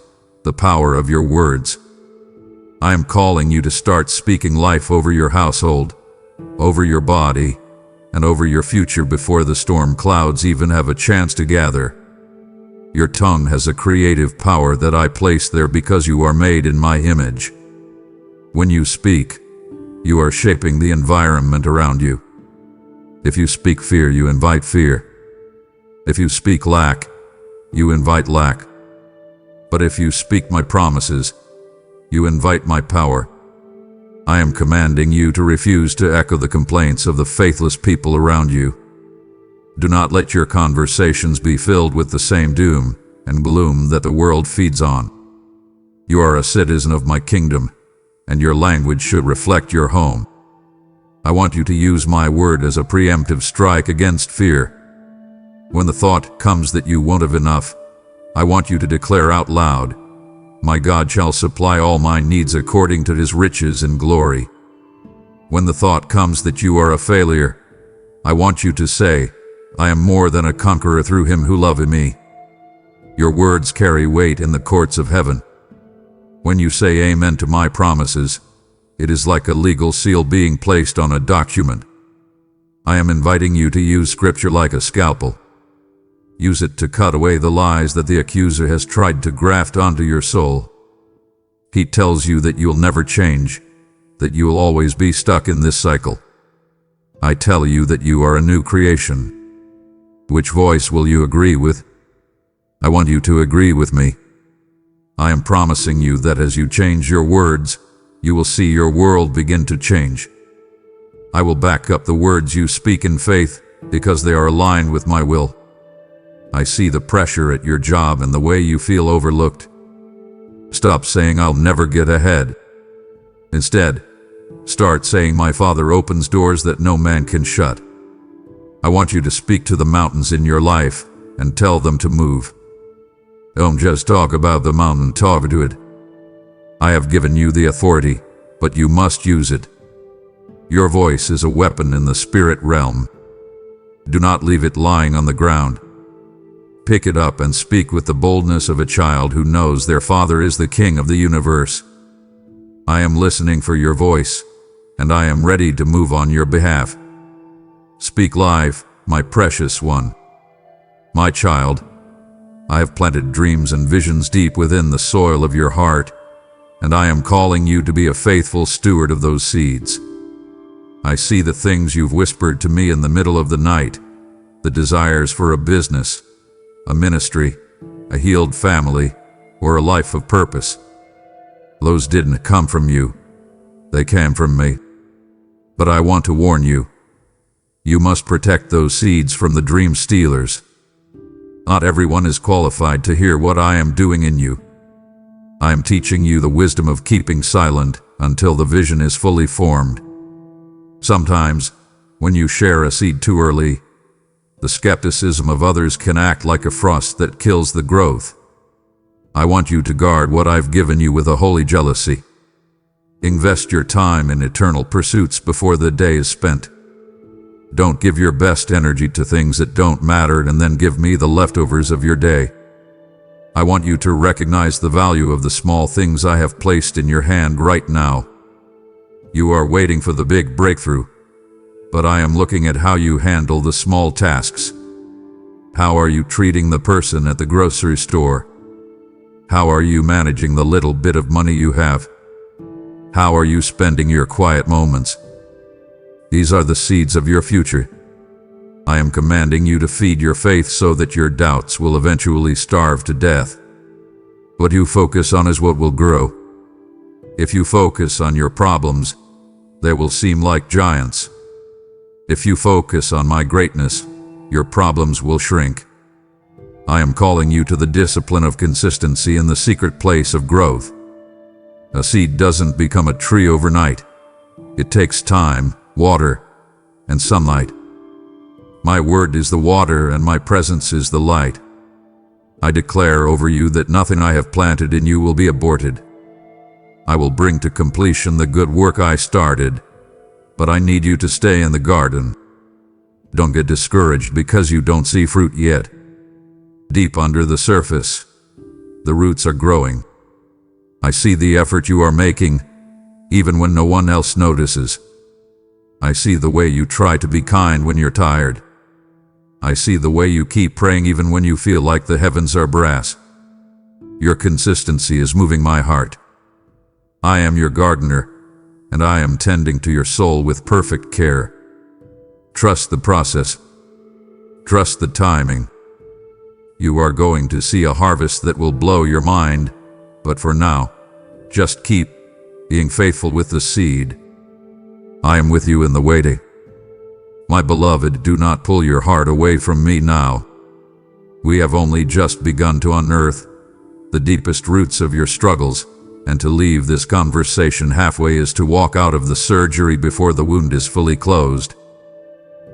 the power of your words. I am calling you to start speaking life over your household, over your body, and over your future before the storm clouds even have a chance to gather. Your tongue has a creative power that I placed there because you are made in my image. When you speak, you are shaping the environment around you. If you speak fear, you invite fear. If you speak lack, you invite lack. But if you speak my promises, you invite my power. I am commanding you to refuse to echo the complaints of the faithless people around you. Do not let your conversations be filled with the same doom and gloom that the world feeds on. You are a citizen of my kingdom, and your language should reflect your home. I want you to use my word as a preemptive strike against fear. When the thought comes that you won't have enough, I want you to declare out loud, "My God shall supply all my needs according to his riches and glory." When the thought comes that you are a failure, I want you to say, "I am more than a conqueror through him who loved me." Your words carry weight in the courts of heaven. When you say amen to my promises, it is like a legal seal being placed on a document. I am inviting you to use scripture like a scalpel. Use it to cut away the lies that the accuser has tried to graft onto your soul. He tells you that you'll never change, that you will always be stuck in this cycle. I tell you that you are a new creation. Which voice will you agree with? I want you to agree with me. I am promising you that as you change your words, you will see your world begin to change. I will back up the words you speak in faith because they are aligned with my will. I see the pressure at your job and the way you feel overlooked. Stop saying I'll never get ahead. Instead, start saying my Father opens doors that no man can shut. I want you to speak to the mountains in your life and tell them to move. Don't just talk about the mountain, talk to it. I have given you the authority, but you must use it. Your voice is a weapon in the spirit realm. Do not leave it lying on the ground. Pick it up and speak with the boldness of a child who knows their Father is the King of the universe. I am listening for your voice, and I am ready to move on your behalf. Speak life, my precious one. My child, I have planted dreams and visions deep within the soil of your heart, and I am calling you to be a faithful steward of those seeds. I see the things you've whispered to me in the middle of the night, the desires for a business, a ministry, a healed family, or a life of purpose. Those didn't come from you. They came from me. But I want to warn you. You must protect those seeds from the dream stealers. Not everyone is qualified to hear what I am doing in you. I am teaching you the wisdom of keeping silent until the vision is fully formed. Sometimes, when you share a seed too early, the skepticism of others can act like a frost that kills the growth. I want you to guard what I've given you with a holy jealousy. Invest your time in eternal pursuits before the day is spent. Don't give your best energy to things that don't matter and then give me the leftovers of your day. I want you to recognize the value of the small things I have placed in your hand right now. You are waiting for the big breakthrough, but I am looking at how you handle the small tasks. How are you treating the person at the grocery store? How are you managing the little bit of money you have? How are you spending your quiet moments? These are the seeds of your future. I am commanding you to feed your faith so that your doubts will eventually starve to death. What you focus on is what will grow. If you focus on your problems, they will seem like giants. If you focus on my greatness, your problems will shrink. I am calling you to the discipline of consistency in the secret place of growth. A seed doesn't become a tree overnight. It takes time, water, and sunlight. My word is the water and my presence is the light. I declare over you that nothing I have planted in you will be aborted. I will bring to completion the good work I started, but I need you to stay in the garden. Don't get discouraged because you don't see fruit yet. Deep under the surface, the roots are growing. I see the effort you are making, even when no one else notices. I see the way you try to be kind when you're tired. I see the way you keep praying even when you feel like the heavens are brass. Your consistency is moving my heart. I am your gardener, and I am tending to your soul with perfect care. Trust the process. Trust the timing. You are going to see a harvest that will blow your mind, but for now, just keep being faithful with the seed. I am with you in the waiting. My beloved, do not pull your heart away from me now. We have only just begun to unearth the deepest roots of your struggles, and to leave this conversation halfway is to walk out of the surgery before the wound is fully closed.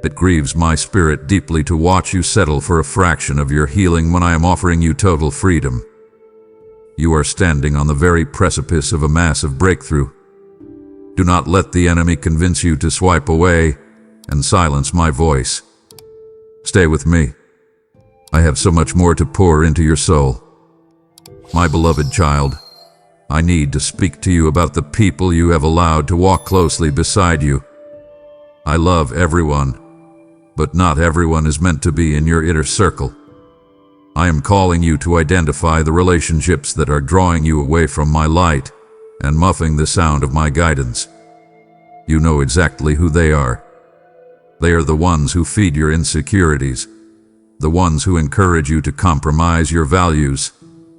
It grieves my spirit deeply to watch you settle for a fraction of your healing when I am offering you total freedom. You are standing on the very precipice of a massive breakthrough. Do not let the enemy convince you to swipe away and silence my voice. Stay with me. I have so much more to pour into your soul. My beloved child, I need to speak to you about the people you have allowed to walk closely beside you. I love everyone, but not everyone is meant to be in your inner circle. I am calling you to identify the relationships that are drawing you away from my light and muffling the sound of my guidance. You know exactly who they are. They are the ones who feed your insecurities, the ones who encourage you to compromise your values,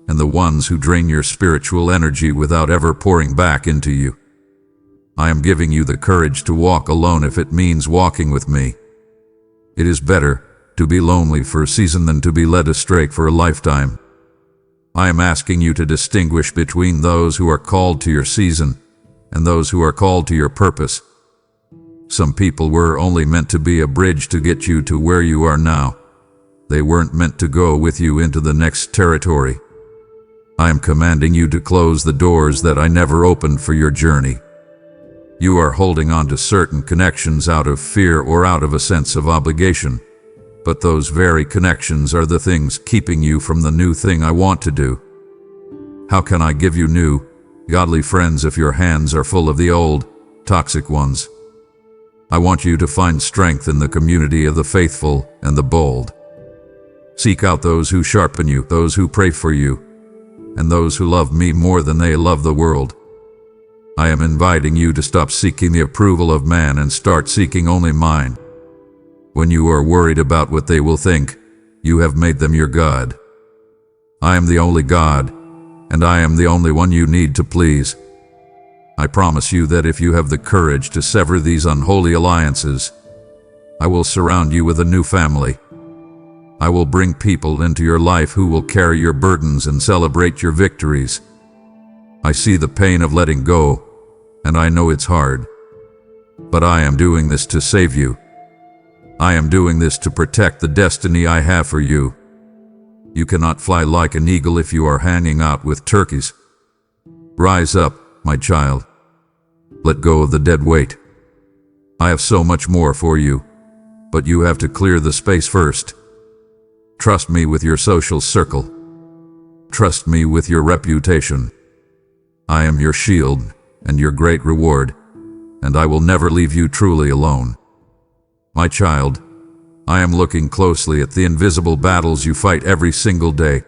and the ones who drain your spiritual energy without ever pouring back into you. I am giving you the courage to walk alone if it means walking with me. It is better to be lonely for a season than to be led astray for a lifetime. I am asking you to distinguish between those who are called to your season and those who are called to your purpose. Some people were only meant to be a bridge to get you to where you are now. They weren't meant to go with you into the next territory. I am commanding you to close the doors that I never opened for your journey. You are holding on to certain connections out of fear or out of a sense of obligation, but those very connections are the things keeping you from the new thing I want to do. How can I give you new, godly friends if your hands are full of the old, toxic ones? I want you to find strength in the community of the faithful and the bold. Seek out those who sharpen you, those who pray for you, and those who love me more than they love the world. I am inviting you to stop seeking the approval of man and start seeking only mine. When you are worried about what they will think, you have made them your God. I am the only God, and I am the only one you need to please. I promise you that if you have the courage to sever these unholy alliances, I will surround you with a new family. I will bring people into your life who will carry your burdens and celebrate your victories. I see the pain of letting go, and I know it's hard. But I am doing this to save you. I am doing this to protect the destiny I have for you. You cannot fly like an eagle if you are hanging out with turkeys. Rise up, my child. Let go of the dead weight. I have so much more for you, but you have to clear the space first. Trust me with your social circle. Trust me with your reputation. I am your shield and your great reward, and I will never leave you truly alone. My child, I am looking closely at the invisible battles you fight every single day.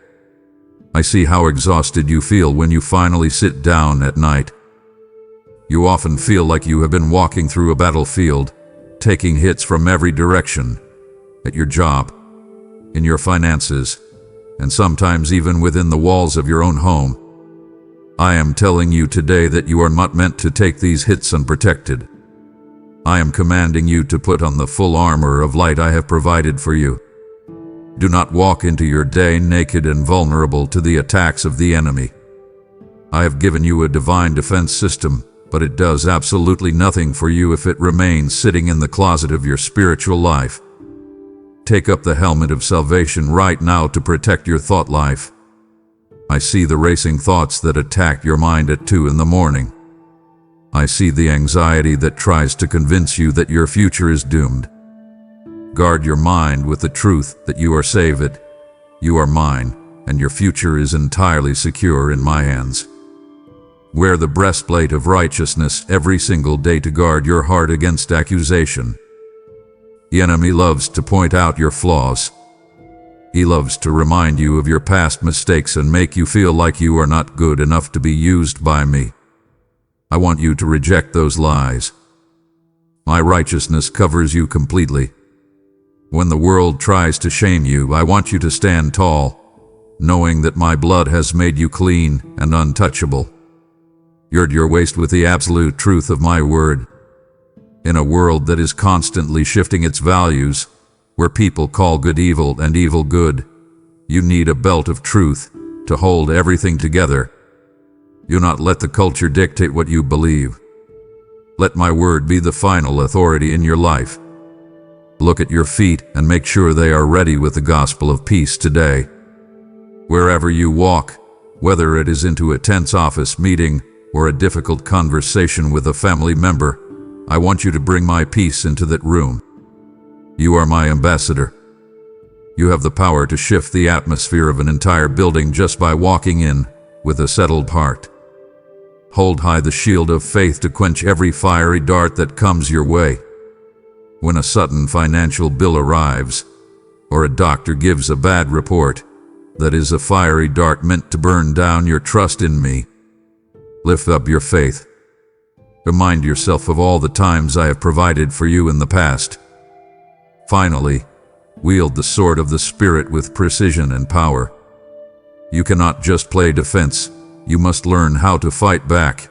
I see how exhausted you feel when you finally sit down at night. You often feel like you have been walking through a battlefield, taking hits from every direction, at your job, in your finances, and sometimes even within the walls of your own home. I am telling you today that you are not meant to take these hits unprotected. I am commanding you to put on the full armor of light I have provided for you. Do not walk into your day naked and vulnerable to the attacks of the enemy. I have given you a divine defense system, but it does absolutely nothing for you if it remains sitting in the closet of your spiritual life. Take up the helmet of salvation right now to protect your thought life. I see the racing thoughts that attack your mind at 2 in the morning. I see the anxiety that tries to convince you that your future is doomed. Guard your mind with the truth that you are saved, you are mine, and your future is entirely secure in my hands. Wear the breastplate of righteousness every single day to guard your heart against accusation. The enemy loves to point out your flaws. He loves to remind you of your past mistakes and make you feel like you are not good enough to be used by me. I want you to reject those lies. My righteousness covers you completely. When the world tries to shame you, I want you to stand tall, knowing that my blood has made you clean and untouchable. Gird your waist with the absolute truth of my word. In a world that is constantly shifting its values, where people call good evil and evil good, you need a belt of truth to hold everything together. Do not let the culture dictate what you believe. Let my word be the final authority in your life. Look at your feet and make sure they are ready with the gospel of peace today. Wherever you walk, whether it is into a tense office meeting or a difficult conversation with a family member, I want you to bring my peace into that room. You are my ambassador. You have the power to shift the atmosphere of an entire building just by walking in with a settled heart. Hold high the shield of faith to quench every fiery dart that comes your way. When a sudden financial bill arrives, or a doctor gives a bad report, that is a fiery dart meant to burn down your trust in me. Lift up your faith. Remind yourself of all the times I have provided for you in the past. Finally, wield the sword of the Spirit with precision and power. You cannot just play defense, you must learn how to fight back.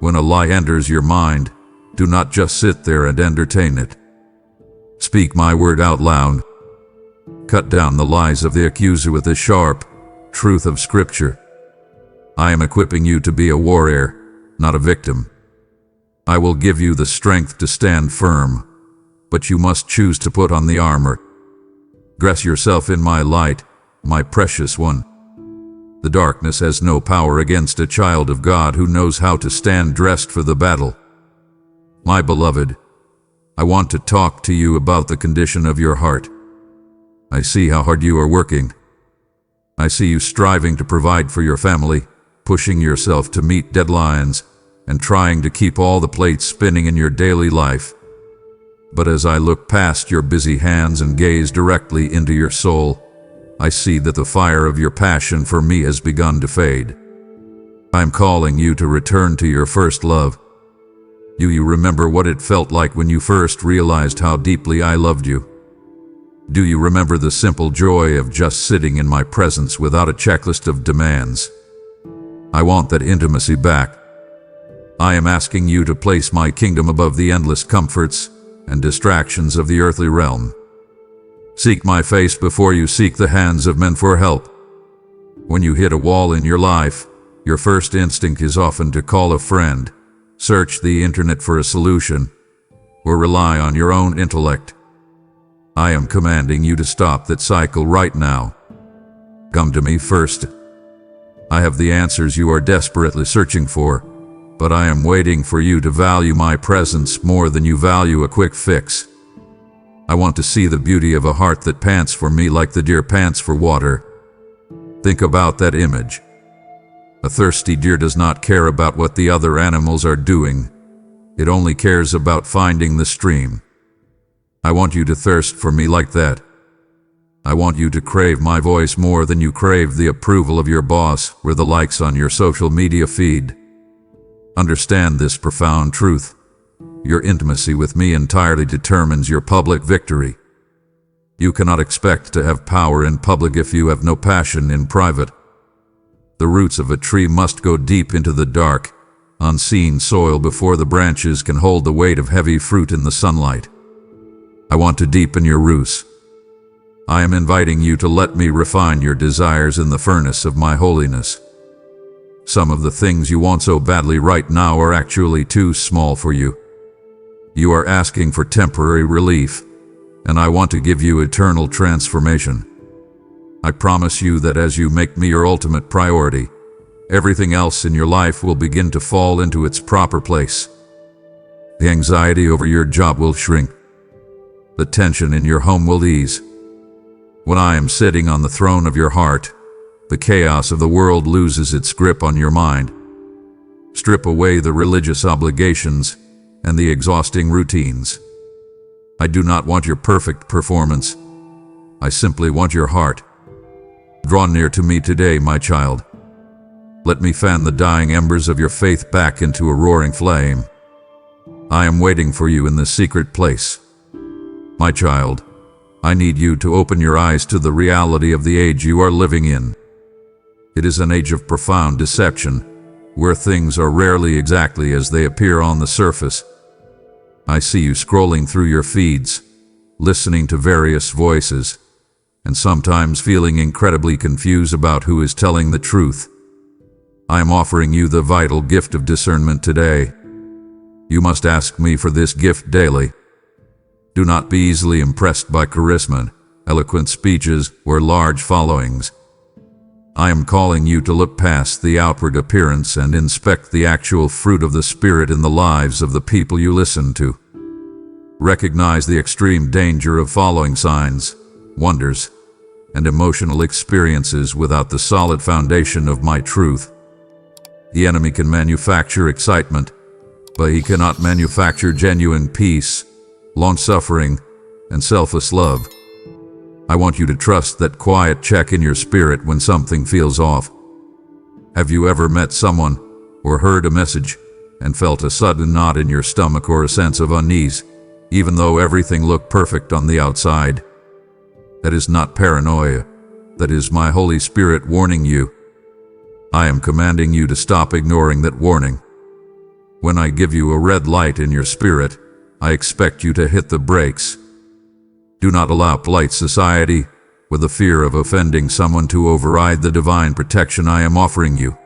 When a lie enters your mind, do not just sit there and entertain it. Speak my word out loud. Cut down the lies of the accuser with the sharp truth of Scripture. I am equipping you to be a warrior, not a victim. I will give you the strength to stand firm, but you must choose to put on the armor. Dress yourself in my light, my precious one. The darkness has no power against a child of God who knows how to stand dressed for the battle. My beloved, I want to talk to you about the condition of your heart. I see how hard you are working. I see you striving to provide for your family, pushing yourself to meet deadlines, and trying to keep all the plates spinning in your daily life. But as I look past your busy hands and gaze directly into your soul, I see that the fire of your passion for me has begun to fade. I am calling you to return to your first love. Do you remember what it felt like when you first realized how deeply I loved you? Do you remember the simple joy of just sitting in my presence without a checklist of demands? I want that intimacy back. I am asking you to place my kingdom above the endless comforts and distractions of the earthly realm. Seek my face before you seek the hands of men for help. When you hit a wall in your life, your first instinct is often to call a friend, search the internet for a solution, or rely on your own intellect. I am commanding you to stop that cycle right now. Come to me first. I have the answers you are desperately searching for, but I am waiting for you to value my presence more than you value a quick fix. I want to see the beauty of a heart that pants for me like the deer pants for water. Think about that image. A thirsty deer does not care about what the other animals are doing. It only cares about finding the stream. I want you to thirst for me like that. I want you to crave my voice more than you crave the approval of your boss or the likes on your social media feed. Understand this profound truth. Your intimacy with me entirely determines your public victory. You cannot expect to have power in public if you have no passion in private. The roots of a tree must go deep into the dark, unseen soil before the branches can hold the weight of heavy fruit in the sunlight. I want to deepen your roots. I am inviting you to let me refine your desires in the furnace of my holiness. Some of the things you want so badly right now are actually too small for you. You are asking for temporary relief, and I want to give you eternal transformation. I promise you that as you make me your ultimate priority, everything else in your life will begin to fall into its proper place. The anxiety over your job will shrink. The tension in your home will ease. When I am sitting on the throne of your heart, the chaos of the world loses its grip on your mind. Strip away the religious obligations and the exhausting routines. I do not want your perfect performance. I simply want your heart. Draw near to me today, my child. Let me fan the dying embers of your faith back into a roaring flame. I am waiting for you in the secret place. My child, I need you to open your eyes to the reality of the age you are living in. It is an age of profound deception, where things are rarely exactly as they appear on the surface. I see you scrolling through your feeds, listening to various voices, and sometimes feeling incredibly confused about who is telling the truth. I am offering you the vital gift of discernment today. You must ask me for this gift daily. Do not be easily impressed by charisma, eloquent speeches, or large followings. I am calling you to look past the outward appearance and inspect the actual fruit of the Spirit in the lives of the people you listen to. Recognize the extreme danger of following signs, wonders, and emotional experiences without the solid foundation of my truth. The enemy can manufacture excitement, but he cannot manufacture genuine peace, long-suffering, and selfless love. I want you to trust that quiet check in your spirit when something feels off. Have you ever met someone or heard a message and felt a sudden knot in your stomach or a sense of unease, even though everything looked perfect on the outside? That is not paranoia. That is my Holy Spirit warning you. I am commanding you to stop ignoring that warning. When I give you a red light in your spirit, I expect you to hit the brakes. Do not allow polite society, with the fear of offending someone, to override the divine protection I am offering you.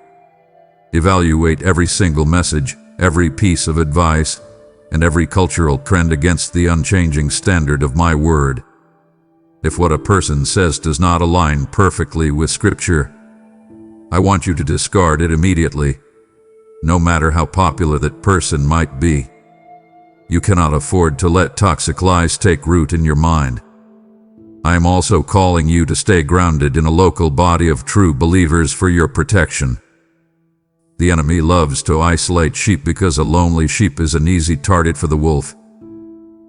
Evaluate every single message, every piece of advice, and every cultural trend against the unchanging standard of my word. If what a person says does not align perfectly with Scripture, I want you to discard it immediately, no matter how popular that person might be. You cannot afford to let toxic lies take root in your mind. I am also calling you to stay grounded in a local body of true believers for your protection. The enemy loves to isolate sheep because a lonely sheep is an easy target for the wolf.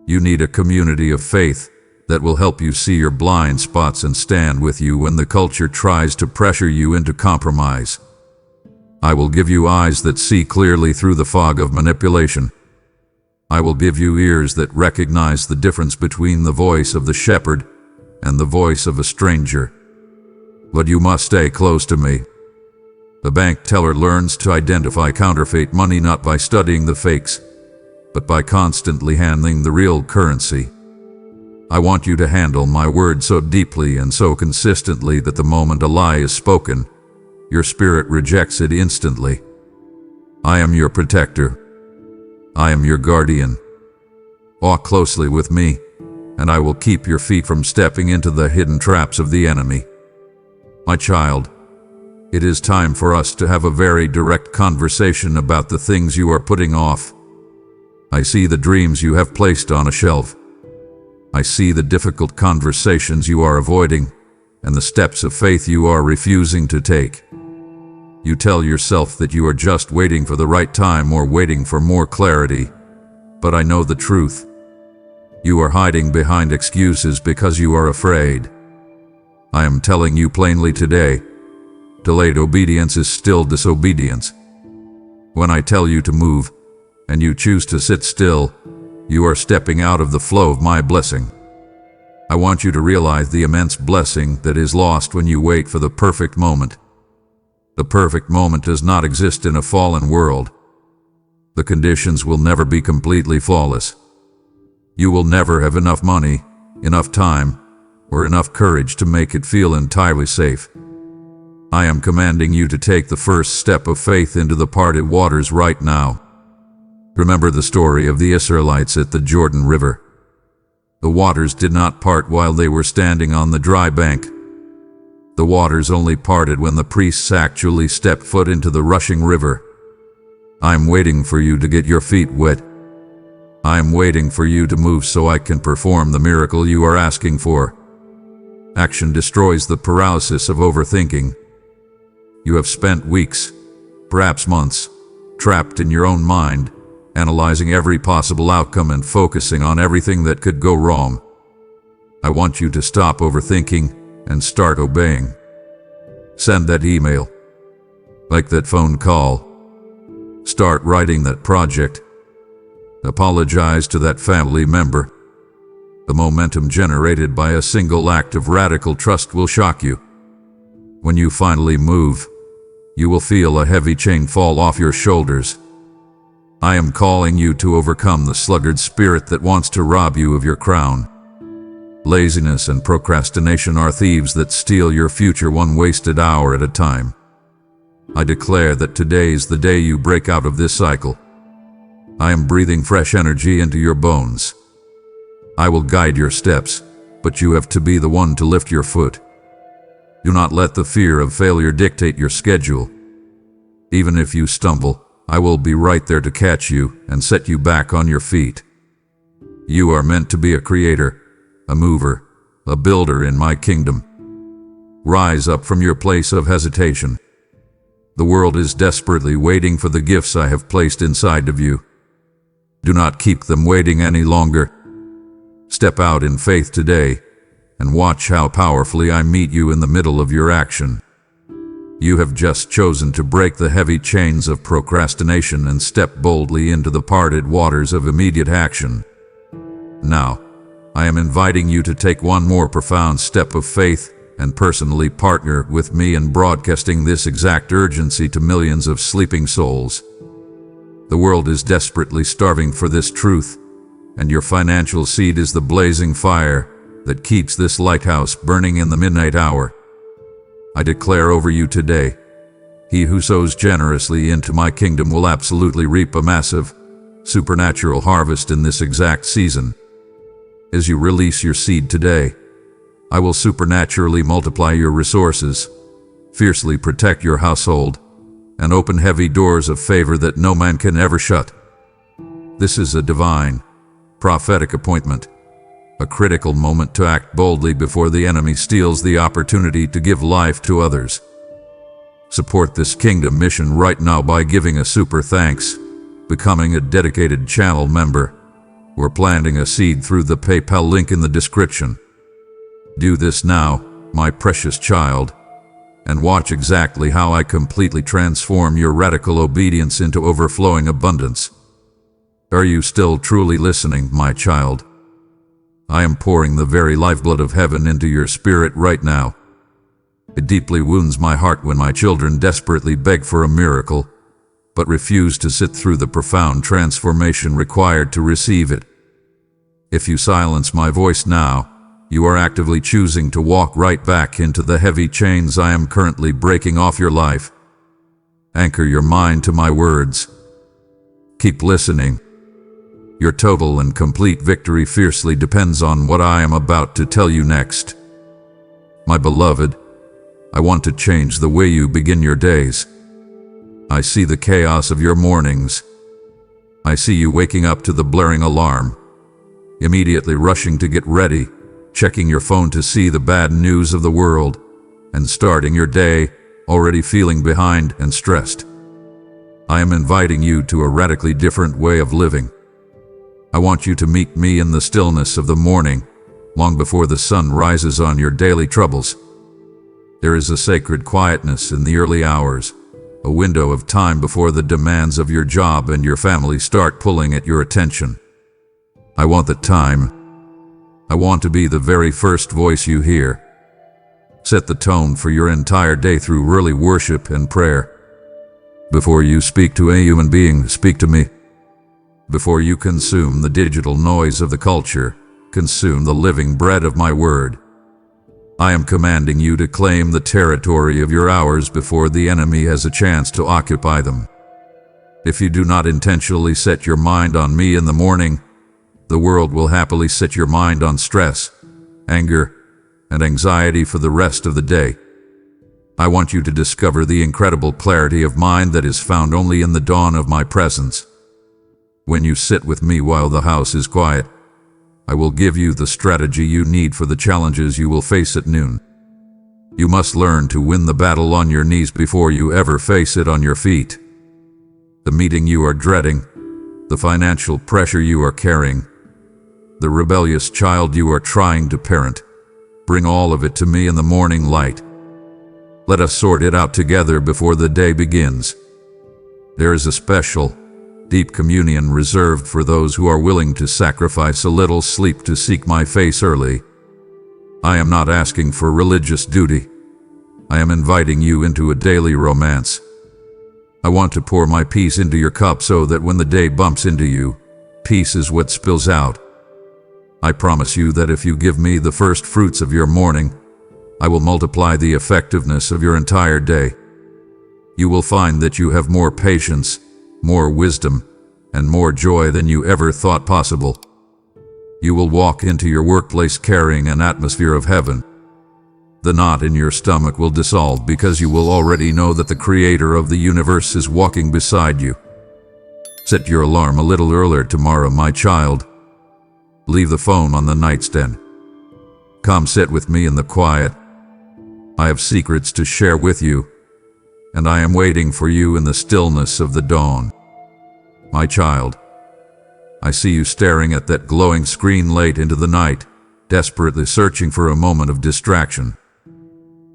You need a community of faith that will help you see your blind spots and stand with you when the culture tries to pressure you into compromise. I will give you eyes that see clearly through the fog of manipulation. I will give you ears that recognize the difference between the voice of the shepherd and the voice of a stranger. But you must stay close to me. The bank teller learns to identify counterfeit money not by studying the fakes, but by constantly handling the real currency. I want you to handle my word so deeply and so consistently that the moment a lie is spoken, your spirit rejects it instantly. I am your protector. I am your guardian. Walk closely with me, and I will keep your feet from stepping into the hidden traps of the enemy. My child, it is time for us to have a very direct conversation about the things you are putting off. I see the dreams you have placed on a shelf. I see the difficult conversations you are avoiding, and the steps of faith you are refusing to take. You tell yourself that you are just waiting for the right time or waiting for more clarity, but I know the truth. You are hiding behind excuses because you are afraid. I am telling you plainly today, delayed obedience is still disobedience. When I tell you to move, and you choose to sit still, you are stepping out of the flow of my blessing. I want you to realize the immense blessing that is lost when you wait for the perfect moment. The perfect moment does not exist in a fallen world. The conditions will never be completely flawless. You will never have enough money, enough time, or enough courage to make it feel entirely safe. I am commanding you to take the first step of faith into the parted waters right now. Remember the story of the Israelites at the Jordan River. The waters did not part while they were standing on the dry bank. The waters only parted when the priests actually stepped foot into the rushing river. I'm waiting for you to get your feet wet. I'm waiting for you to move so I can perform the miracle you are asking for. Action destroys the paralysis of overthinking. You have spent weeks, perhaps months, trapped in your own mind, analyzing every possible outcome and focusing on everything that could go wrong. I want you to stop overthinking and start obeying. Send that email. Make that phone call. Start writing that project. Apologize to that family member. The momentum generated by a single act of radical trust will shock you. When you finally move, you will feel a heavy chain fall off your shoulders. I am calling you to overcome the sluggard spirit that wants to rob you of your crown. Laziness and procrastination are thieves that steal your future one wasted hour at a time. I declare that today's the day you break out of this cycle. I am breathing fresh energy into your bones. I will guide your steps, but you have to be the one to lift your foot. Do not let the fear of failure dictate your schedule. Even if you stumble, I will be right there to catch you and set you back on your feet. You are meant to be a creator, a mover, a builder in my kingdom. Rise up from your place of hesitation. The world is desperately waiting for the gifts I have placed inside of you. Do not keep them waiting any longer. Step out in faith today and watch how powerfully I meet you in the middle of your action. You have just chosen to break the heavy chains of procrastination and step boldly into the parted waters of immediate action. Now, I am inviting you to take one more profound step of faith and personally partner with me in broadcasting this exact urgency to millions of sleeping souls. The world is desperately starving for this truth, and your financial seed is the blazing fire that keeps this lighthouse burning in the midnight hour. I declare over you today, he who sows generously into my kingdom will absolutely reap a massive, supernatural harvest in this exact season. As you release your seed today, I will supernaturally multiply your resources, fiercely protect your household, and open heavy doors of favor that no man can ever shut. This is a divine, prophetic appointment, a critical moment to act boldly before the enemy steals the opportunity to give life to others. Support this kingdom mission right now by giving a super thanks, becoming a dedicated channel member, or planting a seed through the PayPal link in the description. Do this now, my precious child, and watch exactly how I completely transform your radical obedience into overflowing abundance. Are you still truly listening, my child? I am pouring the very lifeblood of heaven into your spirit right now. It deeply wounds my heart when my children desperately beg for a miracle, but refuse to sit through the profound transformation required to receive it. If you silence my voice now, you are actively choosing to walk right back into the heavy chains I am currently breaking off your life. Anchor your mind to my words. Keep listening. Your total and complete victory fiercely depends on what I am about to tell you next. My beloved, I want to change the way you begin your days. I see the chaos of your mornings. I see you waking up to the blaring alarm, immediately rushing to get ready, checking your phone to see the bad news of the world, and starting your day already feeling behind and stressed. I am inviting you to a radically different way of living. I want you to meet me in the stillness of the morning, long before the sun rises on your daily troubles. There is a sacred quietness in the early hours, a window of time before the demands of your job and your family start pulling at your attention. I want that time. I want to be the very first voice you hear. Set the tone for your entire day through early worship and prayer. Before you speak to a human being, speak to me. Before you consume the digital noise of the culture, consume the living bread of my word. I am commanding you to claim the territory of your hours before the enemy has a chance to occupy them. If you do not intentionally set your mind on me in the morning, the world will happily set your mind on stress, anger, and anxiety for the rest of the day. I want you to discover the incredible clarity of mind that is found only in the dawn of my presence. When you sit with me while the house is quiet, I will give you the strategy you need for the challenges you will face at noon. You must learn to win the battle on your knees before you ever face it on your feet. The meeting you are dreading, the financial pressure you are carrying, the rebellious child you are trying to parent, bring all of it to me in the morning light. Let us sort it out together before the day begins. There is a special, deep communion reserved for those who are willing to sacrifice a little sleep to seek my face early. I am not asking for religious duty. I am inviting you into a daily romance. I want to pour my peace into your cup so that when the day bumps into you, peace is what spills out. I promise you that if you give me the first fruits of your morning, I will multiply the effectiveness of your entire day. You will find that you have more patience, more wisdom, and more joy than you ever thought possible. You will walk into your workplace carrying an atmosphere of heaven. The knot in your stomach will dissolve because you will already know that the Creator of the universe is walking beside you. Set your alarm a little earlier tomorrow, my child. Leave the phone on the nightstand. Come sit with me in the quiet. I have secrets to share with you, and I am waiting for you in the stillness of the dawn. My child, I see you staring at that glowing screen late into the night, desperately searching for a moment of distraction.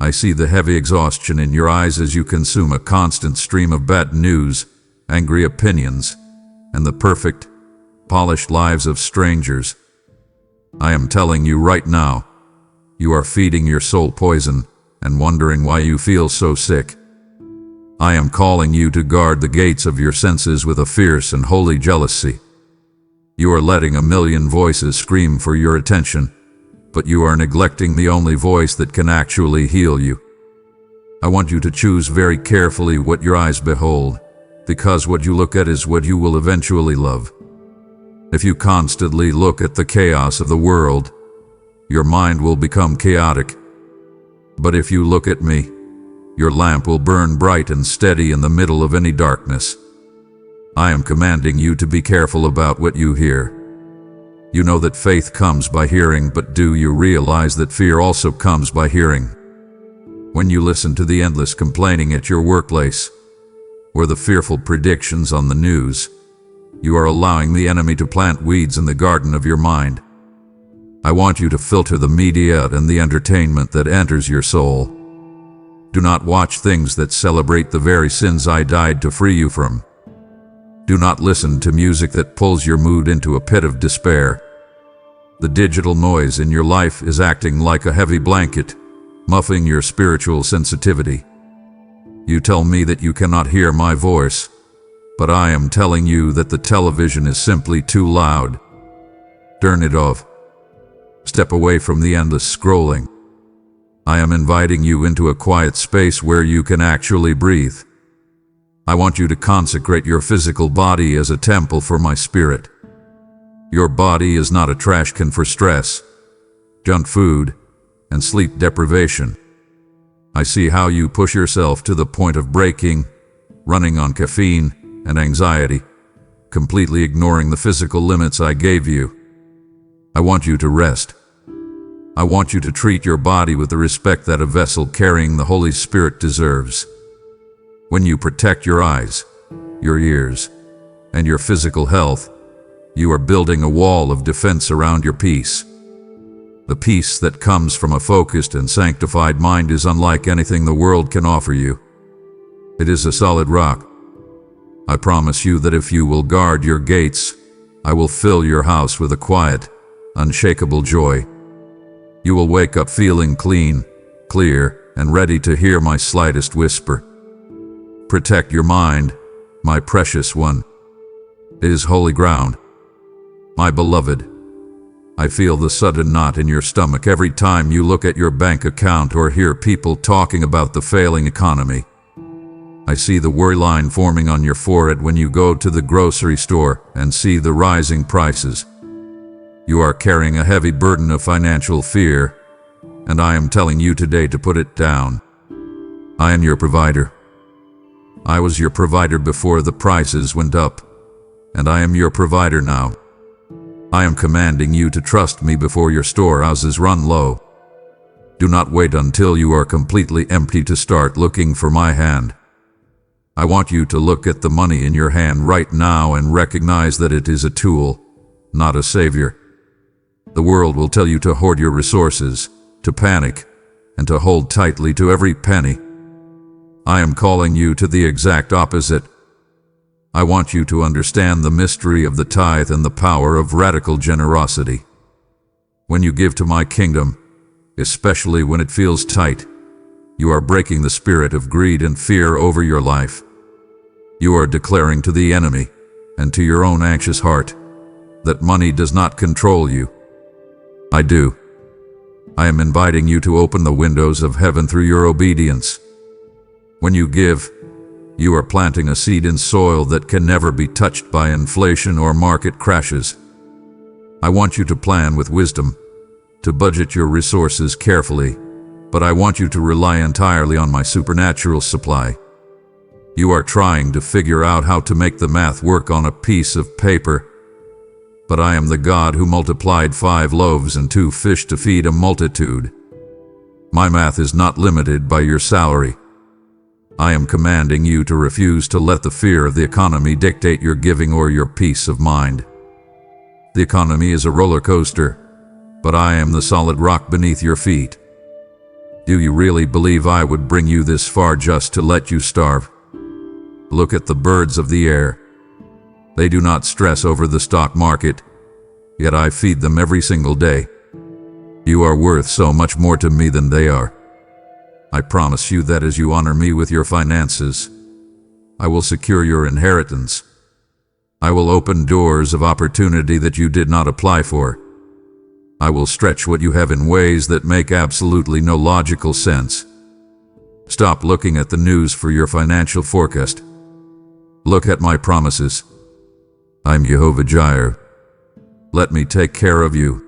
I see the heavy exhaustion in your eyes as you consume a constant stream of bad news, angry opinions, and the perfect, polished lives of strangers. I am telling you right now, you are feeding your soul poison and wondering why you feel so sick. I am calling you to guard the gates of your senses with a fierce and holy jealousy. You are letting a million voices scream for your attention, but you are neglecting the only voice that can actually heal you. I want you to choose very carefully what your eyes behold, because what you look at is what you will eventually love. If you constantly look at the chaos of the world, your mind will become chaotic. But if you look at me, your lamp will burn bright and steady in the middle of any darkness. I am commanding you to be careful about what you hear. You know that faith comes by hearing, but do you realize that fear also comes by hearing? When you listen to the endless complaining at your workplace, or the fearful predictions on the news, you are allowing the enemy to plant weeds in the garden of your mind. I want you to filter the media and the entertainment that enters your soul. Do not watch things that celebrate the very sins I died to free you from. Do not listen to music that pulls your mood into a pit of despair. The digital noise in your life is acting like a heavy blanket, muffling your spiritual sensitivity. You tell me that you cannot hear my voice, but I am telling you that the television is simply too loud. Turn it off. Step away from the endless scrolling. I am inviting you into a quiet space where you can actually breathe. I want you to consecrate your physical body as a temple for my spirit. Your body is not a trash can for stress, junk food, and sleep deprivation. I see how you push yourself to the point of breaking, running on caffeine and anxiety, completely ignoring the physical limits I gave you. I want you to rest. I want you to treat your body with the respect that a vessel carrying the Holy Spirit deserves. When you protect your eyes, your ears, and your physical health, you are building a wall of defense around your peace. The peace that comes from a focused and sanctified mind is unlike anything the world can offer you. It is a solid rock. I promise you that if you will guard your gates, I will fill your house with a quiet, unshakable joy. You will wake up feeling clean, clear, and ready to hear my slightest whisper. Protect your mind, my precious one. It is holy ground. My beloved, I feel the sudden knot in your stomach every time you look at your bank account or hear people talking about the failing economy. I see the worry line forming on your forehead when you go to the grocery store and see the rising prices. You are carrying a heavy burden of financial fear, and I am telling you today to put it down. I am your provider. I was your provider before the prices went up, and I am your provider now. I am commanding you to trust me before your storehouses run low. Do not wait until you are completely empty to start looking for my hand. I want you to look at the money in your hand right now and recognize that it is a tool, not a savior. The world will tell you to hoard your resources, to panic, and to hold tightly to every penny. I am calling you to the exact opposite. I want you to understand the mystery of the tithe and the power of radical generosity. When you give to my kingdom, especially when it feels tight, you are breaking the spirit of greed and fear over your life. You are declaring to the enemy and to your own anxious heart that money does not control you. I do. I am inviting you to open the windows of heaven through your obedience. When you give, you are planting a seed in soil that can never be touched by inflation or market crashes. I want you to plan with wisdom, to budget your resources carefully, but I want you to rely entirely on my supernatural supply. You are trying to figure out how to make the math work on a piece of paper, but I am the God who multiplied 5 loaves and 2 fish to feed a multitude. My math is not limited by your salary. I am commanding you to refuse to let the fear of the economy dictate your giving or your peace of mind. The economy is a roller coaster, but I am the solid rock beneath your feet. Do you really believe I would bring you this far just to let you starve? Look at the birds of the air. They do not stress over the stock market, yet I feed them every single day. You are worth so much more to me than they are. I promise you that as you honor me with your finances, I will secure your inheritance. I will open doors of opportunity that you did not apply for. I will stretch what you have in ways that make absolutely no logical sense. Stop looking at the news for your financial forecast. Look at my promises. I'm Jehovah Jireh. Let me take care of you.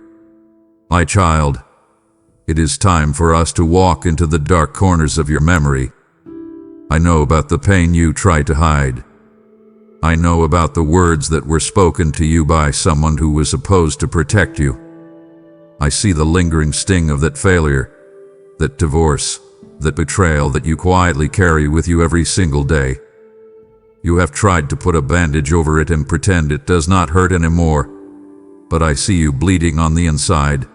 My child, it is time for us to walk into the dark corners of your memory. I know about the pain you tried to hide. I know about the words that were spoken to you by someone who was supposed to protect you. I see the lingering sting of that failure, that divorce, that betrayal that you quietly carry with you every single day. You have tried to put a bandage over it and pretend it does not hurt anymore, but I see you bleeding on the inside.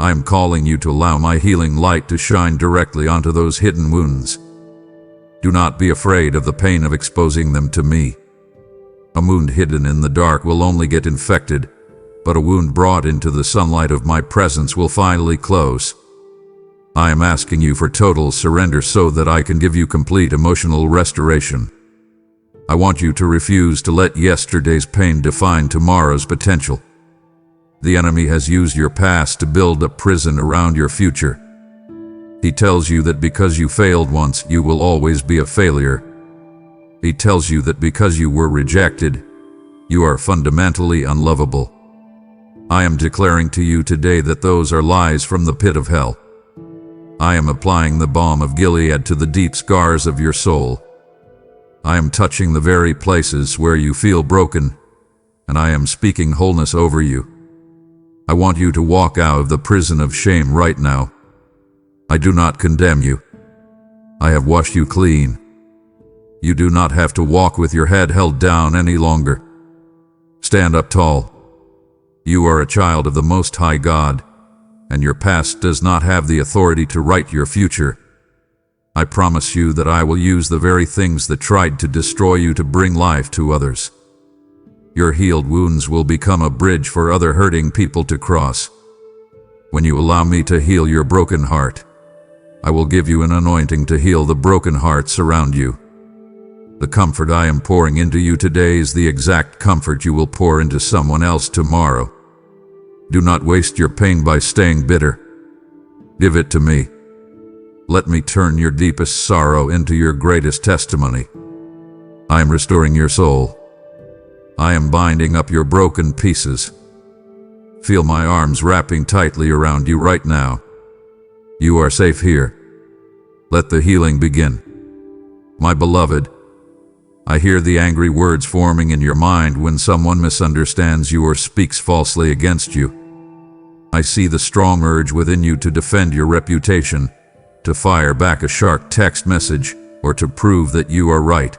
I am calling you to allow my healing light to shine directly onto those hidden wounds. Do not be afraid of the pain of exposing them to me. A wound hidden in the dark will only get infected, but a wound brought into the sunlight of my presence will finally close. I am asking you for total surrender so that I can give you complete emotional restoration. I want you to refuse to let yesterday's pain define tomorrow's potential. The enemy has used your past to build a prison around your future. He tells you that because you failed once, you will always be a failure. He tells you that because you were rejected, you are fundamentally unlovable. I am declaring to you today that those are lies from the pit of hell. I am applying the balm of Gilead to the deep scars of your soul. I am touching the very places where you feel broken, and I am speaking wholeness over you. I want you to walk out of the prison of shame right now. I do not condemn you. I have washed you clean. You do not have to walk with your head held down any longer. Stand up tall. You are a child of the Most High God, and your past does not have the authority to write your future. I promise you that I will use the very things that tried to destroy you to bring life to others. Your healed wounds will become a bridge for other hurting people to cross. When you allow me to heal your broken heart, I will give you an anointing to heal the broken hearts around you. The comfort I am pouring into you today is the exact comfort you will pour into someone else tomorrow. Do not waste your pain by staying bitter. Give it to me. Let me turn your deepest sorrow into your greatest testimony. I am restoring your soul. I am binding up your broken pieces. Feel my arms wrapping tightly around you right now. You are safe here. Let the healing begin. My beloved, I hear the angry words forming in your mind when someone misunderstands you or speaks falsely against you. I see the strong urge within you to defend your reputation, to fire back a sharp text message, or to prove that you are right.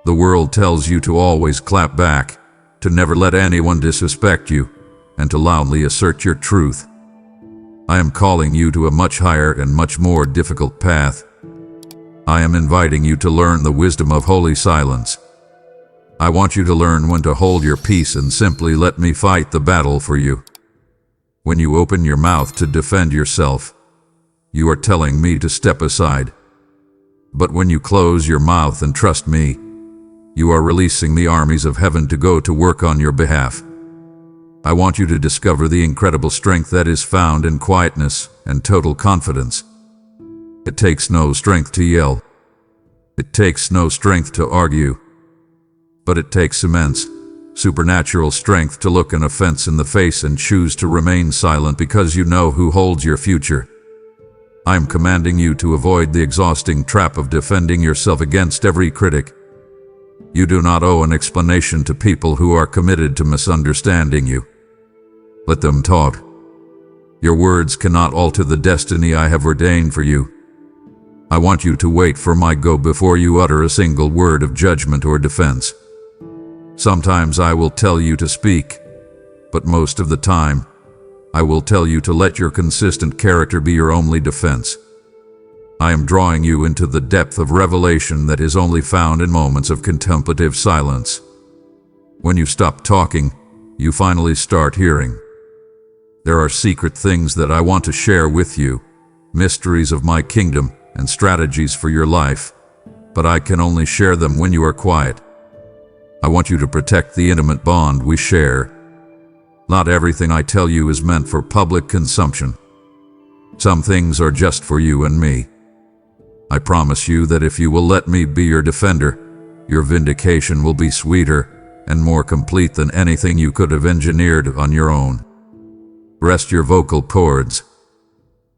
The world tells you to always clap back, to never let anyone disrespect you, and to loudly assert your truth. I am calling you to a much higher and much more difficult path. I am inviting you to learn the wisdom of holy silence. I want you to learn when to hold your peace and simply let me fight the battle for you. When you open your mouth to defend yourself, you are telling me to step aside. But when you close your mouth and trust me, you are releasing the armies of heaven to go to work on your behalf. I want you to discover the incredible strength that is found in quietness and total confidence. It takes no strength to yell. It takes no strength to argue. But it takes immense, supernatural strength to look an offense in the face and choose to remain silent because you know who holds your future. I am commanding you to avoid the exhausting trap of defending yourself against every critic. You do not owe an explanation to people who are committed to misunderstanding you. Let them talk. Your words cannot alter the destiny I have ordained for you. I want you to wait for my go before you utter a single word of judgment or defense. Sometimes I will tell you to speak, but most of the time, I will tell you to let your consistent character be your only defense. I am drawing you into the depth of revelation that is only found in moments of contemplative silence. When you stop talking, you finally start hearing. There are secret things that I want to share with you, mysteries of my kingdom and strategies for your life, but I can only share them when you are quiet. I want you to protect the intimate bond we share. Not everything I tell you is meant for public consumption. Some things are just for you and me. I promise you that if you will let me be your defender, your vindication will be sweeter and more complete than anything you could have engineered on your own. Rest your vocal cords.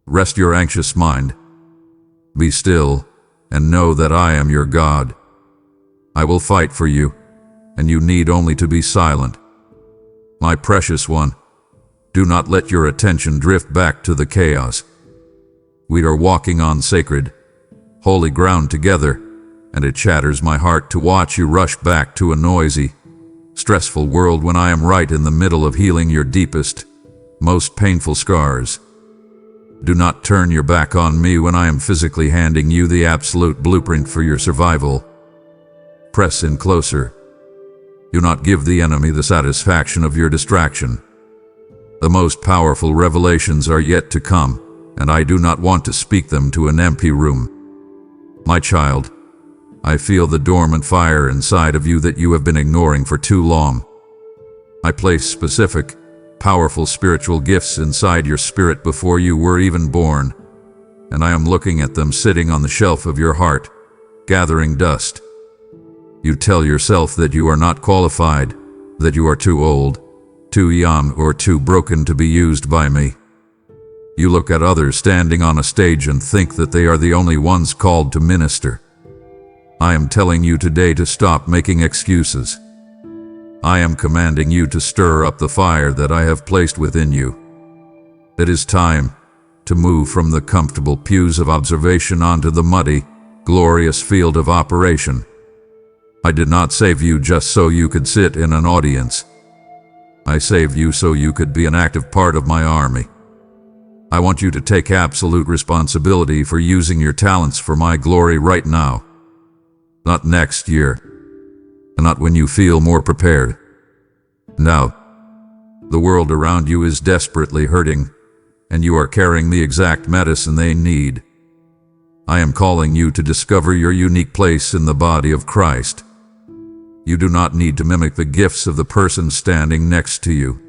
Rest your anxious mind. Be still and know that I am your God. I will fight for you, and you need only to be silent. My precious one, do not let your attention drift back to the chaos. We are walking on sacred, holy ground together, and it shatters my heart to watch you rush back to a noisy, stressful world when I am right in the middle of healing your deepest, most painful scars. Do not turn your back on me when I am physically handing you the absolute blueprint for your survival. Press in closer. Do not give the enemy the satisfaction of your distraction. The most powerful revelations are yet to come, and I do not want to speak them to an empty room. My child, I feel the dormant fire inside of you that you have been ignoring for too long. I place specific, powerful spiritual gifts inside your spirit before you were even born, and I am looking at them sitting on the shelf of your heart, gathering dust. You tell yourself that you are not qualified, that you are too old, too young, or too broken to be used by me. You look at others standing on a stage and think that they are the only ones called to minister. I am telling you today to stop making excuses. I am commanding you to stir up the fire that I have placed within you. It is time to move from the comfortable pews of observation onto the muddy, glorious field of operation. I did not save you just so you could sit in an audience. I saved you so you could be an active part of my army. I want you to take absolute responsibility for using your talents for my glory right now. Not next year. Not when you feel more prepared. Now. The world around you is desperately hurting, and you are carrying the exact medicine they need. I am calling you to discover your unique place in the body of Christ. You do not need to mimic the gifts of the person standing next to you.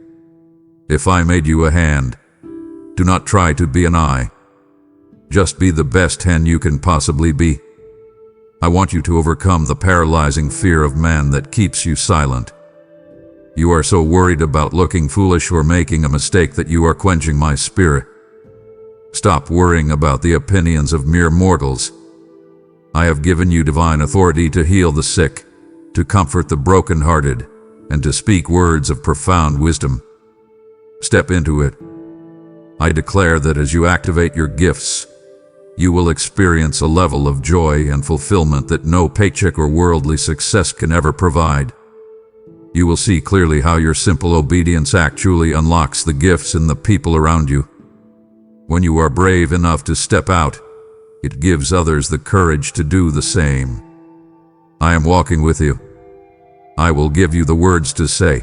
If I made you a hand, do not try to be an eye. Just be the best hand you can possibly be. I want you to overcome the paralyzing fear of man that keeps you silent. You are so worried about looking foolish or making a mistake that you are quenching my spirit. Stop worrying about the opinions of mere mortals. I have given you divine authority to heal the sick, to comfort the brokenhearted, and to speak words of profound wisdom. Step into it. I declare that as you activate your gifts, you will experience a level of joy and fulfillment that no paycheck or worldly success can ever provide. You will see clearly how your simple obedience actually unlocks the gifts in the people around you. When you are brave enough to step out, it gives others the courage to do the same. I am walking with you. I will give you the words to say.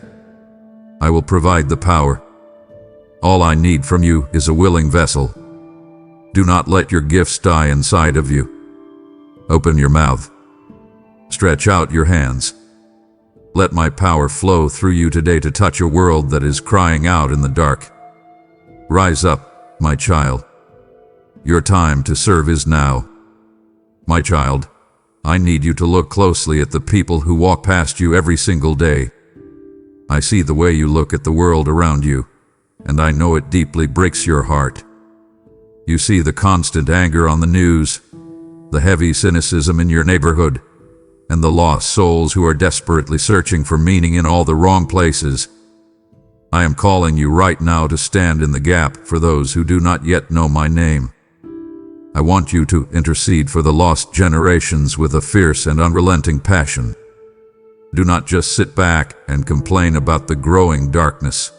I will provide the power. All I need from you is a willing vessel. Do not let your gifts die inside of you. Open your mouth. Stretch out your hands. Let my power flow through you today to touch a world that is crying out in the dark. Rise up, my child. Your time to serve is now. My child, I need you to look closely at the people who walk past you every single day. I see the way you look at the world around you, and I know it deeply breaks your heart. You see the constant anger on the news, the heavy cynicism in your neighborhood, and the lost souls who are desperately searching for meaning in all the wrong places. I am calling you right now to stand in the gap for those who do not yet know my name. I want you to intercede for the lost generations with a fierce and unrelenting passion. Do not just sit back and complain about the growing darkness.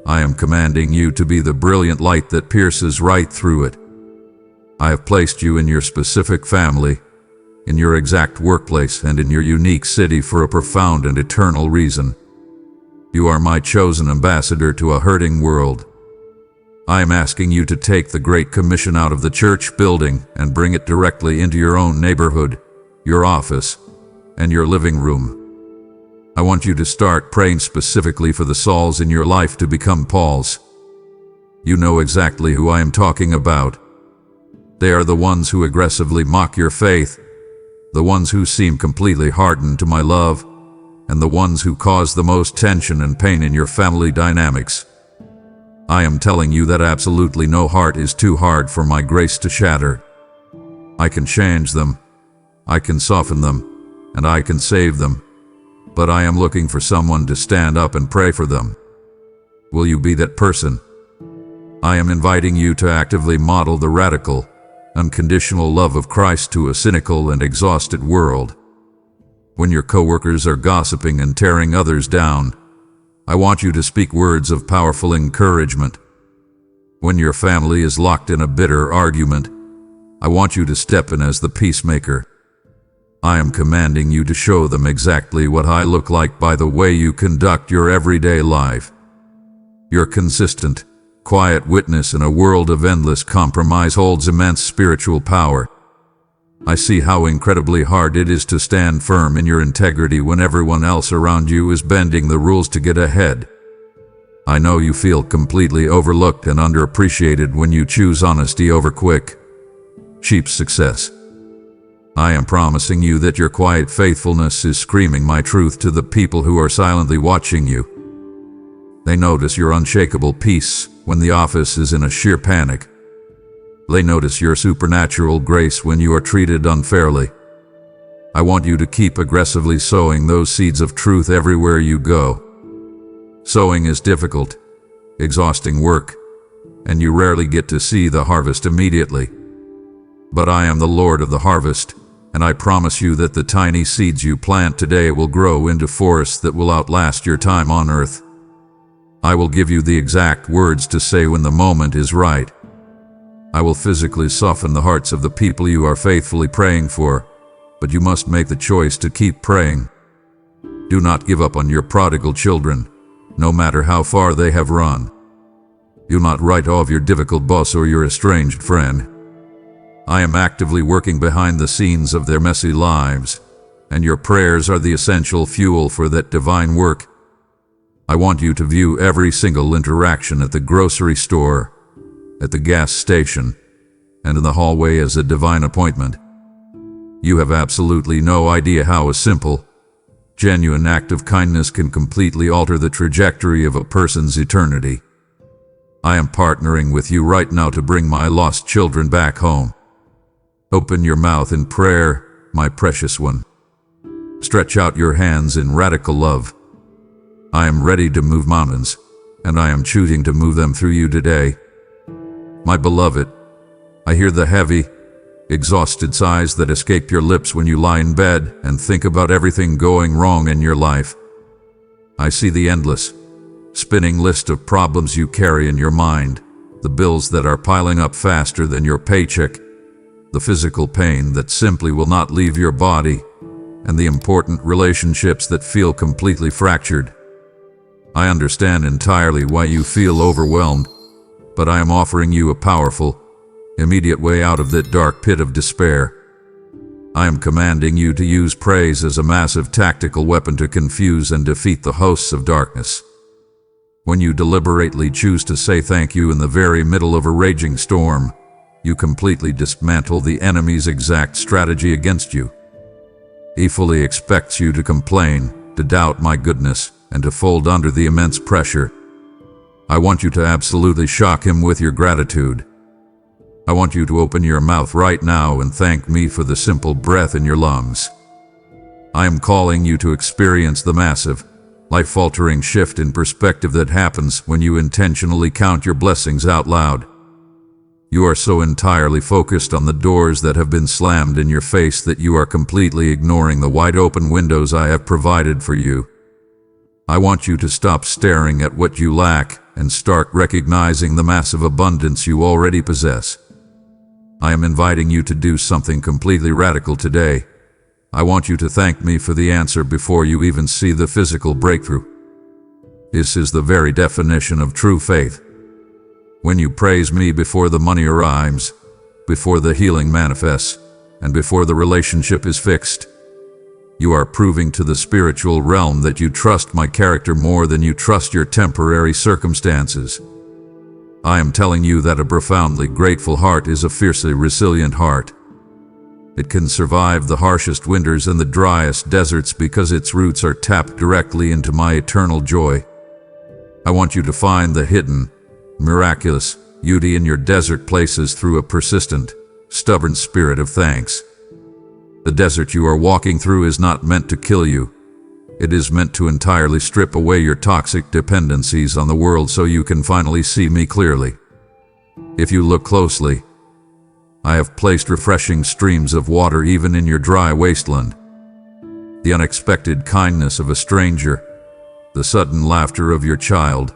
I am commanding you to be the brilliant light that pierces right through it. I have placed you in your specific family, in your exact workplace, and in your unique city for a profound and eternal reason. You are my chosen ambassador to a hurting world. I am asking you to take the Great Commission out of the church building and bring it directly into your own neighborhood, your office, and your living room. I want you to start praying specifically for the Sauls in your life to become Pauls. You know exactly who I am talking about. They are the ones who aggressively mock your faith, the ones who seem completely hardened to my love, and the ones who cause the most tension and pain in your family dynamics. I am telling you that absolutely no heart is too hard for my grace to shatter. I can change them, I can soften them, and I can save them, but I am looking for someone to stand up and pray for them. Will you be that person? I am inviting you to actively model the radical, unconditional love of Christ to a cynical and exhausted world. When your coworkers are gossiping and tearing others down, I want you to speak words of powerful encouragement. When your family is locked in a bitter argument, I want you to step in as the peacemaker. I am commanding you to show them exactly what I look like by the way you conduct your everyday life. Your consistent, quiet witness in a world of endless compromise holds immense spiritual power. I see how incredibly hard it is to stand firm in your integrity when everyone else around you is bending the rules to get ahead. I know you feel completely overlooked and underappreciated when you choose honesty over quick, cheap success. I am promising you that your quiet faithfulness is screaming my truth to the people who are silently watching you. They notice your unshakable peace when the office is in a sheer panic. They notice your supernatural grace when you are treated unfairly. I want you to keep aggressively sowing those seeds of truth everywhere you go. Sowing is difficult, exhausting work, and you rarely get to see the harvest immediately. But I am the Lord of the harvest, and I promise you that the tiny seeds you plant today will grow into forests that will outlast your time on earth. I will give you the exact words to say when the moment is right. I will physically soften the hearts of the people you are faithfully praying for, but you must make the choice to keep praying. Do not give up on your prodigal children, no matter how far they have run. Do not write off your difficult boss or your estranged friend. I am actively working behind the scenes of their messy lives, and your prayers are the essential fuel for that divine work. I want you to view every single interaction at the grocery store, at the gas station, and in the hallway as a divine appointment. You have absolutely no idea how a simple, genuine act of kindness can completely alter the trajectory of a person's eternity. I am partnering with you right now to bring my lost children back home. Open your mouth in prayer, my precious one. Stretch out your hands in radical love. I am ready to move mountains, and I am choosing to move them through you today. My beloved, I hear the heavy, exhausted sighs that escape your lips when you lie in bed and think about everything going wrong in your life. I see the endless, spinning list of problems you carry in your mind, the bills that are piling up faster than your paycheck, the physical pain that simply will not leave your body, and the important relationships that feel completely fractured. I understand entirely why you feel overwhelmed, but I am offering you a powerful, immediate way out of that dark pit of despair. I am commanding you to use praise as a massive tactical weapon to confuse and defeat the hosts of darkness. When you deliberately choose to say thank you in the very middle of a raging storm, you completely dismantle the enemy's exact strategy against you. He fully expects you to complain, to doubt my goodness, and to fold under the immense pressure. I want you to absolutely shock him with your gratitude. I want you to open your mouth right now and thank me for the simple breath in your lungs. I am calling you to experience the massive, life-altering shift in perspective that happens when you intentionally count your blessings out loud. You are so entirely focused on the doors that have been slammed in your face that you are completely ignoring the wide-open windows I have provided for you. I want you to stop staring at what you lack and start recognizing the massive abundance you already possess. I am inviting you to do something completely radical today. I want you to thank me for the answer before you even see the physical breakthrough. This is the very definition of true faith. When you praise me before the money arrives, before the healing manifests, and before the relationship is fixed, you are proving to the spiritual realm that you trust my character more than you trust your temporary circumstances. I am telling you that a profoundly grateful heart is a fiercely resilient heart. It can survive the harshest winters and the driest deserts because its roots are tapped directly into my eternal joy. I want you to find the hidden, miraculous beauty in your desert places through a persistent, stubborn spirit of thanks. The desert you are walking through is not meant to kill you. It is meant to entirely strip away your toxic dependencies on the world so you can finally see me clearly. If you look closely, I have placed refreshing streams of water even in your dry wasteland. The unexpected kindness of a stranger, the sudden laughter of your child,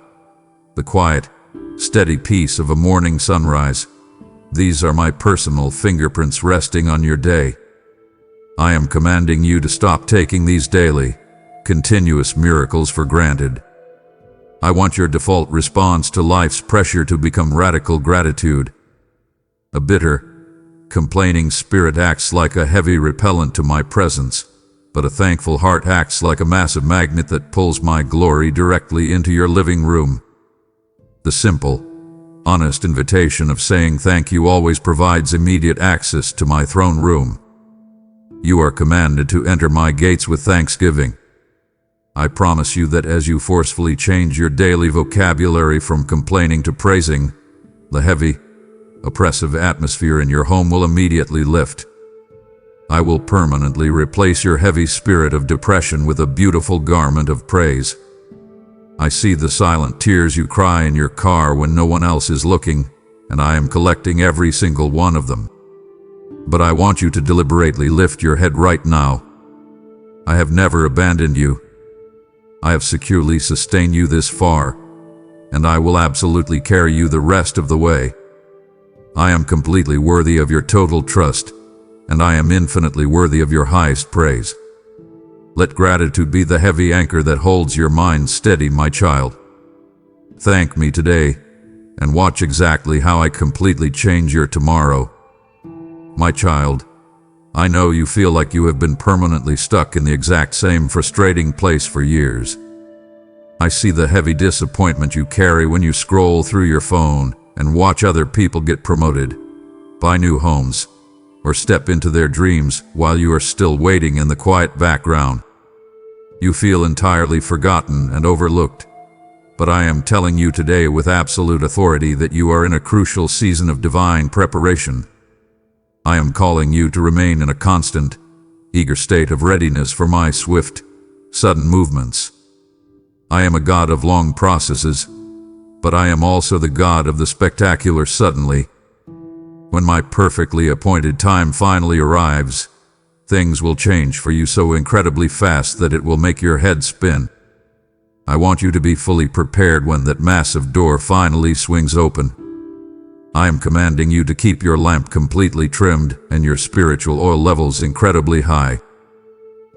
the quiet, steady peace of a morning sunrise, these are my personal fingerprints resting on your day. I am commanding you to stop taking these daily, continuous miracles for granted. I want your default response to life's pressure to become radical gratitude. A bitter, complaining spirit acts like a heavy repellent to my presence, but a thankful heart acts like a massive magnet that pulls my glory directly into your living room. The simple, honest invitation of saying thank you always provides immediate access to my throne room. You are commanded to enter my gates with thanksgiving. I promise you that as you forcefully change your daily vocabulary from complaining to praising, the heavy, oppressive atmosphere in your home will immediately lift. I will permanently replace your heavy spirit of depression with a beautiful garment of praise. I see the silent tears you cry in your car when no one else is looking, and I am collecting every single one of them. But I want you to deliberately lift your head right now. I have never abandoned you. I have securely sustained you this far, and I will absolutely carry you the rest of the way. I am completely worthy of your total trust, and I am infinitely worthy of your highest praise. Let gratitude be the heavy anchor that holds your mind steady, my child. Thank me today, and watch exactly how I completely change your tomorrow. My child, I know you feel like you have been permanently stuck in the exact same frustrating place for years. I see the heavy disappointment you carry when you scroll through your phone and watch other people get promoted, buy new homes, or step into their dreams while you are still waiting in the quiet background. You feel entirely forgotten and overlooked, but I am telling you today with absolute authority that you are in a crucial season of divine preparation. I am calling you to remain in a constant, eager state of readiness for my swift, sudden movements. I am a God of long processes, but I am also the God of the spectacular suddenly. When my perfectly appointed time finally arrives, things will change for you so incredibly fast that it will make your head spin. I want you to be fully prepared when that massive door finally swings open. I am commanding you to keep your lamp completely trimmed and your spiritual oil levels incredibly high.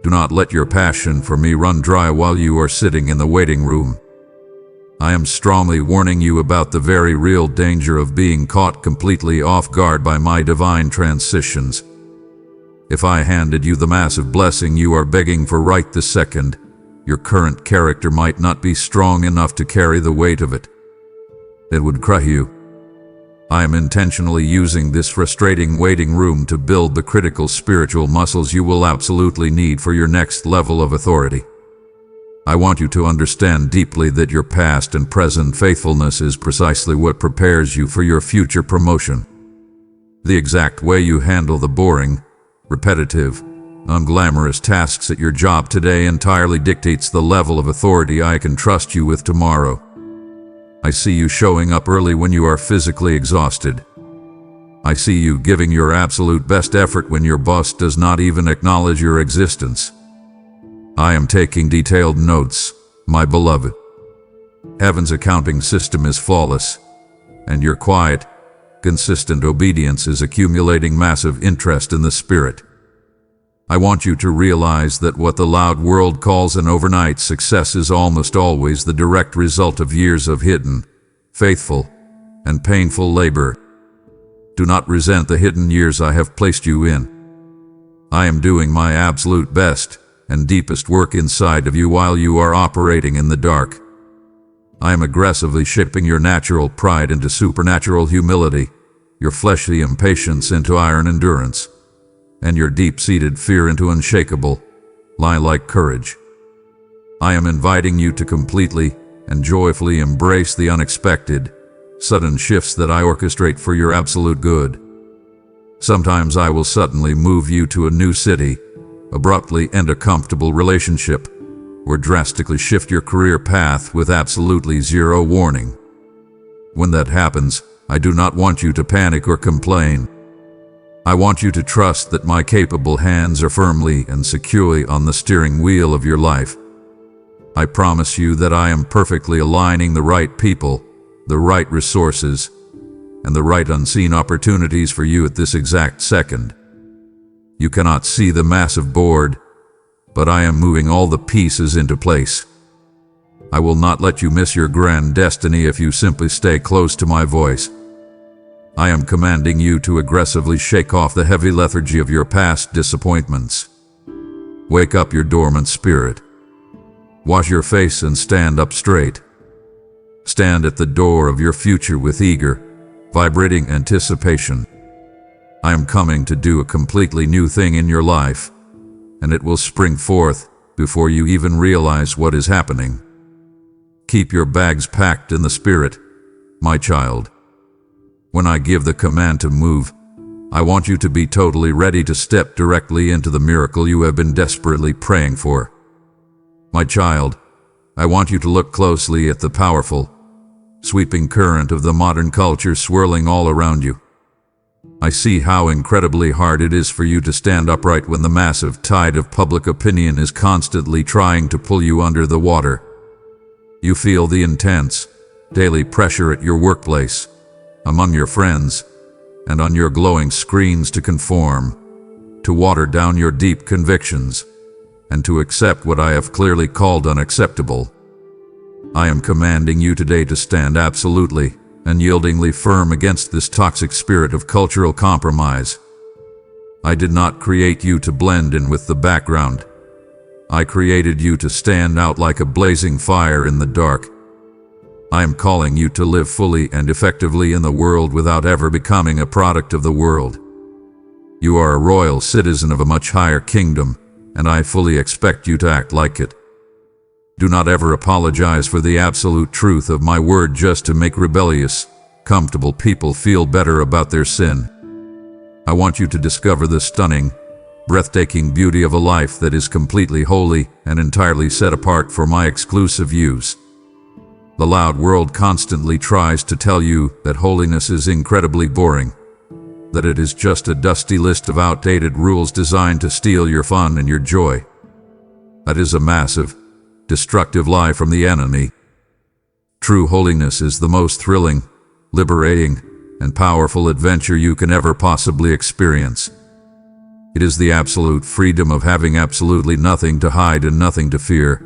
Do not let your passion for me run dry while you are sitting in the waiting room. I am strongly warning you about the very real danger of being caught completely off guard by my divine transitions. If I handed you the massive blessing you are begging for right this second, your current character might not be strong enough to carry the weight of it. It would crush you. I am intentionally using this frustrating waiting room to build the critical spiritual muscles you will absolutely need for your next level of authority. I want you to understand deeply that your past and present faithfulness is precisely what prepares you for your future promotion. The exact way you handle the boring, repetitive, unglamorous tasks at your job today entirely dictates the level of authority I can trust you with tomorrow. I see you showing up early when you are physically exhausted. I see you giving your absolute best effort when your boss does not even acknowledge your existence. I am taking detailed notes, my beloved. Heaven's accounting system is flawless, and your quiet, consistent obedience is accumulating massive interest in the spirit. I want you to realize that what the loud world calls an overnight success is almost always the direct result of years of hidden, faithful, and painful labor. Do not resent the hidden years I have placed you in. I am doing my absolute best and deepest work inside of you while you are operating in the dark. I am aggressively shaping your natural pride into supernatural humility, your fleshly impatience into iron endurance, and your deep-seated fear into unshakable, lion-like courage. I am inviting you to completely and joyfully embrace the unexpected, sudden shifts that I orchestrate for your absolute good. Sometimes I will suddenly move you to a new city, abruptly end a comfortable relationship, or drastically shift your career path with absolutely zero warning. When that happens, I do not want you to panic or complain. I want you to trust that my capable hands are firmly and securely on the steering wheel of your life. I promise you that I am perfectly aligning the right people, the right resources, and the right unseen opportunities for you at this exact second. You cannot see the massive board, but I am moving all the pieces into place. I will not let you miss your grand destiny if you simply stay close to my voice. I am commanding you to aggressively shake off the heavy lethargy of your past disappointments. Wake up your dormant spirit. Wash your face and stand up straight. Stand at the door of your future with eager, vibrating anticipation. I am coming to do a completely new thing in your life, and it will spring forth before you even realize what is happening. Keep your bags packed in the spirit, my child. When I give the command to move, I want you to be totally ready to step directly into the miracle you have been desperately praying for. My child, I want you to look closely at the powerful, sweeping current of the modern culture swirling all around you. I see how incredibly hard it is for you to stand upright when the massive tide of public opinion is constantly trying to pull you under the water. You feel the intense, daily pressure at your workplace, among your friends, and on your glowing screens to conform, to water down your deep convictions, and to accept what I have clearly called unacceptable. I am commanding you today to stand absolutely, unyieldingly firm against this toxic spirit of cultural compromise. I did not create you to blend in with the background. I created you to stand out like a blazing fire in the dark. I am calling you to live fully and effectively in the world without ever becoming a product of the world. You are a royal citizen of a much higher kingdom, and I fully expect you to act like it. Do not ever apologize for the absolute truth of my word just to make rebellious, comfortable people feel better about their sin. I want you to discover the stunning, breathtaking beauty of a life that is completely holy and entirely set apart for my exclusive use. The loud world constantly tries to tell you that holiness is incredibly boring, that it is just a dusty list of outdated rules designed to steal your fun and your joy. That is a massive, destructive lie from the enemy. True holiness is the most thrilling, liberating, and powerful adventure you can ever possibly experience. It is the absolute freedom of having absolutely nothing to hide and nothing to fear.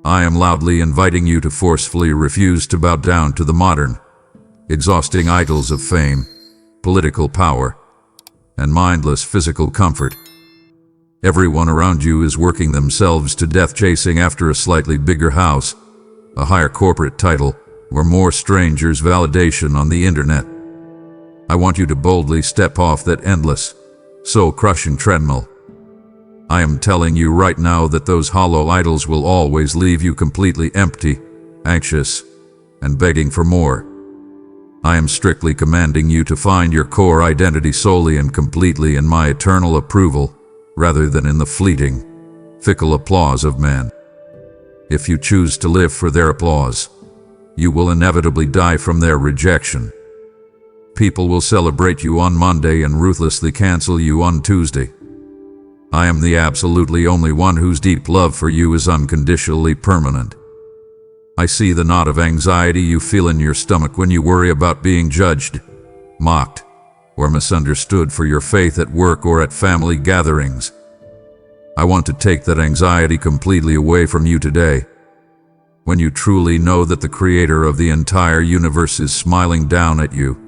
I am loudly inviting you to forcefully refuse to bow down to the modern, exhausting idols of fame, political power, and mindless physical comfort. Everyone around you is working themselves to death chasing after a slightly bigger house, a higher corporate title, or more strangers' validation on the internet. I want you to boldly step off that endless, soul-crushing treadmill. I am telling you right now that those hollow idols will always leave you completely empty, anxious, and begging for more. I am strictly commanding you to find your core identity solely and completely in my eternal approval, rather than in the fleeting, fickle applause of men. If you choose to live for their applause, you will inevitably die from their rejection. People will celebrate you on Monday and ruthlessly cancel you on Tuesday. I am the absolutely only one whose deep love for you is unconditionally permanent. I see the knot of anxiety you feel in your stomach when you worry about being judged, mocked, or misunderstood for your faith at work or at family gatherings. I want to take that anxiety completely away from you today. When you truly know that the creator of the entire universe is smiling down at you,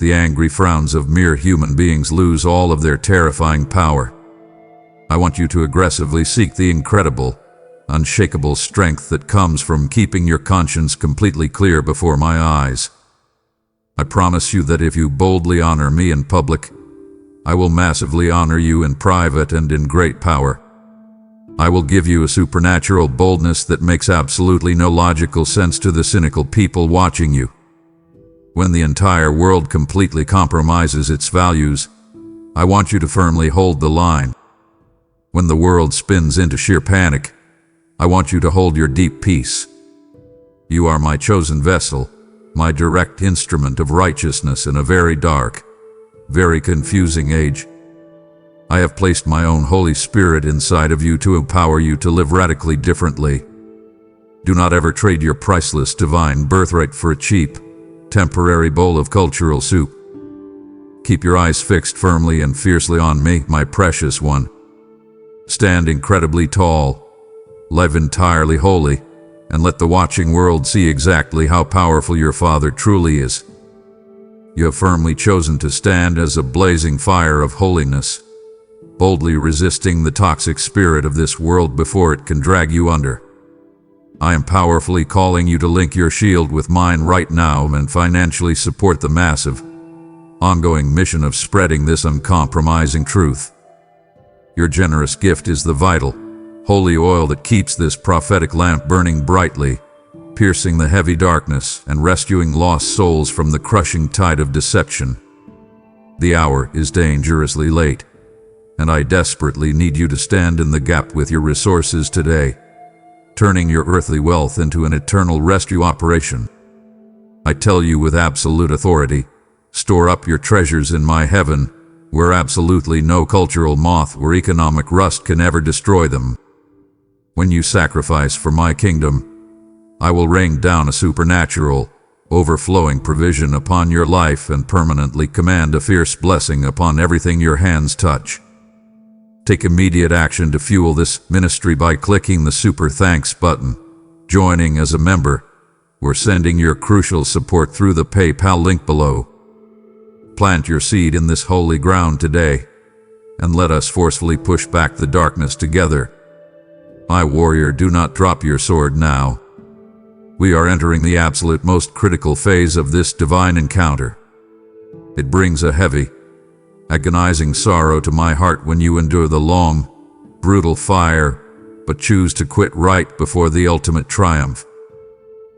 the angry frowns of mere human beings lose all of their terrifying power. I want you to aggressively seek the incredible, unshakable strength that comes from keeping your conscience completely clear before my eyes. I promise you that if you boldly honor me in public, I will massively honor you in private and in great power. I will give you a supernatural boldness that makes absolutely no logical sense to the cynical people watching you. When the entire world completely compromises its values, I want you to firmly hold the line. When the world spins into sheer panic, I want you to hold your deep peace. You are my chosen vessel, my direct instrument of righteousness in a very dark, very confusing age. I have placed my own Holy Spirit inside of you to empower you to live radically differently. Do not ever trade your priceless divine birthright for a cheap, temporary bowl of cultural soup. Keep your eyes fixed firmly and fiercely on me, my precious one. Stand incredibly tall, live entirely holy, and let the watching world see exactly how powerful your Father truly is. You have firmly chosen to stand as a blazing fire of holiness, boldly resisting the toxic spirit of this world before it can drag you under. I am powerfully calling you to link your shield with mine right now and financially support the massive, ongoing mission of spreading this uncompromising truth. Your generous gift is the vital, holy oil that keeps this prophetic lamp burning brightly, piercing the heavy darkness and rescuing lost souls from the crushing tide of deception. The hour is dangerously late, and I desperately need you to stand in the gap with your resources today, turning your earthly wealth into an eternal rescue operation. I tell you with absolute authority, store up your treasures in my heaven, where absolutely no cultural moth or economic rust can ever destroy them. When you sacrifice for my kingdom, I will rain down a supernatural, overflowing provision upon your life and permanently command a fierce blessing upon everything your hands touch. Take immediate action to fuel this ministry by clicking the Super Thanks button, joining as a member, or sending your crucial support through the PayPal link below. Plant your seed in this holy ground today, and let us forcefully push back the darkness together. My warrior, do not drop your sword now. We are entering the absolute most critical phase of this divine encounter. It brings a heavy, agonizing sorrow to my heart when you endure the long, brutal fire, but choose to quit right before the ultimate triumph.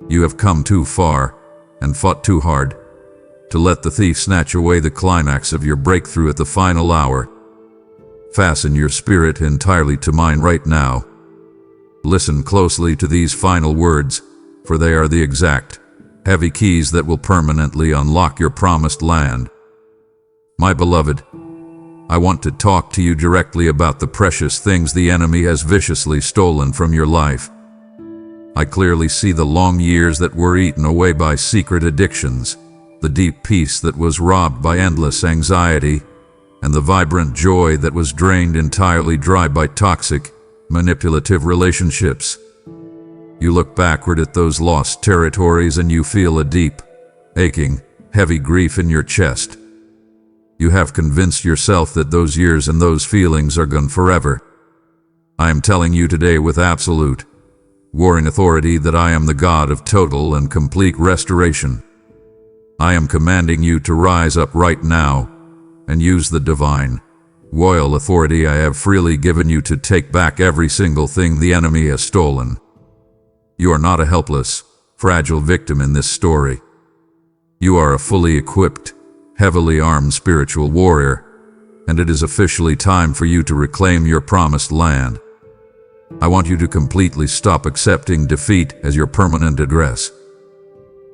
You have come too far and fought too hard to let the thief snatch away the climax of your breakthrough at the final hour. Fasten your spirit entirely to mine right now. Listen closely to these final words, for they are the exact, heavy keys that will permanently unlock your promised land. My beloved, I want to talk to you directly about the precious things the enemy has viciously stolen from your life. I clearly see the long years that were eaten away by secret addictions, the deep peace that was robbed by endless anxiety, and the vibrant joy that was drained entirely dry by toxic, manipulative relationships. You look backward at those lost territories and you feel a deep, aching, heavy grief in your chest. You have convinced yourself that those years and those feelings are gone forever. I am telling you today with absolute, warring authority that I am the God of total and complete restoration. I am commanding you to rise up right now and use the divine, royal authority I have freely given you to take back every single thing the enemy has stolen. You are not a helpless, fragile victim in this story. You are a fully equipped, heavily armed spiritual warrior, and it is officially time for you to reclaim your promised land. I want you to completely stop accepting defeat as your permanent address.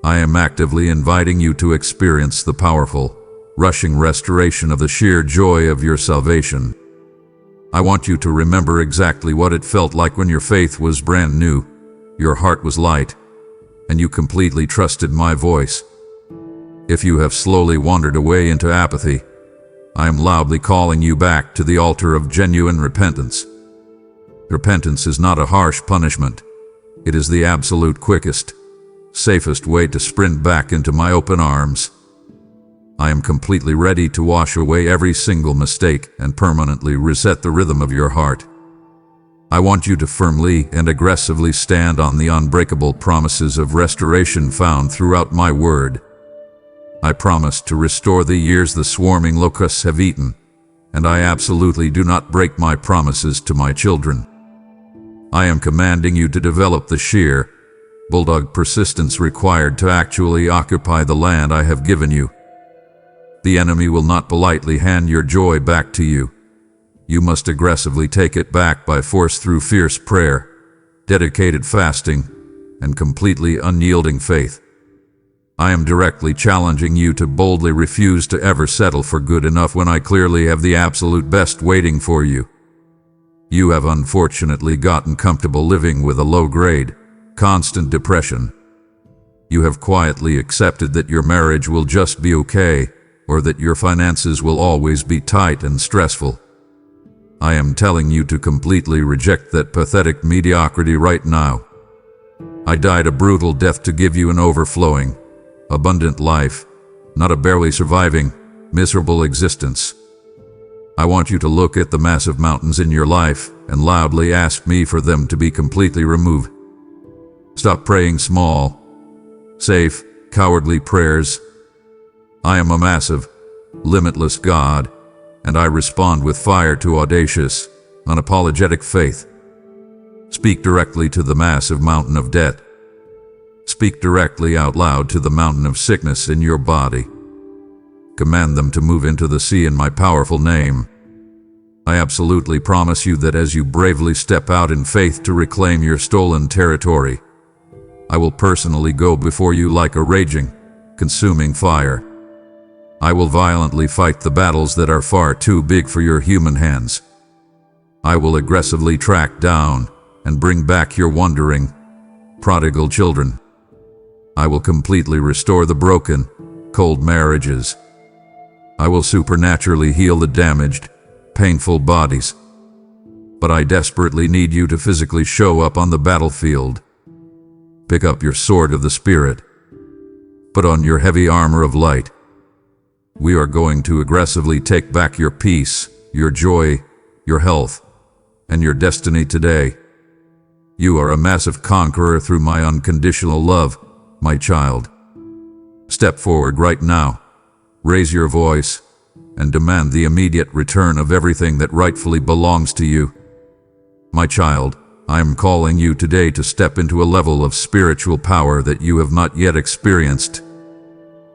I am actively inviting you to experience the powerful, rushing restoration of the sheer joy of your salvation. I want you to remember exactly what it felt like when your faith was brand new, your heart was light, and you completely trusted my voice. If you have slowly wandered away into apathy, I am loudly calling you back to the altar of genuine repentance. Repentance is not a harsh punishment. It is the absolute quickest, safest way to sprint back into my open arms. I am completely ready to wash away every single mistake and permanently reset the rhythm of your heart. I want you to firmly and aggressively stand on the unbreakable promises of restoration found throughout my word. I promise to restore the years the swarming locusts have eaten, and I absolutely do not break my promises to my children. I am commanding you to develop the sheer, bulldog persistence required to actually occupy the land I have given you. The enemy will not politely hand your joy back to you. You must aggressively take it back by force through fierce prayer, dedicated fasting, and completely unyielding faith. I am directly challenging you to boldly refuse to ever settle for good enough when I clearly have the absolute best waiting for you. You have unfortunately gotten comfortable living with a low-grade, constant depression. You have quietly accepted that your marriage will just be okay, or that your finances will always be tight and stressful. I am telling you to completely reject that pathetic mediocrity right now. I died a brutal death to give you an overflowing, abundant life, not a barely surviving, miserable existence. I want you to look at the massive mountains in your life and loudly ask me for them to be completely removed. Stop praying small, safe, cowardly prayers. I am a massive, limitless God, and I respond with fire to audacious, unapologetic faith. Speak directly to the massive mountain of debt. Speak directly out loud to the mountain of sickness in your body. Command them to move into the sea in my powerful name. I absolutely promise you that as you bravely step out in faith to reclaim your stolen territory, I will personally go before you like a raging, consuming fire. I will violently fight the battles that are far too big for your human hands. I will aggressively track down and bring back your wandering, prodigal children. I will completely restore the broken, cold marriages. I will supernaturally heal the damaged, painful bodies. But I desperately need you to physically show up on the battlefield. Pick up your sword of the Spirit. Put on your heavy armor of light. We are going to aggressively take back your peace, your joy, your health, and your destiny today. You are a massive conqueror through my unconditional love, my child. Step forward right now. Raise your voice and demand the immediate return of everything that rightfully belongs to you. My child, I am calling you today to step into a level of spiritual power that you have not yet experienced.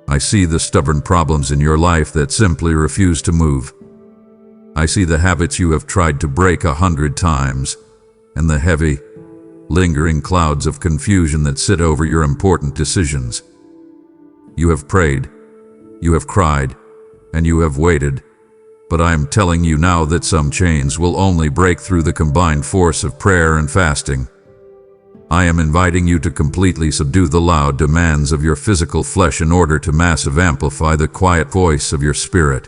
I see the stubborn problems in your life that simply refuse to move. I see the habits you have tried to break 100 times, and the heavy, lingering clouds of confusion that sit over your important decisions. You have prayed, you have cried, and you have waited, but I am telling you now that some chains will only break through the combined force of prayer and fasting. I am inviting you to completely subdue the loud demands of your physical flesh in order to massively amplify the quiet voice of your spirit.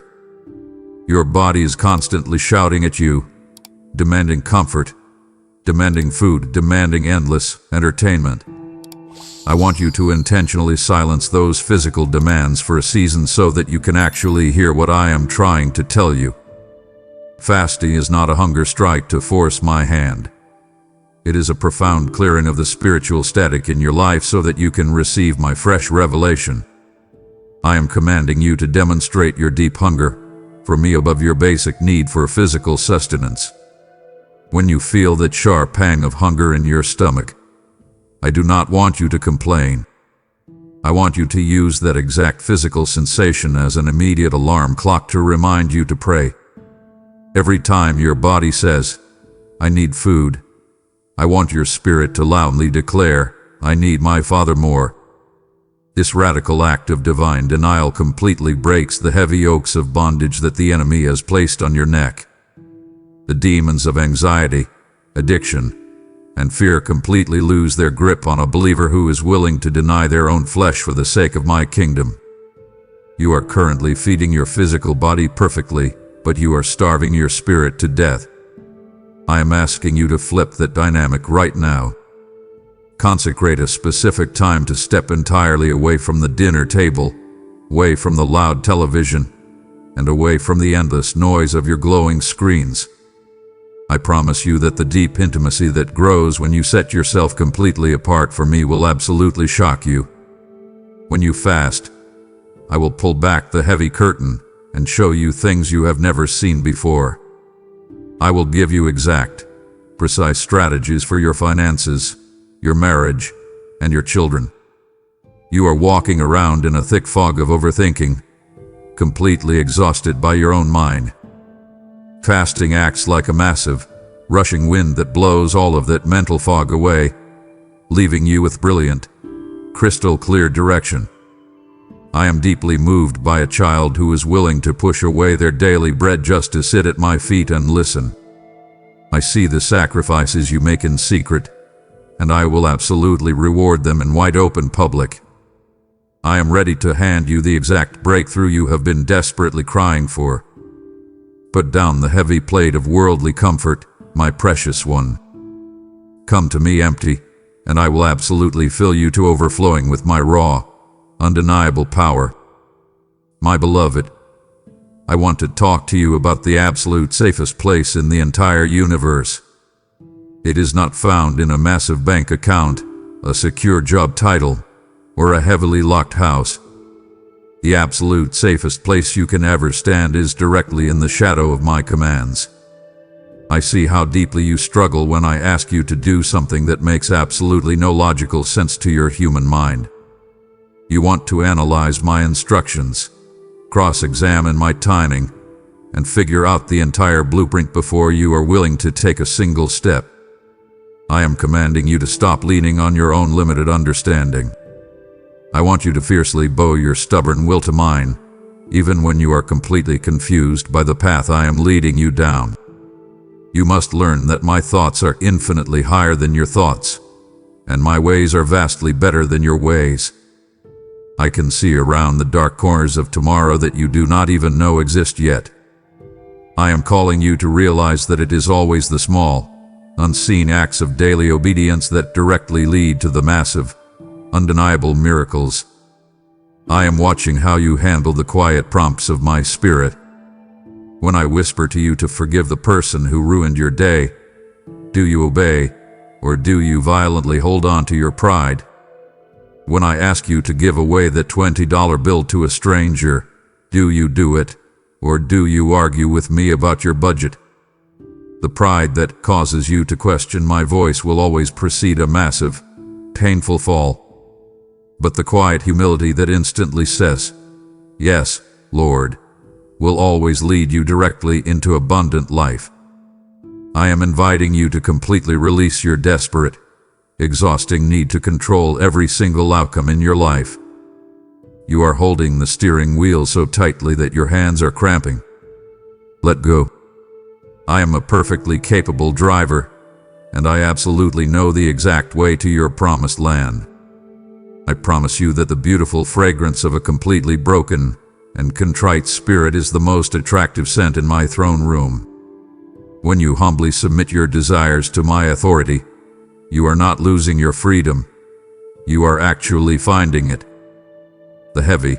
Your body is constantly shouting at you, demanding comfort, demanding food, demanding endless entertainment. I want you to intentionally silence those physical demands for a season so that you can actually hear what I am trying to tell you. Fasting is not a hunger strike to force my hand. It is a profound clearing of the spiritual static in your life so that you can receive my fresh revelation. I am commanding you to demonstrate your deep hunger for me above your basic need for physical sustenance. When you feel that sharp pang of hunger in your stomach, I do not want you to complain. I want you to use that exact physical sensation as an immediate alarm clock to remind you to pray. Every time your body says, "I need food," I want your spirit to loudly declare, "I need my Father more." This radical act of divine denial completely breaks the heavy yokes of bondage that the enemy has placed on your neck. The demons of anxiety, addiction, and fear completely lose their grip on a believer who is willing to deny their own flesh for the sake of my kingdom. You are currently feeding your physical body perfectly, but you are starving your spirit to death. I am asking you to flip that dynamic right now. Consecrate a specific time to step entirely away from the dinner table, away from the loud television, and away from the endless noise of your glowing screens. I promise you that the deep intimacy that grows when you set yourself completely apart for me will absolutely shock you. When you fast, I will pull back the heavy curtain and show you things you have never seen before. I will give you exact, precise strategies for your finances, your marriage, and your children. You are walking around in a thick fog of overthinking, completely exhausted by your own mind. Fasting acts like a massive, rushing wind that blows all of that mental fog away, leaving you with brilliant, crystal clear direction. I am deeply moved by a child who is willing to push away their daily bread just to sit at my feet and listen. I see the sacrifices you make in secret, and I will absolutely reward them in wide open public. I am ready to hand you the exact breakthrough you have been desperately crying for. Put down the heavy plate of worldly comfort, my precious one. Come to me empty, and I will absolutely fill you to overflowing with my raw, undeniable power. My beloved, I want to talk to you about the absolute safest place in the entire universe. It is not found in a massive bank account, a secure job title, or a heavily locked house. The absolute safest place you can ever stand is directly in the shadow of my commands. I see how deeply you struggle when I ask you to do something that makes absolutely no logical sense to your human mind. You want to analyze my instructions, cross-examine my timing, and figure out the entire blueprint before you are willing to take a single step. I am commanding you to stop leaning on your own limited understanding. I want you to fiercely bow your stubborn will to mine, even when you are completely confused by the path I am leading you down. You must learn that my thoughts are infinitely higher than your thoughts, and my ways are vastly better than your ways. I can see around the dark corners of tomorrow that you do not even know exist yet. I am calling you to realize that it is always the small, unseen acts of daily obedience that directly lead to the massive, undeniable miracles. I am watching how you handle the quiet prompts of my spirit. When I whisper to you to forgive the person who ruined your day, do you obey, or do you violently hold on to your pride? When I ask you to give away that $20 bill to a stranger, do you do it, or do you argue with me about your budget? The pride that causes you to question my voice will always precede a massive, painful fall. But the quiet humility that instantly says, "Yes, Lord," will always lead you directly into abundant life. I am inviting you to completely release your desperate, exhausting need to control every single outcome in your life. You are holding the steering wheel so tightly that your hands are cramping. Let go. I am a perfectly capable driver, and I absolutely know the exact way to your promised land. I promise you that the beautiful fragrance of a completely broken and contrite spirit is the most attractive scent in my throne room. When you humbly submit your desires to my authority, you are not losing your freedom. You are actually finding it. The heavy,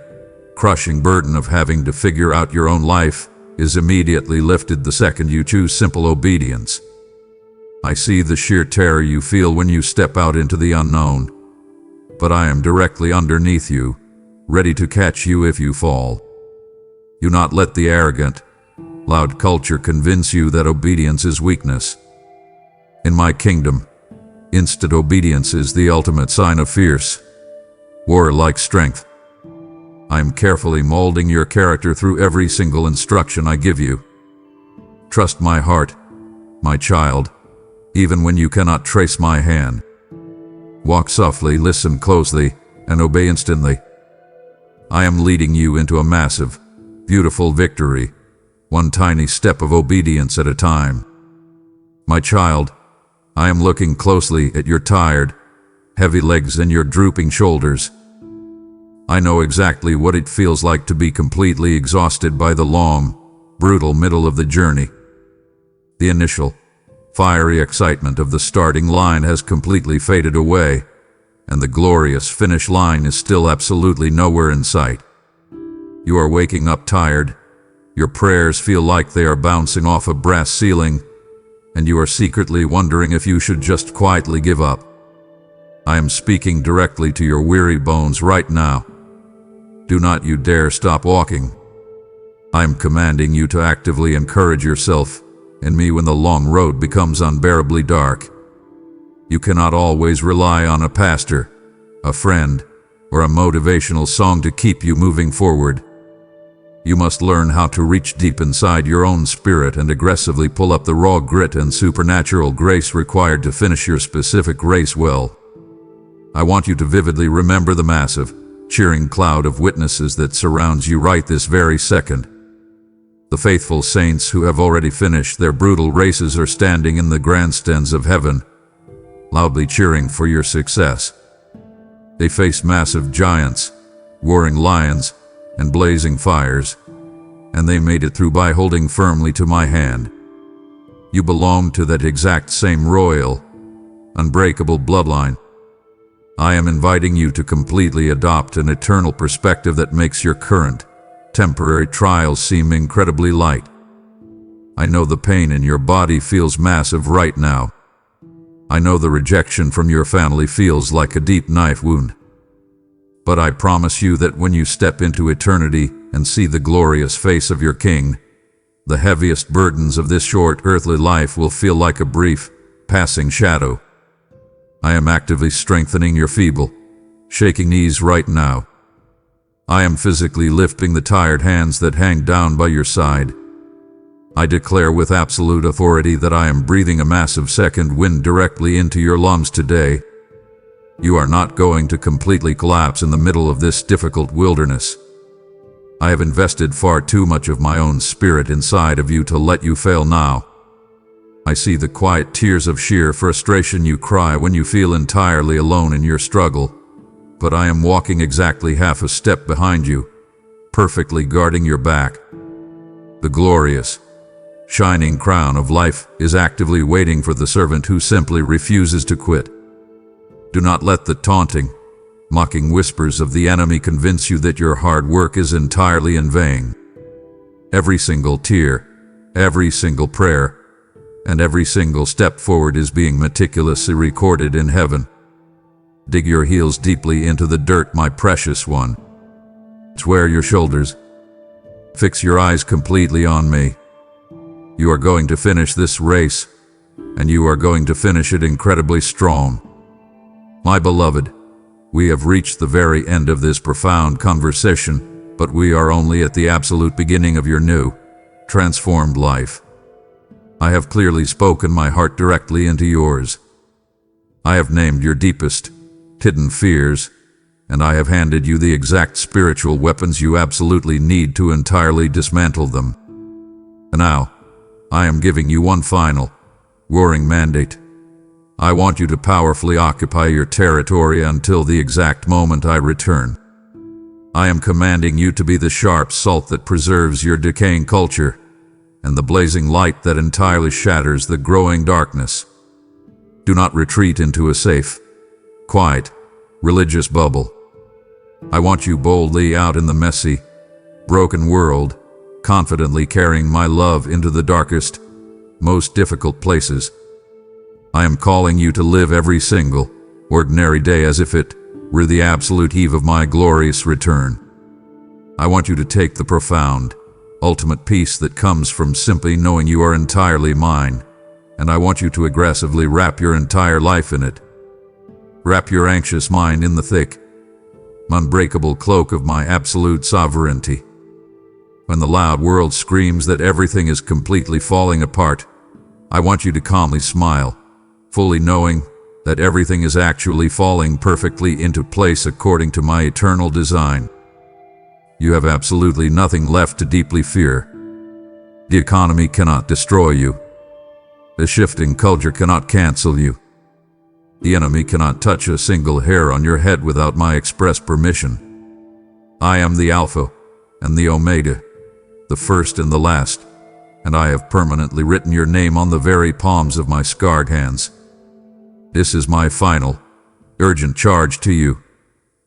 crushing burden of having to figure out your own life is immediately lifted the second you choose simple obedience. I see the sheer terror you feel when you step out into the unknown, but I am directly underneath you, ready to catch you if you fall. Do not let the arrogant, loud culture convince you that obedience is weakness. In my kingdom, instant obedience is the ultimate sign of fierce, warlike strength. I am carefully molding your character through every single instruction I give you. Trust my heart, my child, even when you cannot trace my hand. Walk softly, listen closely, and obey instantly. I am leading you into a massive, beautiful victory, one tiny step of obedience at a time. My child, I am looking closely at your tired, heavy legs and your drooping shoulders. I know exactly what it feels like to be completely exhausted by the long, brutal middle of the journey. The initial, fiery excitement of the starting line has completely faded away, and the glorious finish line is still absolutely nowhere in sight. You are waking up tired, your prayers feel like they are bouncing off a brass ceiling, and you are secretly wondering if you should just quietly give up. I am speaking directly to your weary bones right now. Do not you dare stop walking. I am commanding you to actively encourage yourself in me when the long road becomes unbearably dark. You cannot always rely on a pastor, a friend, or a motivational song to keep you moving forward. You must learn how to reach deep inside your own spirit and aggressively pull up the raw grit and supernatural grace required to finish your specific race well. I want you to vividly remember the massive, cheering cloud of witnesses that surrounds you right this very second. The faithful saints who have already finished their brutal races are standing in the grandstands of heaven, loudly cheering for your success. They face massive giants, warring lions, and blazing fires, and they made it through by holding firmly to my hand. You belong to that exact same royal, unbreakable bloodline. I am inviting you to completely adopt an eternal perspective that makes your current, temporary trials seem incredibly light. I know the pain in your body feels massive right now. I know the rejection from your family feels like a deep knife wound. But I promise you that when you step into eternity and see the glorious face of your King, the heaviest burdens of this short earthly life will feel like a brief, passing shadow. I am actively strengthening your feeble, shaking knees right now. I am physically lifting the tired hands that hang down by your side. I declare with absolute authority that I am breathing a massive second wind directly into your lungs today. You are not going to completely collapse in the middle of this difficult wilderness. I have invested far too much of my own spirit inside of you to let you fail now. I see the quiet tears of sheer frustration you cry when you feel entirely alone in your struggle, but I am walking exactly half a step behind you, perfectly guarding your back. The glorious, shining crown of life is actively waiting for the servant who simply refuses to quit. Do not let the taunting, mocking whispers of the enemy convince you that your hard work is entirely in vain. Every single tear, every single prayer, and every single step forward is being meticulously recorded in heaven. Dig your heels deeply into the dirt, my precious one. Square your shoulders. Fix your eyes completely on me. You are going to finish this race, and you are going to finish it incredibly strong. My beloved, we have reached the very end of this profound conversation, but we are only at the absolute beginning of your new, transformed life. I have clearly spoken my heart directly into yours. I have named your deepest, hidden fears, and I have handed you the exact spiritual weapons you absolutely need to entirely dismantle them. And now, I am giving you one final, roaring mandate. I want you to powerfully occupy your territory until the exact moment I return. I am commanding you to be the sharp salt that preserves your decaying culture, and the blazing light that entirely shatters the growing darkness. Do not retreat into a safe, quiet, religious bubble. I want you boldly out in the messy, broken world, confidently carrying my love into the darkest, most difficult places. I am calling you to live every single, ordinary day as if it were the absolute eve of my glorious return. I want you to take the profound, ultimate peace that comes from simply knowing you are entirely mine, and I want you to aggressively wrap your entire life in it. Wrap your anxious mind in the thick, unbreakable cloak of my absolute sovereignty. When the loud world screams that everything is completely falling apart, I want you to calmly smile, fully knowing that everything is actually falling perfectly into place according to my eternal design. You have absolutely nothing left to deeply fear. The economy cannot destroy you. The shifting culture cannot cancel you. The enemy cannot touch a single hair on your head without my express permission. I am the Alpha and the Omega, the first and the last, and I have permanently written your name on the very palms of my scarred hands. This is my final, urgent charge to you.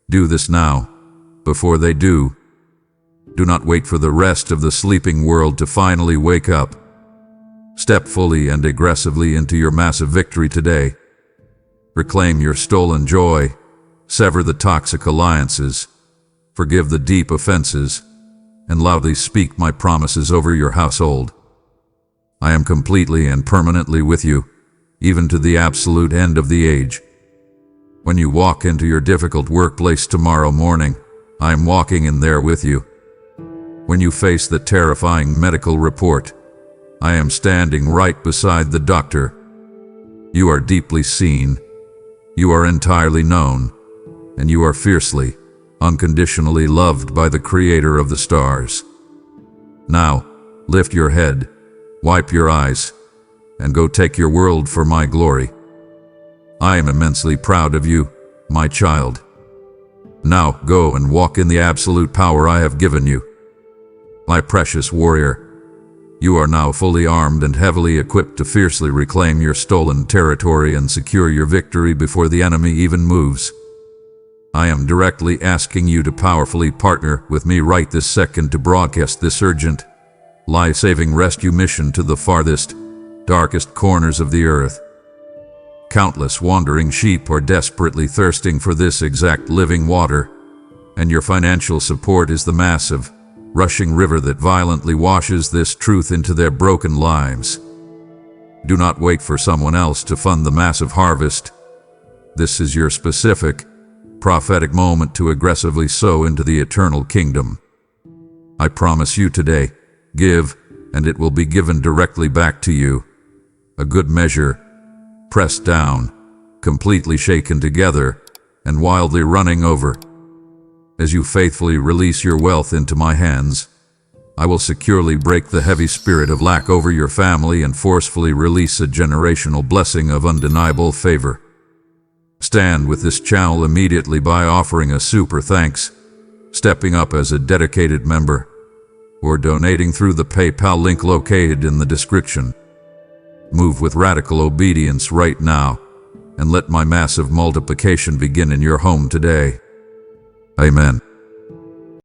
Do this now, before they do. Do not wait for the rest of the sleeping world to finally wake up. Step fully and aggressively into your massive victory today. Reclaim your stolen joy, sever the toxic alliances, forgive the deep offenses, and loudly speak my promises over your household. I am completely and permanently with you, even to the absolute end of the age. When you walk into your difficult workplace tomorrow morning, I am walking in there with you. When you face the terrifying medical report, I am standing right beside the doctor. You are deeply seen, you are entirely known, and you are fiercely, unconditionally loved by the Creator of the stars. Now, lift your head, wipe your eyes, and go take your world for my glory. I am immensely proud of you, my child. Now go and walk in the absolute power I have given you. My precious warrior, you are now fully armed and heavily equipped to fiercely reclaim your stolen territory and secure your victory before the enemy even moves. I am directly asking you to powerfully partner with me right this second to broadcast this urgent, life-saving rescue mission to the farthest, darkest corners of the earth. Countless wandering sheep are desperately thirsting for this exact living water, and your financial support is the massive, rushing river that violently washes this truth into their broken lives. Do not wait for someone else to fund the massive harvest. This is your specific, prophetic moment to aggressively sow into the eternal kingdom. I promise you today, give, and it will be given directly back to you. A good measure, pressed down, completely shaken together, and wildly running over. As you faithfully release your wealth into my hands, I will securely break the heavy spirit of lack over your family and forcefully release a generational blessing of undeniable favor. Stand with this channel immediately by offering a super thanks, stepping up as a dedicated member, or donating through the PayPal link located in the description. Move with radical obedience right now, and let my massive multiplication begin in your home today. Amen.